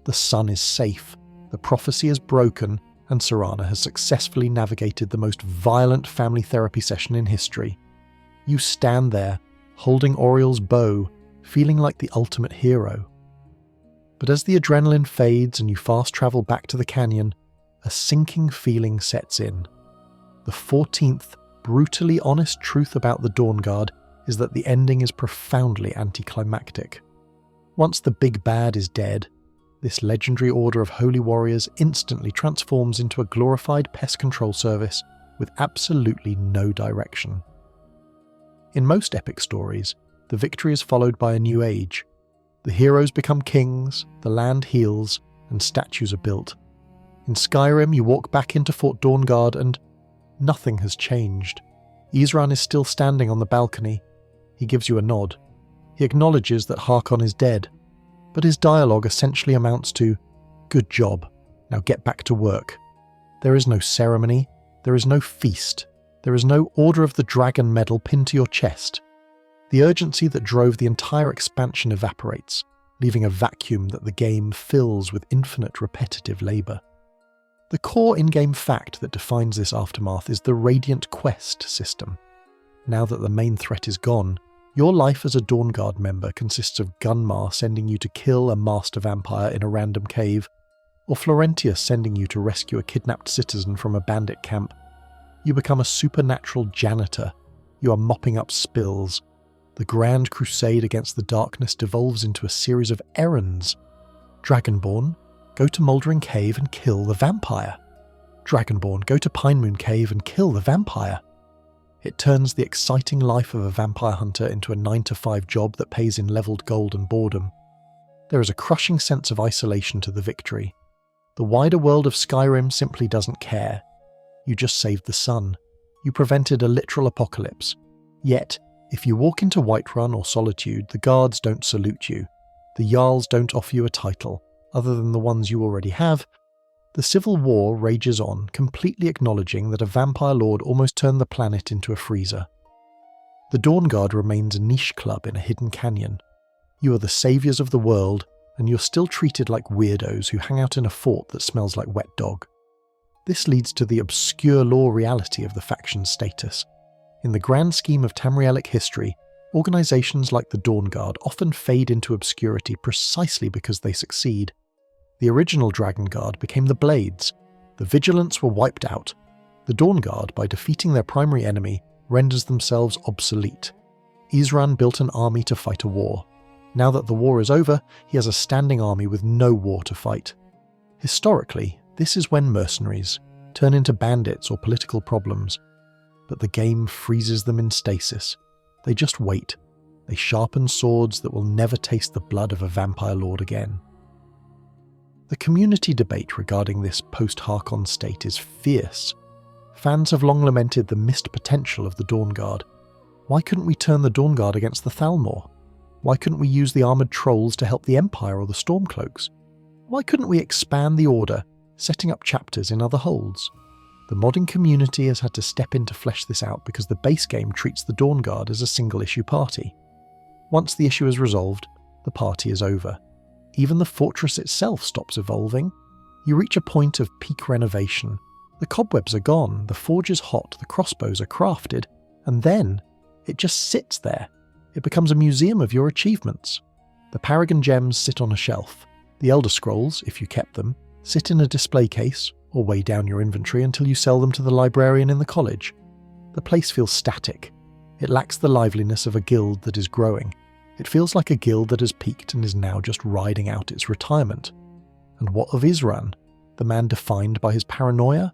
The sun is safe, the prophecy is broken, and Serana has successfully navigated the most violent family therapy session in history. You stand there, holding Oriel's bow, feeling like the ultimate hero. But as the adrenaline fades and you fast travel back to the canyon, a sinking feeling sets in. The 14th, brutally honest truth about the Dawnguard is that the ending is profoundly anticlimactic. Once the big bad is dead, this legendary order of holy warriors instantly transforms into a glorified pest control service with absolutely no direction. In most epic stories, the victory is followed by a new age. The heroes become kings, the land heals, and statues are built. In Skyrim, you walk back into Fort Dawnguard and nothing has changed. Isran is still standing on the balcony. He gives you a nod. He acknowledges that Harkon is dead, but his dialogue essentially amounts to, "Good job, now get back to work." There is no ceremony, there is no feast, there is no Order of the Dragon medal pinned to your chest. The urgency that drove the entire expansion evaporates, leaving a vacuum that the game fills with infinite repetitive labour. The core in-game fact that defines this aftermath is the Radiant Quest system. Now that the main threat is gone, your life as a Dawnguard member consists of Gunmar sending you to kill a master vampire in a random cave, or Florentius sending you to rescue a kidnapped citizen from a bandit camp. You become a supernatural janitor. You are mopping up spills. The grand crusade against the darkness devolves into a series of errands. Dragonborn, go to Mouldering Cave and kill the vampire. Dragonborn, go to Pinemoon Cave and kill the vampire. It turns the exciting life of a vampire hunter into a 9-to-5 job that pays in levelled gold and boredom. There is a crushing sense of isolation to the victory. The wider world of Skyrim simply doesn't care. You just saved the sun. You prevented a literal apocalypse. Yet, if you walk into Whiterun or Solitude, the guards don't salute you. The Jarls don't offer you a title, other than the ones you already have. The civil war rages on, completely acknowledging that a vampire lord almost turned the planet into a freezer. The Dawnguard remains a niche club in a hidden canyon. You are the saviours of the world, and you're still treated like weirdos who hang out in a fort that smells like wet dog. This leads to the obscure lore reality of the faction's status. In the grand scheme of Tamrielic history, organisations like the Dawnguard often fade into obscurity precisely because they succeed. The original Dragon Guard became the Blades. The Vigilants were wiped out. The Dawnguard, by defeating their primary enemy, renders themselves obsolete. Isran built an army to fight a war. Now that the war is over, he has a standing army with no war to fight. Historically, this is when mercenaries turn into bandits or political problems. But the game freezes them in stasis. They just wait. They sharpen swords that will never taste the blood of a vampire lord again. The community debate regarding this post-Harkon state is fierce. Fans have long lamented the missed potential of the Dawnguard. Why couldn't we turn the Dawnguard against the Thalmor? Why couldn't we use the armoured trolls to help the Empire or the Stormcloaks? Why couldn't we expand the Order, setting up chapters in other holds? The modding community has had to step in to flesh this out because the base game treats the Dawnguard as a single-issue party. Once the issue is resolved, the party is over. Even the fortress itself stops evolving. You reach a point of peak renovation. The cobwebs are gone, the forge is hot, the crossbows are crafted, and then it just sits there. It becomes a museum of your achievements. The Paragon gems sit on a shelf. The Elder Scrolls, if you kept them, sit in a display case or weigh down your inventory until you sell them to the librarian in the college. The place feels static. It lacks the liveliness of a guild that is growing. It feels like a guild that has peaked and is now just riding out its retirement. And what of Isran, the man defined by his paranoia?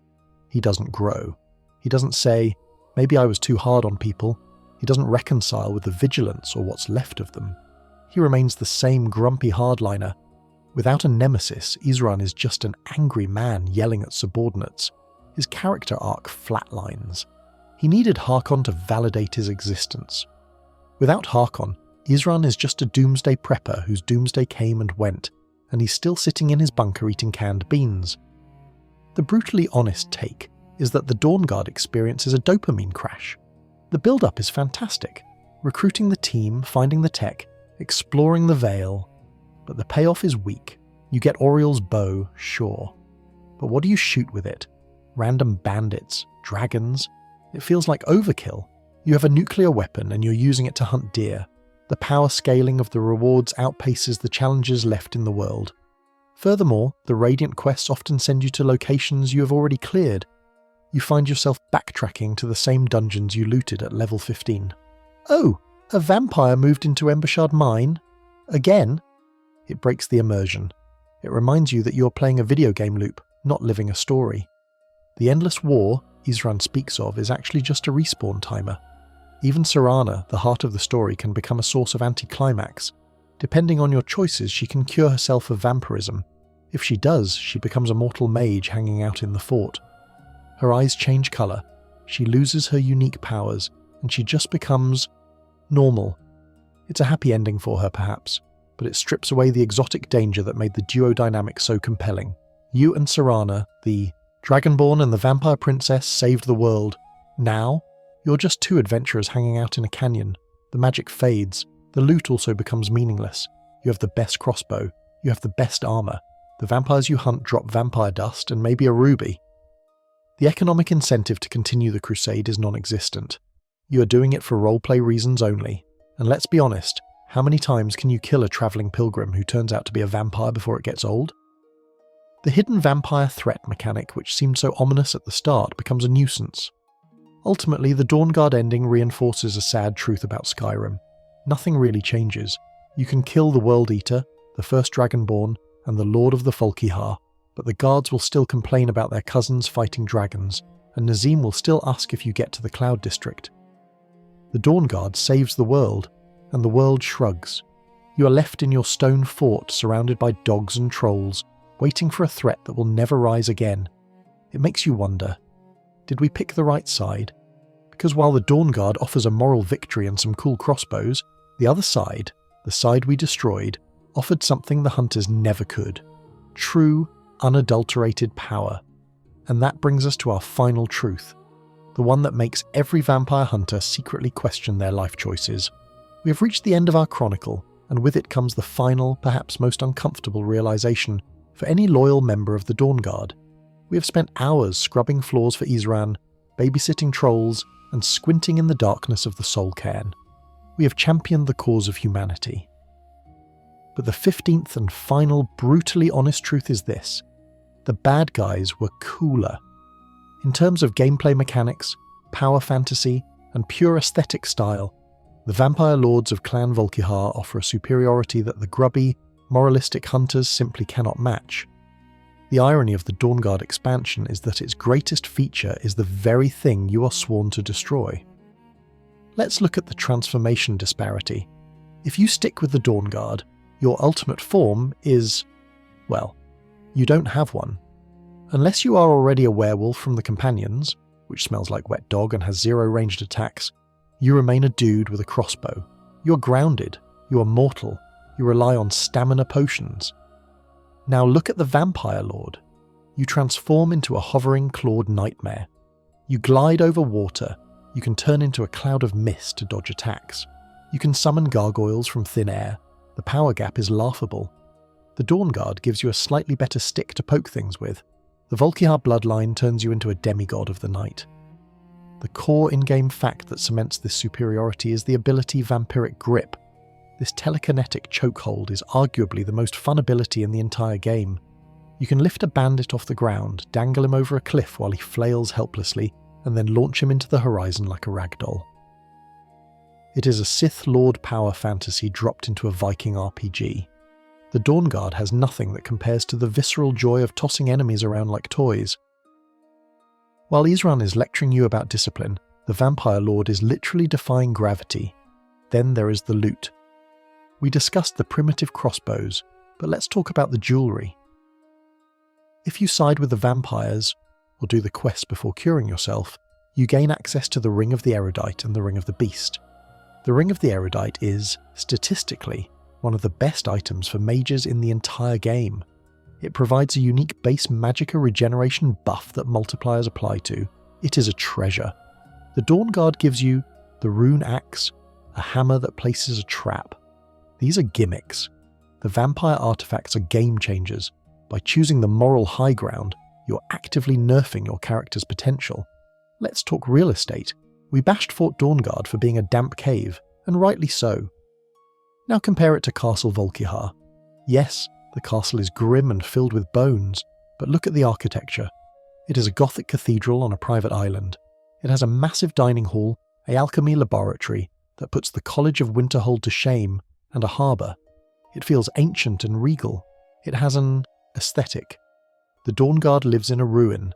He doesn't grow. He doesn't say, maybe I was too hard on people. He doesn't reconcile with the Vigilants or what's left of them. He remains the same grumpy hardliner. Without a nemesis, Isran is just an angry man yelling at subordinates. His character arc flatlines. He needed Harkon to validate his existence. Without Harkon, Isran is just a doomsday prepper whose doomsday came and went, and he's still sitting in his bunker eating canned beans. The brutally honest take is that the Dawnguard experience is a dopamine crash. The build-up is fantastic. Recruiting the team, finding the tech, exploring the Vale. But the payoff is weak. You get Oriel's bow, sure. But what do you shoot with it? Random bandits? Dragons? It feels like overkill. You have a nuclear weapon and you're using it to hunt deer. The power scaling of the rewards outpaces the challenges left in the world. Furthermore, the Radiant quests often send you to locations you have already cleared. You find yourself backtracking to the same dungeons you looted at level 15. Oh, a vampire moved into Embershard Mine? Again? It breaks the immersion. It reminds you that you're playing a video game loop, not living a story. The endless war Isran speaks of is actually just a respawn timer. Even Serana, the heart of the story, can become a source of anticlimax. Depending on your choices, she can cure herself of vampirism. If she does, she becomes a mortal mage hanging out in the fort. Her eyes change colour, she loses her unique powers, and she just becomes normal. It's a happy ending for her, perhaps, but it strips away the exotic danger that made the duo dynamic so compelling. You and Serana, the Dragonborn and the Vampire Princess, saved the world. Now, you're just two adventurers hanging out in a canyon. The magic fades. The loot also becomes meaningless. You have the best crossbow. You have the best armor. The vampires you hunt drop vampire dust and maybe a ruby. The economic incentive to continue the crusade is non-existent. You are doing it for roleplay reasons only. And let's be honest, how many times can you kill a travelling pilgrim who turns out to be a vampire before it gets old? The hidden vampire threat mechanic, which seemed so ominous at the start, becomes a nuisance. Ultimately, the Dawnguard ending reinforces a sad truth about Skyrim. Nothing really changes. You can kill the World Eater, the first Dragonborn, and the Lord of the Folkihar, but the guards will still complain about their cousins fighting dragons, and Nazim will still ask if you get to the Cloud District. The Dawnguard saves the world, and the world shrugs. You are left in your stone fort surrounded by dogs and trolls, waiting for a threat that will never rise again. It makes you wonder, did we pick the right side? Because while the Dawnguard offers a moral victory and some cool crossbows, the other side, the side we destroyed, offered something the hunters never could. True, unadulterated power. And that brings us to our final truth. The one that makes every vampire hunter secretly question their life choices. We have reached the end of our chronicle, and with it comes the final, perhaps most uncomfortable realization for any loyal member of the Dawnguard. We have spent hours scrubbing floors for Isran, babysitting trolls, and squinting in the darkness of the Soul Cairn. We have championed the cause of humanity. But the 15th and final brutally honest truth is this. The bad guys were cooler. In terms of gameplay mechanics, power fantasy, and pure aesthetic style, the vampire lords of Clan Volkihar offer a superiority that the grubby, moralistic hunters simply cannot match. The irony of the Dawnguard expansion is that its greatest feature is the very thing you are sworn to destroy. Let's look at the transformation disparity. If you stick with the Dawnguard, your ultimate form is, well, you don't have one. Unless you are already a werewolf from the companions, which smells like wet dog and has 0 ranged attacks, you remain a dude with a crossbow. You're grounded, you are mortal, you rely on stamina potions. Now look at the Vampire Lord. You transform into a hovering clawed nightmare. You glide over water, you can turn into a cloud of mist to dodge attacks. You can summon gargoyles from thin air. The power gap is laughable. The Dawnguard gives you a slightly better stick to poke things with. The Volkihar bloodline turns you into a demigod of the night. The core in-game fact that cements this superiority is the ability Vampiric Grip. This telekinetic chokehold is arguably the most fun ability in the entire game. You can lift a bandit off the ground, dangle him over a cliff while he flails helplessly, and then launch him into the horizon like a ragdoll. It is a Sith Lord power fantasy dropped into a Viking RPG. The Dawnguard has nothing that compares to the visceral joy of tossing enemies around like toys. While Isran is lecturing you about discipline, the Vampire Lord is literally defying gravity. Then there is the loot. We discussed the primitive crossbows, but let's talk about the jewellery. If you side with the vampires, or do the quest before curing yourself, you gain access to the Ring of the Erudite and the Ring of the Beast. The Ring of the Erudite is, statistically, one of the best items for mages in the entire game. It provides a unique base magicka regeneration buff that multipliers apply to. It is a treasure. The Dawnguard gives you the Rune Axe, a hammer that places a trap. These are gimmicks. The vampire artifacts are game changers. By choosing the moral high ground, you're actively nerfing your character's potential. Let's talk real estate. We bashed Fort Dawnguard for being a damp cave, and rightly so. Now compare it to Castle Volkihar. Yes, the castle is grim and filled with bones, but look at the architecture. It is a Gothic cathedral on a private island. It has a massive dining hall, an alchemy laboratory that puts the College of Winterhold to shame, and a harbour. It feels ancient and regal. It has an aesthetic. The Dawnguard lives in a ruin.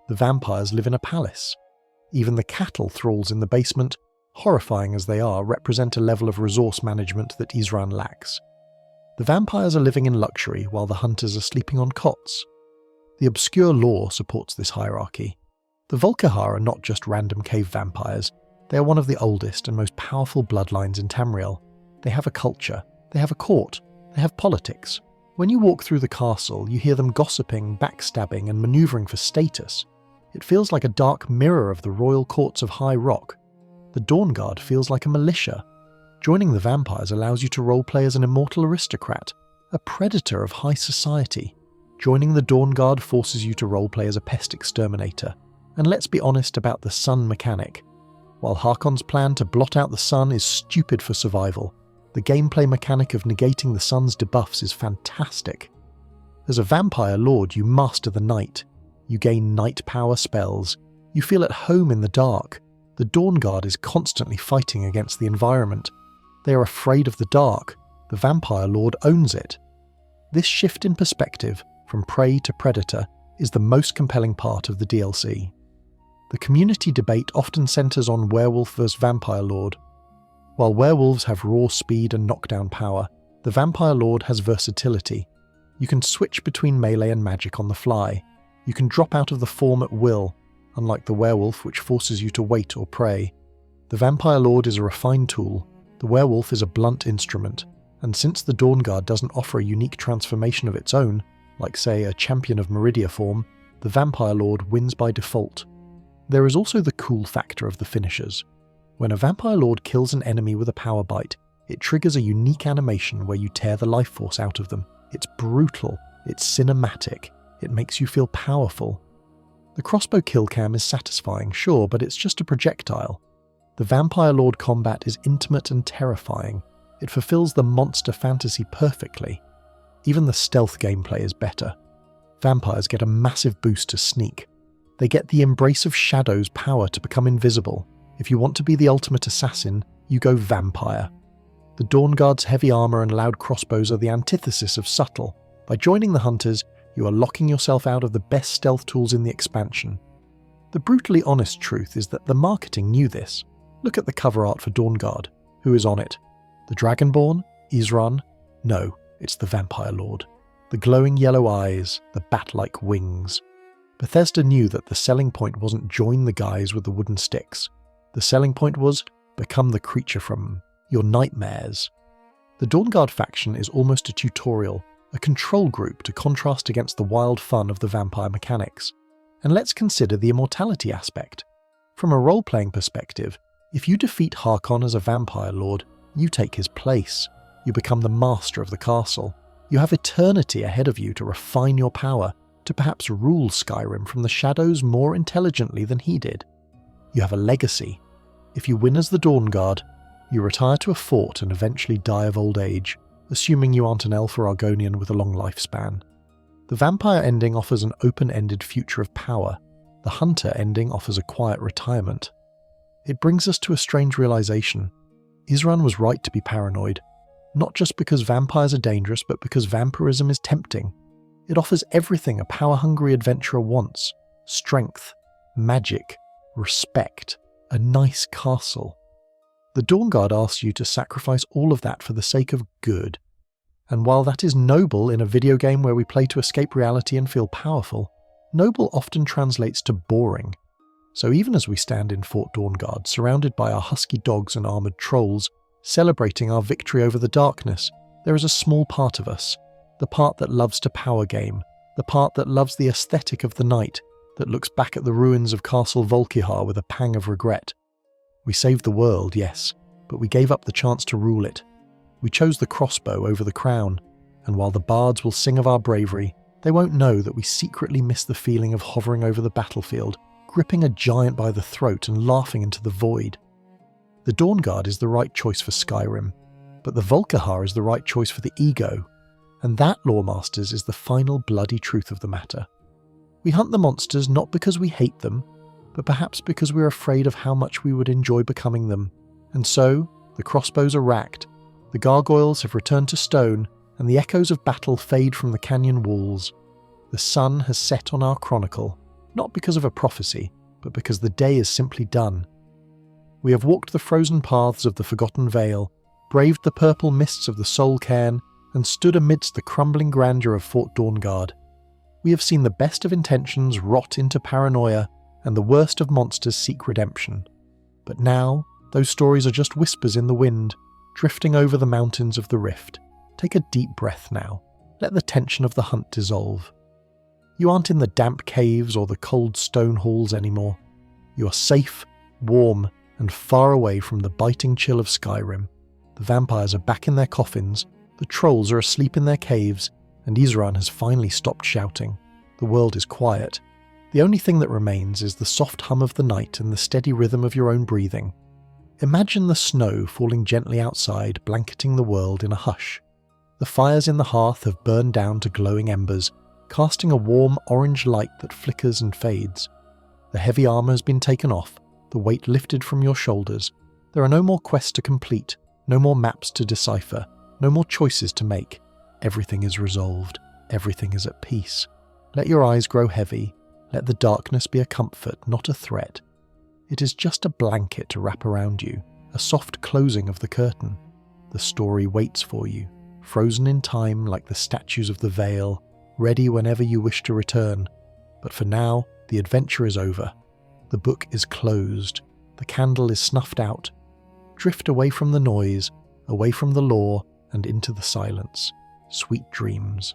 The vampires live in a palace. Even the cattle thralls in the basement, horrifying as they are, represent a level of resource management that Isran lacks. The vampires are living in luxury while the hunters are sleeping on cots. The obscure lore supports this hierarchy. The Volkihar are not just random cave vampires. They are one of the oldest and most powerful bloodlines in Tamriel. They have a culture, they have a court, they have politics. When you walk through the castle, you hear them gossiping, backstabbing, and manoeuvring for status. It feels like a dark mirror of the royal courts of High Rock. The Dawnguard feels like a militia. Joining the vampires allows you to roleplay as an immortal aristocrat, a predator of high society. Joining the Dawnguard forces you to roleplay as a pest exterminator. And let's be honest about the sun mechanic. While Harkon's plan to blot out the sun is stupid for survival, the gameplay mechanic of negating the sun's debuffs is fantastic. As a vampire lord, you master the night. You gain night power spells. You feel at home in the dark. The Dawnguard is constantly fighting against the environment. They are afraid of the dark. The vampire lord owns it. This shift in perspective, from prey to predator, is the most compelling part of the DLC. The community debate often centres on werewolf vs vampire lord. While werewolves have raw speed and knockdown power, the vampire lord has versatility. You can switch between melee and magic on the fly. You can drop out of the form at will, unlike the werewolf which forces you to wait or pray. The vampire lord is a refined tool, the werewolf is a blunt instrument, and since the Dawnguard doesn't offer a unique transformation of its own, like say a Champion of Meridia form, the vampire lord wins by default. There is also the cool factor of the finishers. When a vampire lord kills an enemy with a power bite, it triggers a unique animation where you tear the life force out of them. It's brutal, it's cinematic, it makes you feel powerful. The crossbow kill cam is satisfying, sure, but it's just a projectile. The vampire lord combat is intimate and terrifying. It fulfills the monster fantasy perfectly. Even the stealth gameplay is better. Vampires get a massive boost to sneak. They get the Embrace of Shadows power to become invisible. If you want to be the ultimate assassin, you go vampire. The Dawnguard's heavy armour and loud crossbows are the antithesis of subtle. By joining the hunters, you are locking yourself out of the best stealth tools in the expansion. The brutally honest truth is that the marketing knew this. Look at the cover art for Dawnguard. Who is on it? The Dragonborn? Isran? No, it's the Vampire Lord. The glowing yellow eyes, the bat-like wings. Bethesda knew that the selling point wasn't join the guys with the wooden sticks. The selling point was become the creature from your nightmares. The Dawnguard faction is almost a tutorial, a control group to contrast against the wild fun of the vampire mechanics. And let's consider the immortality aspect. From a role-playing perspective, if you defeat Harkon as a vampire lord, you take his place. You become the master of the castle. You have eternity ahead of you to refine your power, to perhaps rule Skyrim from the shadows more intelligently than he did. You have a legacy. If you win as the Dawnguard, You retire to a fort and eventually die of old age, assuming you aren't an elf or Argonian with a long lifespan. The vampire ending offers an open-ended future of power. The hunter ending offers a quiet retirement. It brings us to a strange realization. Isran was right to be paranoid, not just because vampires are dangerous, but because vampirism is tempting. It offers everything a power-hungry adventurer wants: strength, magic, respect, a nice castle. The Dawnguard asks you to sacrifice all of that for the sake of good. And while that is noble in a video game where we play to escape reality and feel powerful, noble often translates to boring. So even as we stand in Fort Dawnguard, surrounded by our husky dogs and armoured trolls, celebrating our victory over the darkness, there is a small part of us, the part that loves to power game, the part that loves the aesthetic of the night, that looks back at the ruins of Castle Volkihar with a pang of regret. We saved the world, yes, but we gave up the chance to rule it. We chose the crossbow over the crown, and while the bards will sing of our bravery, they won't know that we secretly miss the feeling of hovering over the battlefield, gripping a giant by the throat and laughing into the void. The Dawnguard is the right choice for Skyrim, but the Volkihar is the right choice for the ego, and that, Loremasters, is the final bloody truth of the matter. We hunt the monsters not because we hate them, but perhaps because we're afraid of how much we would enjoy becoming them, and so the crossbows are racked, the gargoyles have returned to stone, and the echoes of battle fade from the canyon walls. The sun has set on our chronicle, not because of a prophecy, but because the day is simply done. We have walked the frozen paths of the forgotten Vale, braved the purple mists of the Soul Cairn, and stood amidst the crumbling grandeur of Fort Dawnguard. We have seen the best of intentions rot into paranoia, and the worst of monsters seek redemption. But now, those stories are just whispers in the wind, drifting over the mountains of the Rift. Take a deep breath now. Let the tension of the hunt dissolve. You aren't in the damp caves or the cold stone halls anymore. You are safe, warm, and far away from the biting chill of Skyrim. The vampires are back in their coffins, the trolls are asleep in their caves, and Isran has finally stopped shouting. The world is quiet. The only thing that remains is the soft hum of the night and the steady rhythm of your own breathing. Imagine the snow falling gently outside, blanketing the world in a hush. The fires in the hearth have burned down to glowing embers, casting a warm orange light that flickers and fades. The heavy armour has been taken off, the weight lifted from your shoulders. There are no more quests to complete, no more maps to decipher, no more choices to make. Everything is resolved. Everything is at peace. Let your eyes grow heavy. Let the darkness be a comfort, not a threat. It is just a blanket to wrap around you, a soft closing of the curtain. The story waits for you, frozen in time like the statues of the Vale, ready whenever you wish to return. But for now, the adventure is over. The book is closed. The candle is snuffed out. Drift away from the noise, away from the lore, and into the silence. Sweet dreams.